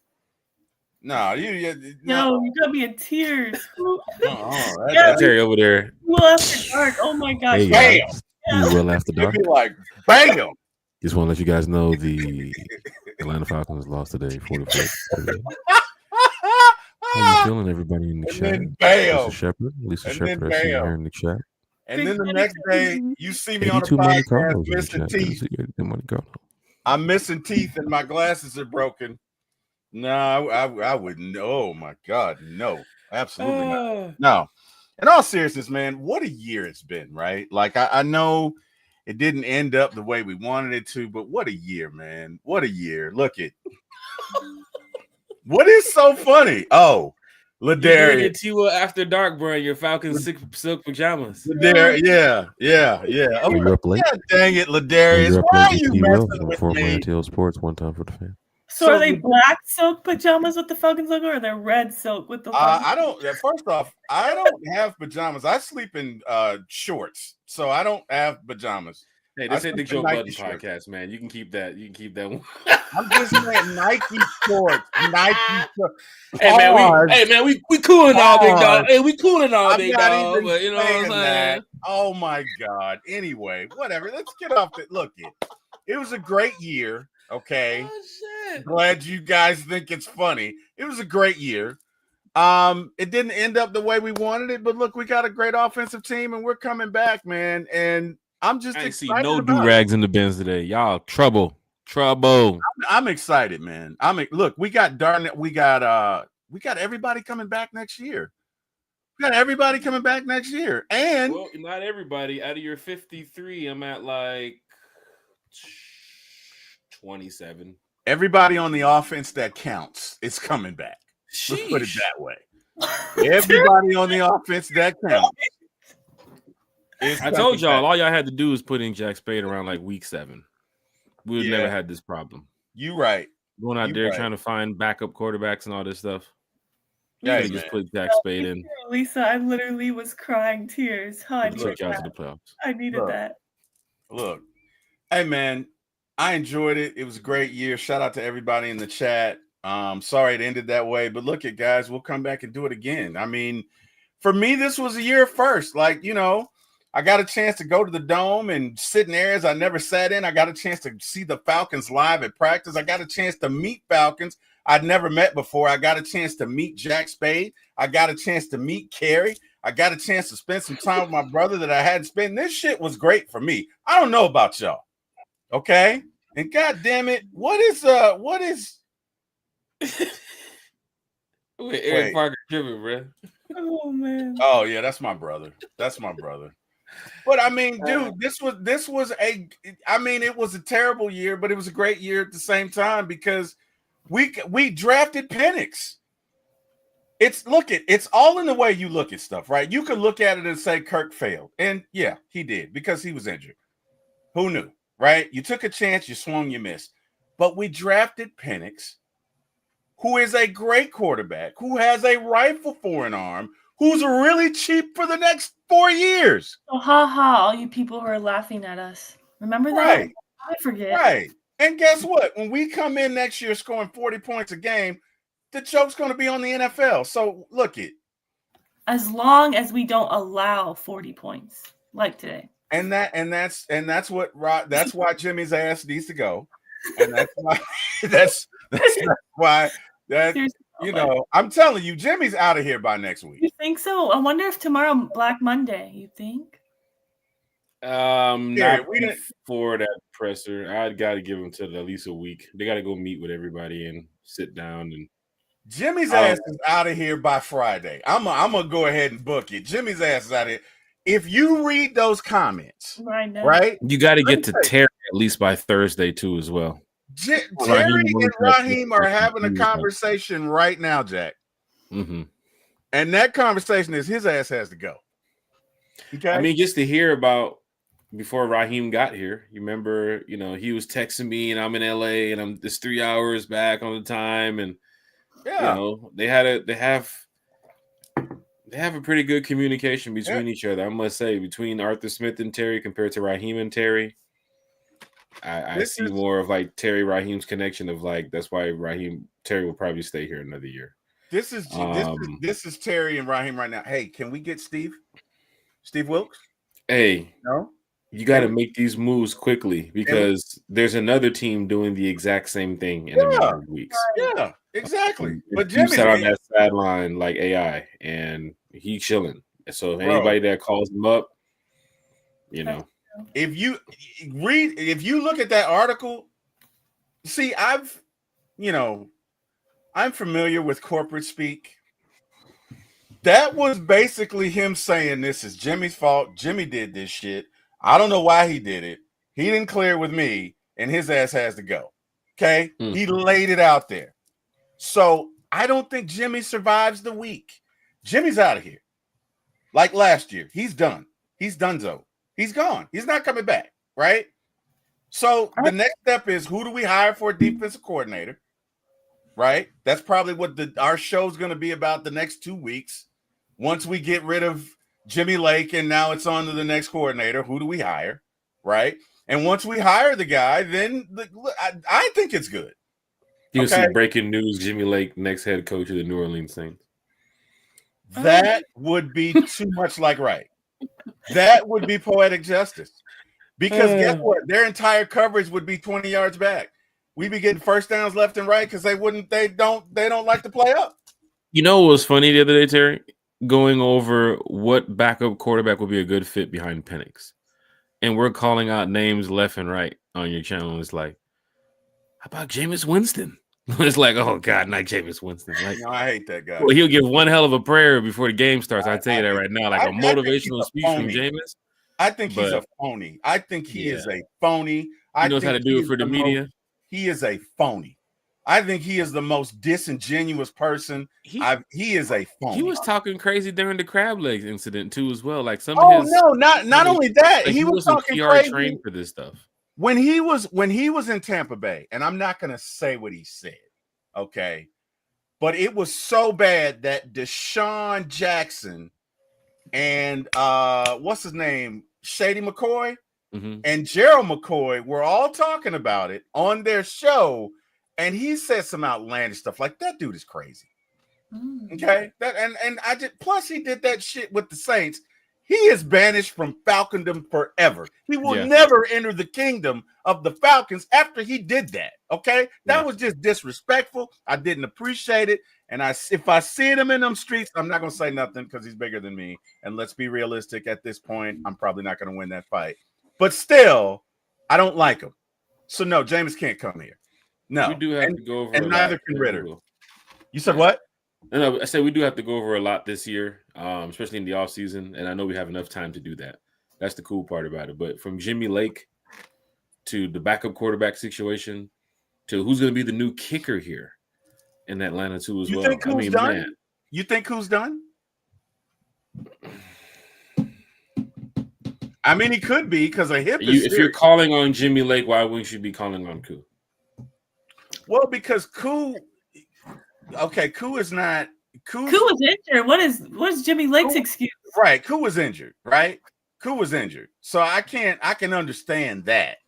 no,
you got me in tears.
Terry over there.
Will After Dark. Oh my God.
Hey, bam. Will After Dark.
Be like, bam.
Just want to let you guys know the Atlanta Falcons lost today, 44. How you feeling, everybody in the chat? Lisa Shepard, I see you here in the chat.
And then the next day, you see me on the podcast missing teeth. I'm missing teeth and my glasses are broken. No, I wouldn't. Oh, my God. No, absolutely not. No. In all seriousness, man, what a year it's been, right? Like, I know it didn't end up the way we wanted it to, but what a year, man. What a year. Look at what is so funny? Oh, Ladarius.
T. Will After Dark, bro. Your Falcons silk pajamas.
Yeah. Oh,
you're up late?
God dang it, Ladarius. Why are you messing with me?
TL Sports, One Time for the Fan.
So are they black silk pajamas with the Falcons logo, or they're red silk with the?
I don't. First off, I don't have pajamas. I sleep in shorts, so I don't have pajamas.
Hey, this ain't the Joe Budden podcast, man. You can keep that. You can keep that one.
I'm just saying Nike shorts. Nike shorts.
Hey man, we cooling all big dog. Hey, we cooling all big dog. But you know what I'm saying?
Oh my God. Anyway, whatever. Let's get off it. Look, it was a great year. Okay.
Oh, shit.
Glad you guys think it's funny. It was a great year. It didn't end up the way we wanted it, but look, we got a great offensive team and we're coming back, man. And I'm just
excited. I see no do-rags in the bins today. Y'all trouble.
I'm excited, man. Look, we got everybody coming back next year. And
well, not everybody. Out of your 53, I'm at like 27.
Everybody on the offense that counts is coming back. Let's put it that way. Everybody on the offense that counts.
I told y'all, all y'all had to do was put in Jack Spade around like week 7. We would never had this problem.
You right.
Going out there trying to find backup quarterbacks and all this stuff.
Yeah,
just put Jack Spade in.
Lisa, I literally was crying tears. I needed that.
Look, hey man, I enjoyed it. It was a great year. Shout out to everybody in the chat.
Sorry it ended that way, but look at guys, we'll come back and do it again. I mean, for me, this was a year first. Like, you know, I got a chance to go to the Dome and sit in areas I never sat in. I got a chance to see the Falcons live at practice. I got a chance to meet Falcons I'd never met before. I got a chance to meet Jack Spade. I got a chance to meet Kerry. I got a chance to spend some time with my brother that I hadn't spent. This shit was great for me. I don't know about y'all. Okay? And God damn it, what is
Eric Parker tripping, bro.
Oh man.
Oh yeah, that's my brother. That's my brother. But I mean, dude, it was a terrible year, but it was a great year at the same time because we drafted Penix. It's all in the way you look at stuff, right? You could look at it and say Kirk failed. And yeah, he did because he was injured. Who knew, right? You took a chance, you swung, you missed. But we drafted Penix, who is a great quarterback, who has a rifle for an arm, who's really cheap for the next 4 years.
Oh, all you people who are laughing at us. Remember that?
Right.
I forget.
Right. And guess what? When we come in next year scoring 40 points a game, the joke's going to be on the NFL. So look it.
As long as we don't allow 40 points like today.
And that's why Jimmy's ass needs to go. And that's why that's why that you know, I'm telling you, Jimmy's out of here by next week.
You think so? I wonder if tomorrow Black Monday, you think?
Not before that presser. I'd got to give them to at least a week. They got to go meet with everybody and sit down. And
Jimmy's ass is out of here by Friday. I'm gonna go ahead and book it. Jimmy's ass is out of here. If you read those comments, right?
You got to get to Terry at least by Thursday too, as well.
Terry and Raheem are having a conversation right now, Jack.
Mm-hmm.
And that conversation is his ass has to go. Okay.
I mean, just to hear about before Raheem got here, you remember, you know, he was texting me and I'm in LA and I'm just 3 hours back on the time. And
yeah,
you know, they have a pretty good communication between each other. I must say, between Arthur Smith and Terry compared to Raheem and Terry. I see more of like Terry Raheem's connection of like that's why Terry will probably stay here another year.
This is Terry and Raheem right now. Hey, can we get Steve Wilkes?
Hey,
no,
you got to make these moves quickly because there's another team doing the exact same thing in a matter of weeks.
Yeah, exactly.
But Jimmy sat on that sideline like AI, and he's chilling. So if anybody that calls him up, you know.
If you look at that article, see, I'm familiar with corporate speak. That was basically him saying this is Jimmy's fault. Jimmy did this shit. I don't know why he did it. He didn't clear with me, and his ass has to go. Okay? Mm-hmm. He laid it out there. So I don't think Jimmy survives the week. Jimmy's out of here. Like last year. He's done. He's donezo. He's gone. He's not coming back, right? So the next step is who do we hire for a defensive coordinator, right? That's probably what our show's going to be about the next 2 weeks. Once we get rid of Jimmy Lake and now it's on to the next coordinator, who do we hire, right? And once we hire the guy, then I think it's good.
You'll see breaking news, Jimmy Lake, next head coach of the New Orleans Saints.
That would be too much like right. That would be poetic justice. Because guess what? Their entire coverage would be 20 yards back. We'd be getting first downs left and right because they don't like to play up.
You know what was funny the other day, Terry? Going over what backup quarterback would be a good fit behind Penix. And we're calling out names left and right on your channel. It's like, how about Jameis Winston? It's like, oh God, not Jameis Winston. Like,
no, I hate that guy.
Well, he'll give one hell of a prayer before the game starts. I tell you that right now, like a motivational speech from Jameis.
I think he's a phony. I think he is a phony.
He knows how to do it for the media.
He is a phony. I think he is the most disingenuous person. He is a phony.
He was talking crazy during the crab legs incident too, as well. Like some
of his. Oh no, not only that,
like
he was talking
PR
crazy.
Trained for this stuff.
When he was in Tampa Bay, and I'm not going to say what he said, okay, but it was so bad that Deshaun Jackson and what's his name, Shady McCoy, and Gerald McCoy were all talking about it on their show, and he said some outlandish stuff like that. Dude is crazy.
Mm.
Okay, that and I did. Plus, he did that shit with the Saints. He is banished from Falcondom forever. He will never enter the kingdom of the Falcons after he did that. Okay, that was just disrespectful. I didn't appreciate it. And if I see him in them streets, I'm not gonna say nothing because he's bigger than me. And let's be realistic. At this point, I'm probably not gonna win that fight. But still, I don't like him. So no, Jameis can't come here. No,
we do have to go over,
and neither can Ritter. You said what?
No, I said we do have to go over a lot this year, especially in the offseason, and I know we have enough time to do that. That's the cool part about it. But from Jimmy Lake to the backup quarterback situation to who's going to be the new kicker here in Atlanta too as well.
Think who's done? Man. You think who's done? I mean, he could be because a hip is
if you're calling on Jimmy Lake, why wouldn't you be calling on Koo?
Well, because Koo is not. Koo
is injured. What is Jimmy Lake's excuse?
Right, Koo was injured. Right, Koo was injured. So I can understand that.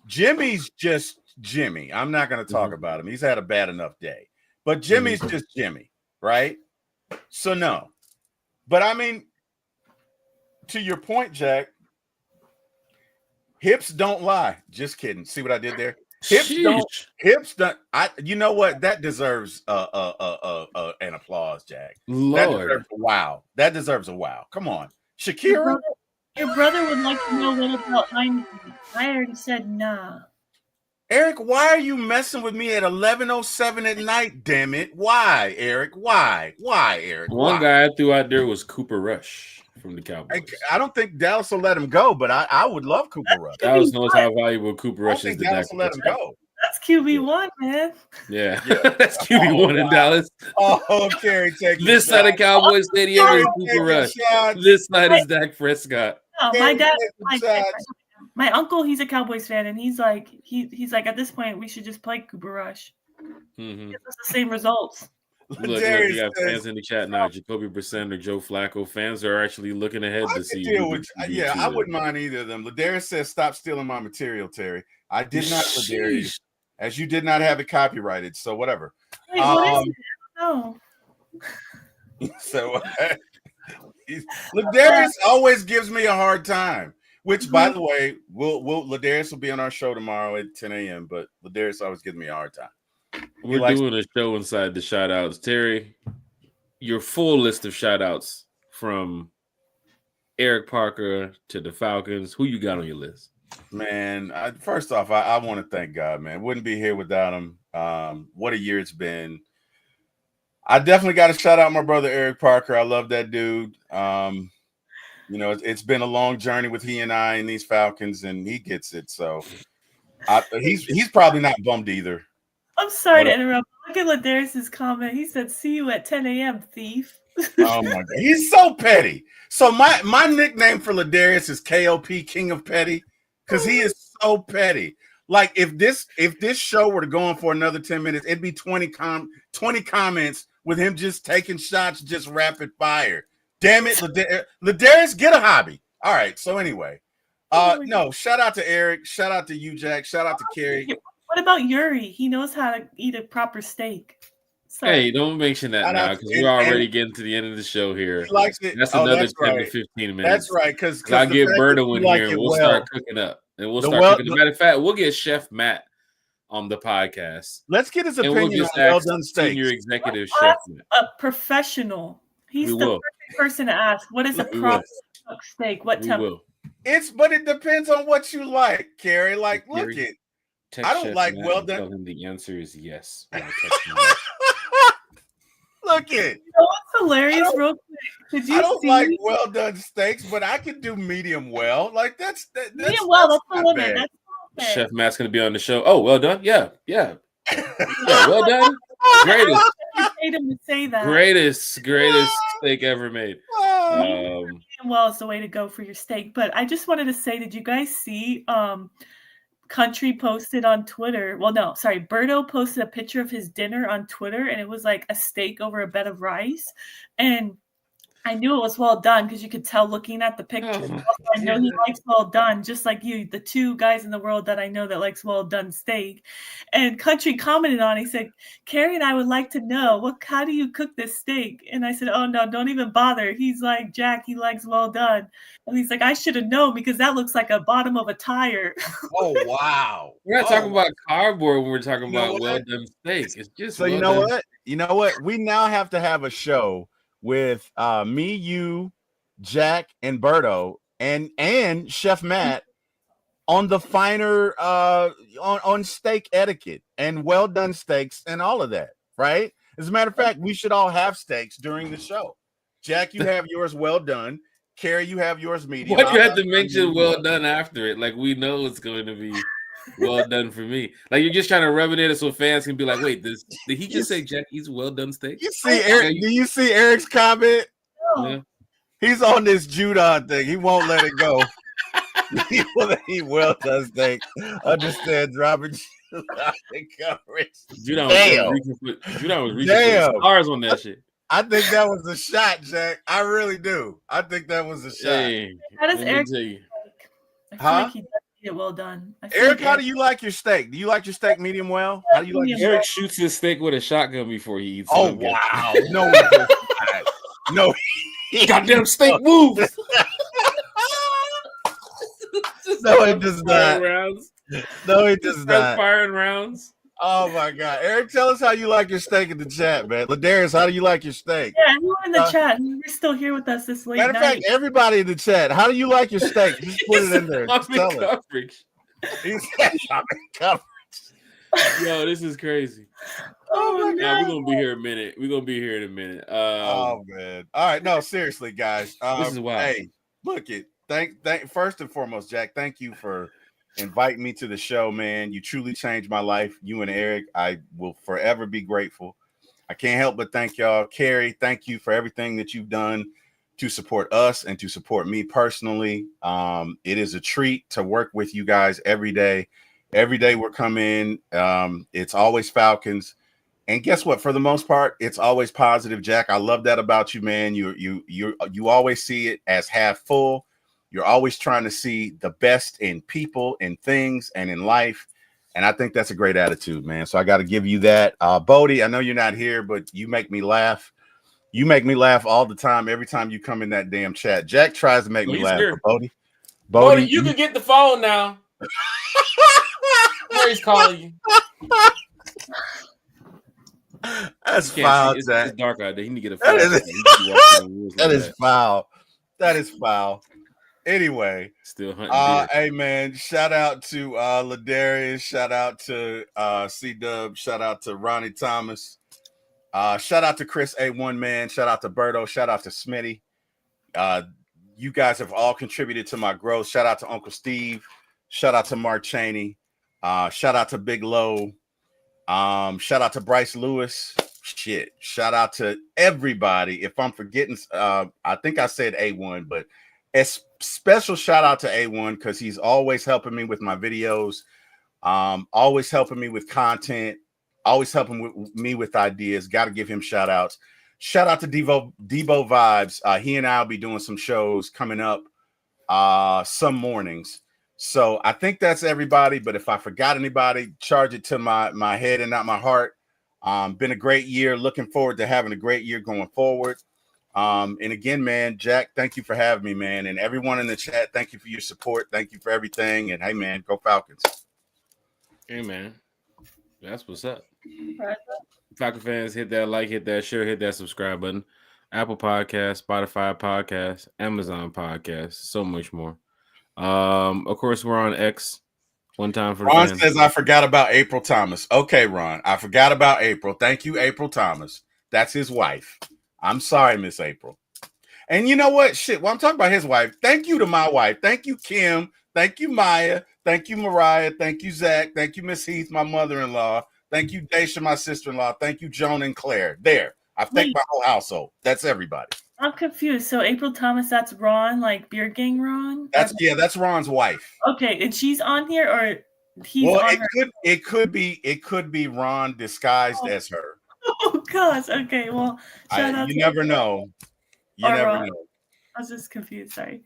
Jimmy's just Jimmy. I'm not going to talk about him. He's had a bad enough day. But Jimmy's just Jimmy, right? So no. But I mean, to your point, Jack, hips don't lie. Just kidding. See what I did there? Hips don't. You know what? That deserves an applause, Jack.
Lord.
That deserves a wow. Come on, Shakira.
Your brother would like to know what about Heineken. I already said nah.
Eric, why are you messing with me at 11:07 at night? Damn it! Why, Eric? Why, Eric?
One guy I threw out there was Cooper Rush from the Cowboys.
I don't think Dallas will let him go, but I would love Cooper Rush.
Dallas knows how valuable Cooper Rush is.
Dallas will let him go.
That's QB1, man.
Yeah. That's QB1 in Dallas.
Oh, Kerry, take
this side of Cowboys Stadium is Cooper Rush. This side is Dak Prescott.
No, my uncle, he's a Cowboys fan, and he's like at this point we should just play Cooper Rush.
Mm-hmm.
It's the same results.
Look, we got fans in the chat now. Jacoby Brissett or Joe Flacco. Fans are actually looking ahead to see.
I wouldn't mind either of them. Ladarius says, "Stop stealing my material, Terry." I did not, Ladarius, as you did not have it copyrighted. So whatever.
Wait, what is it? No.
So Ladarius always gives me a hard time. Which, by the way, Ladarius will be on our show tomorrow at 10 a.m. But Ladarius always gives me a hard time.
We're doing a show inside the shout outs. Terry, your full list of shout outs from Eric Parker to the Falcons. Who you got on your list?
Man, first off, I want to thank God, man. Wouldn't be here without him. What a year it's been. I definitely got to shout out my brother Eric Parker. I love that dude. It's been a long journey with he and I and these Falcons, and he gets it. So he's probably not bummed either.
I'm sorry to interrupt. Look at Ladarius's comment. He said, "See you at 10 a.m., thief."
Oh my God, he's so petty. So my nickname for Ladarius is KOP, King of Petty, because he is so petty. Like if this show were to go on for another 10 minutes, it'd be 20 comments with him just taking shots, just rapid fire. Damn it, Ladarius, get a hobby. All right. So anyway, no, shout out to Eric, shout out to you, Jack, shout out to Kerry.
What about Yuri? He knows how to eat a proper steak. So.
Hey, don't mention that now because we're already getting to the end of the show here.
He likes it.
That's another 10 to 15 minutes.
That's right. Because
I'll get Berto in here and we'll start cooking up. And we'll start cooking. Matter of fact, we'll get Chef Matt on the podcast.
Let's get his opinion on well-done steaks.
Senior executive Chef Matt.
A professional. He's the perfect person to ask. What is a proper steak? What temperature?
But it depends on what you like, Kerry. Like, look it. I don't like well done.
Tell him the answer is yes.
Look it.
What's hilarious, real quick?
I don't like well done steaks, but I can do medium well. Like that's
medium well. That's the limit. That's
Chef Matt's gonna be on the show. Oh, well done. Yeah. Well done. Greatest.
I paid him to say that.
Greatest steak ever made.
Medium well is the way to go for your steak. But I just wanted to say, did you guys see? Country posted on Twitter. Well, no, sorry. Berto posted a picture of his dinner on Twitter, and it was like a steak over a bed of rice. And I knew it was well done because you could tell looking at the pictures.
Oh,
I know he likes well done, just like you, the two guys in the world that I know that likes well done steak. And Country commented on it. He said, Carrie and I would like to know, how do you cook this steak? And I said, oh, no, don't even bother. He's like, Jack, he likes well done. And he's like, I should have known because that looks like a bottom of a tire.
Oh, wow.
We're not talking about cardboard when we're talking about
what?
well done steak. It's just
So you know what? You know what? We now have to have a show with me, you, Jack, and Berto, and Chef Matt on the finer on steak etiquette and well done steaks and all of that, right? As a matter of fact, we should all have steaks during the show. Jack, you have yours well done. Carrie, you have yours medium.
What you had to mention well done after it? Like we know it's going to be well done for me. Like you're just trying to rub it in so fans can be like, wait, did he just say Jack eats well done steak?
You see Eric? Do you see Eric's comment?
Yeah.
He's on this Judon thing. He won't let it go. He will eat well done steak. Understand, Robert?
Judon was reaching for stars on that shit.
I think that was a shot, Jack. I really do. I think that was a shot.
Hey,
How does Eric? I feel like he does eat it well done.
Eric, how do you like your steak? Do you like your steak medium well? How do you like
Eric shoots his steak with a shotgun before he eats it.
Oh, wow. No, he does not. No.
Goddamn steak moves.
No, it does not. No, it does not.
Firing rounds.
Oh my God, Eric, tell us how you like your steak in the chat, man. Ladarius, how do you like your steak?
Yeah, anyone in the chat, you're still here with us this late
night. Matter of fact, everybody in the chat, how do you like your steak? Just put it in there. Tell
coverage.
He said, I'm in coverage.
Yo, this is crazy.
Oh my God.
We're gonna be here a minute. We're gonna be here in a minute.
Oh man. All right, no, seriously, guys.
This is wild.
Hey, look it. Thank first and foremost, Jack. Thank you for inviting me to the show, man. You truly changed my life. You and Eric, I will forever be grateful. I can't help but thank y'all. Carrie, thank you for everything that you've done to support us and to support me personally. It is a treat to work with you guys every day. Every day we're coming. It's always Falcons. And guess what? For the most part, it's always positive, Jack. I love that about you, man. You always see it as half full. You're always trying to see the best in people, in things, and in life. And I think that's a great attitude, man. So I got to give you that. Bodie, I know you're not here, but you make me laugh. You make me laugh all the time, every time you come in that damn chat. Jack tries to make me laugh. Bodie,
you can get the phone now. He's calling you.
That's foul, Jack.
It's dark out there. He need to get a phone.
That is foul. That is foul. Anyway,
still hunting.
Hey man, shout out to Ladarius, shout out to C-Dub, shout out to Ronnie Thomas, shout out to Chris A1 man, shout out to Berto, shout out to Smitty. You guys have all contributed to my growth. Shout out to Uncle Steve, shout out to Mark Cheney, shout out to Big Low, shout out to Bryce Lewis. Shit, shout out to everybody. If I'm forgetting, I think I said A1, but a special shout out to A1 because he's always helping me with my videos, always helping me with content, always helping me with ideas. Got to give him shout outs. Shout out to Debo Vibes. He and I will be doing some shows coming up some mornings. So I think that's everybody. But if I forgot anybody, charge it to my head and not my heart. Been a great year. Looking forward to having a great year going forward. And again, man, Jack, thank you for having me, man. And everyone in the chat, thank you for your support. Thank you for everything. And hey, man, go Falcons.
Hey, man. That's what's up. Falcon fans, hit that like, hit that share, hit that subscribe button. Apple Podcast, Spotify Podcast, Amazon Podcast, so much more. Of course, we're on X. One time for
Ron
fans.
says I forgot about April Thomas. Okay, Ron, I forgot about April. Thank you, April Thomas. That's his wife. I'm sorry, Miss April. And you know what? Shit, well, I'm talking about his wife. Thank you to my wife. Thank you, Kim. Thank you, Maya. Thank you, Mariah. Thank you, Zach. Thank you, Miss Heath, my mother-in-law. Thank you, Daisha, my sister-in-law. Thank you, Joan and Claire. There. I've thanked my whole household. That's everybody.
I'm confused. So April Thomas, that's Ron, like Beer Gang Ron?
That's Ron's wife.
Okay, and she's on here or he's on her?
It could be Ron disguised as her.
Oh gosh. Okay. Well,
you never know. You never
Ron.
know.
I was just confused. Sorry.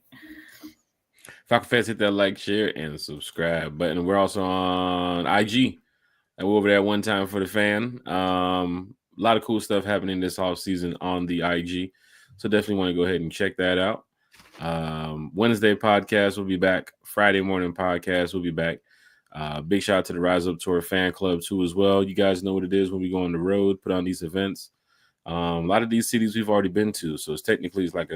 Falcon fans, hit that like, share, and subscribe button. We're also on IG. And we're over there one time for the fan. A lot of cool stuff happening this off season on the IG. So definitely want to go ahead and check that out. Wednesday podcast will be back. Friday morning podcast will be back. Big shout out to the Rise Up Tour fan club too as well. You guys know what it is when we go on the road, put on these events. A lot of these cities we've already been to. So it's technically it's like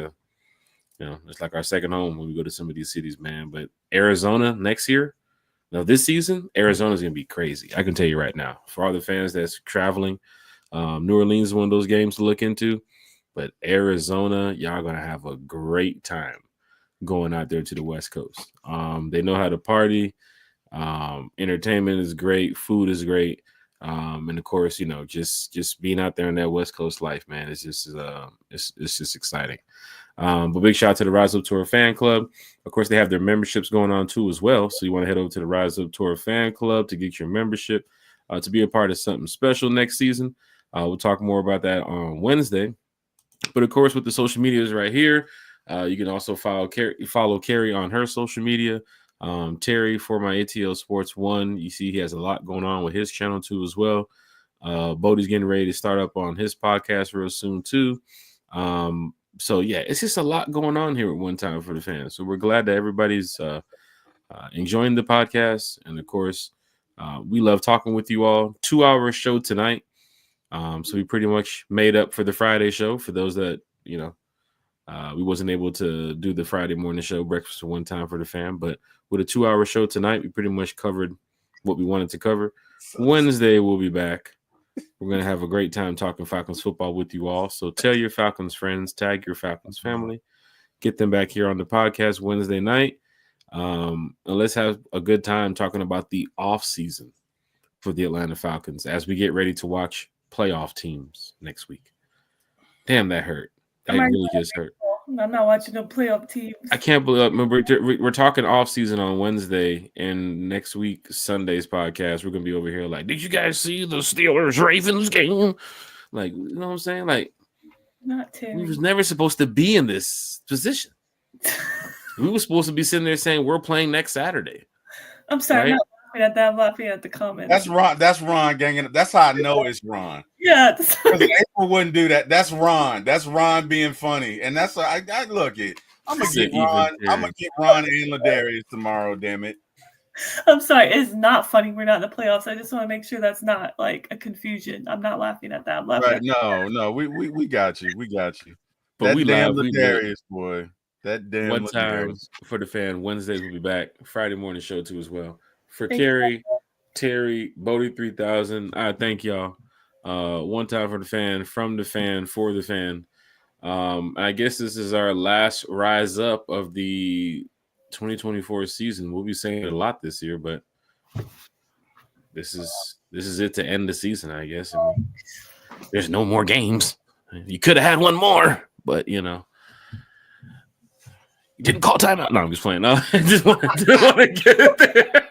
it's like our second home when we go to some of these cities, man. But Arizona next year. Now, this season, Arizona's going to be crazy. I can tell you right now. For all the fans that's traveling, New Orleans is one of those games to look into. But Arizona, y'all going to have a great time going out there to the West Coast. They know how to party. Entertainment is great. Food is great. And, of course, just being out there in that West Coast life, man, it's just exciting. But big shout out to the Rise Up Tour fan club. Of course, they have their memberships going on too as well. So you want to head over to the Rise Up Tour fan club to get your membership to be a part of something special next season. We'll talk more about that on Wednesday. But of course, with the social medias right here, you can also follow Carrie on her social media. Terry for my ATL Sports 1. You see he has a lot going on with his channel too as well. Bodie's getting ready to start up on his podcast real soon too. So, yeah, it's just a lot going on here at One Time for the Fans. So we're glad that everybody's enjoying the podcast. And, of course, we love talking with you all. 2-hour show tonight. So we pretty much made up for the Friday show for those that, we wasn't able to do the Friday morning show, Breakfast at One Time for the Fan. But with a 2-hour show tonight, we pretty much covered what we wanted to cover. Wednesday, we'll be back. We're going to have a great time talking Falcons football with you all. So tell your Falcons friends, tag your Falcons family, get them back here on the podcast Wednesday night. And let's have a good time talking about the off season for the Atlanta Falcons as we get ready to watch playoff teams next week. Damn, that hurt. That really just hurt.
I'm not watching the playoff teams.
I can't believe we're talking off season on Wednesday, and next week Sunday's podcast we're gonna be over here like, did you guys see the Steelers Ravens game? Like, you know what I'm saying? Like,
not Terry.
We was never supposed to be in this position. We were supposed to be sitting there saying we're playing next Saturday.
I'm sorry, right? I'm not laughing at that. I'm laughing at the comments.
That's Ron ganging. That's how I know it's Ron.
Yeah,
April wouldn't do that. That's Ron. That's Ron being funny, and that's I look it. I'm gonna get Ron. I'm gonna get Ron and Ladarius tomorrow. Damn it!
I'm sorry. It's not funny. We're not in the playoffs. I just want to make sure that's not like a confusion. I'm not laughing at that. I'm laughing
right? No. We got you. We got you.
But
that
we
damn
laugh.
Ladarius boy. That damn
One
Ladarius.
Time for the Fan. Wednesdays we'll be back. Friday morning show too as well. For Carrie, Terry, Bodie 3000. I thank y'all. One Time for the Fan, from the fan, for the fan. I guess this is our last rise up of the 2024 season. We'll be saying it a lot this year, but this is it to end the season, I guess. I mean, there's no more games. You could have had one more, but you didn't call timeout. No, I'm just playing. No, I just want to get it there.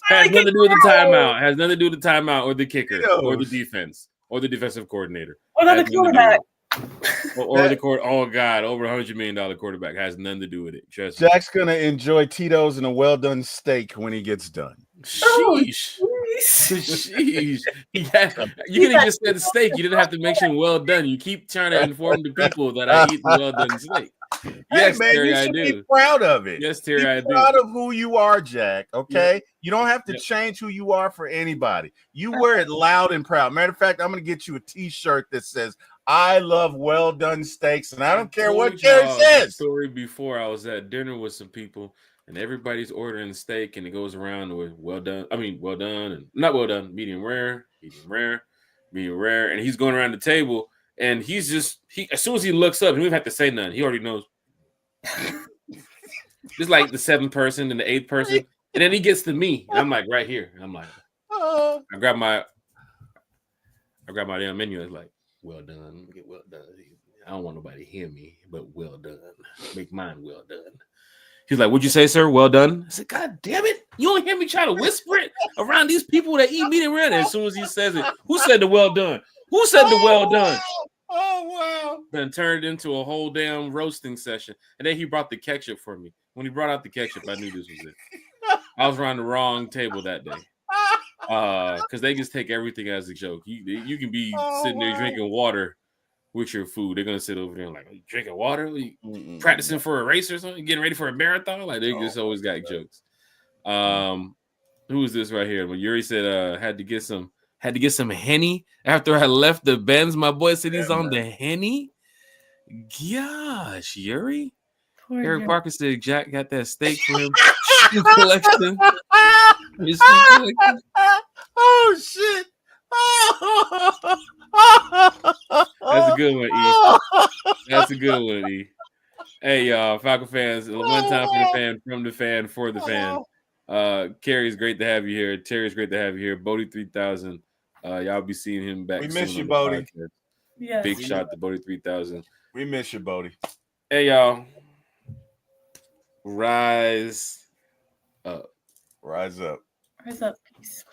Has nothing to do with the timeout. Has nothing to do with the timeout or the kicker or the defense or the defensive coordinator.
What about the quarterback?
Or the court. Oh God, over $100 million quarterback has nothing to do with it. Just
Jack's gonna enjoy Tito's and a well done steak when he gets done.
Sheesh. Sheesh. You could have just said steak. You didn't have to mention well done. You keep trying to inform the people that I eat the well done steak. Yes,
man,
Terry,
you should
I do.
be proud of it.
Yes, Terry, I do.
Proud of who you are, Jack. Okay, you don't have to change who you are for anybody. You wear it loud and proud. Matter of fact, I'm going to get you a T-shirt that says "I love well done steaks," and I don't care what Terry says.
Story before I was at dinner with some people, and everybody's ordering steak, and it goes around with well done. I mean, well done and not well done. Medium rare, medium rare, and he's going around the table. And he's just as soon as he looks up, he don't even have to say nothing. He already knows. Just like the 7th person and the 8th person. And then he gets to me. And I'm like, right here. And I'm like, I grab my damn menu. It's like, well done. Get well done. I don't want nobody to hear me, but well done. Make mine well done. He's like, what'd you say, sir? Well done. I said, God damn it. You only hear me try to whisper it around these people that eat medium rare. And as soon as he says it, who said the well done? Who said the well done?
Oh wow!
Then turned into a whole damn roasting session. And then he brought the ketchup for me. When he brought out the ketchup, I knew this was it. I was around the wrong table that day. Because they just take everything as a joke. You can be sitting there drinking water with your food. They're gonna sit over there and like, are you drinking water? Are you practicing for a race or something? Getting ready for a marathon? Like they just always got jokes. Who is this right here? When Yuri said had to get some Henny after I left the Benz. My boy said he's on the Henny. Gosh, Yuri.
Poor
Eric
Yuri.
Parker said Jack got that steak for him. Shoe collection. His shoe collection.
Oh shit!
That's a good one, E. That's a good one, E. Hey, y'all, Falcon fans. One time for the fan, from the fan, for the fan. Carrie's great to have you here. Terry's great to have you here. Bodie 3000. Y'all be seeing him back.
We miss
soon
you,
on the
Bodie.
podcast.
Yes.
Big shot to Bodie 3000.
We miss you, Bodie.
Hey, y'all. Rise up.
Rise up.
Rise up, peace.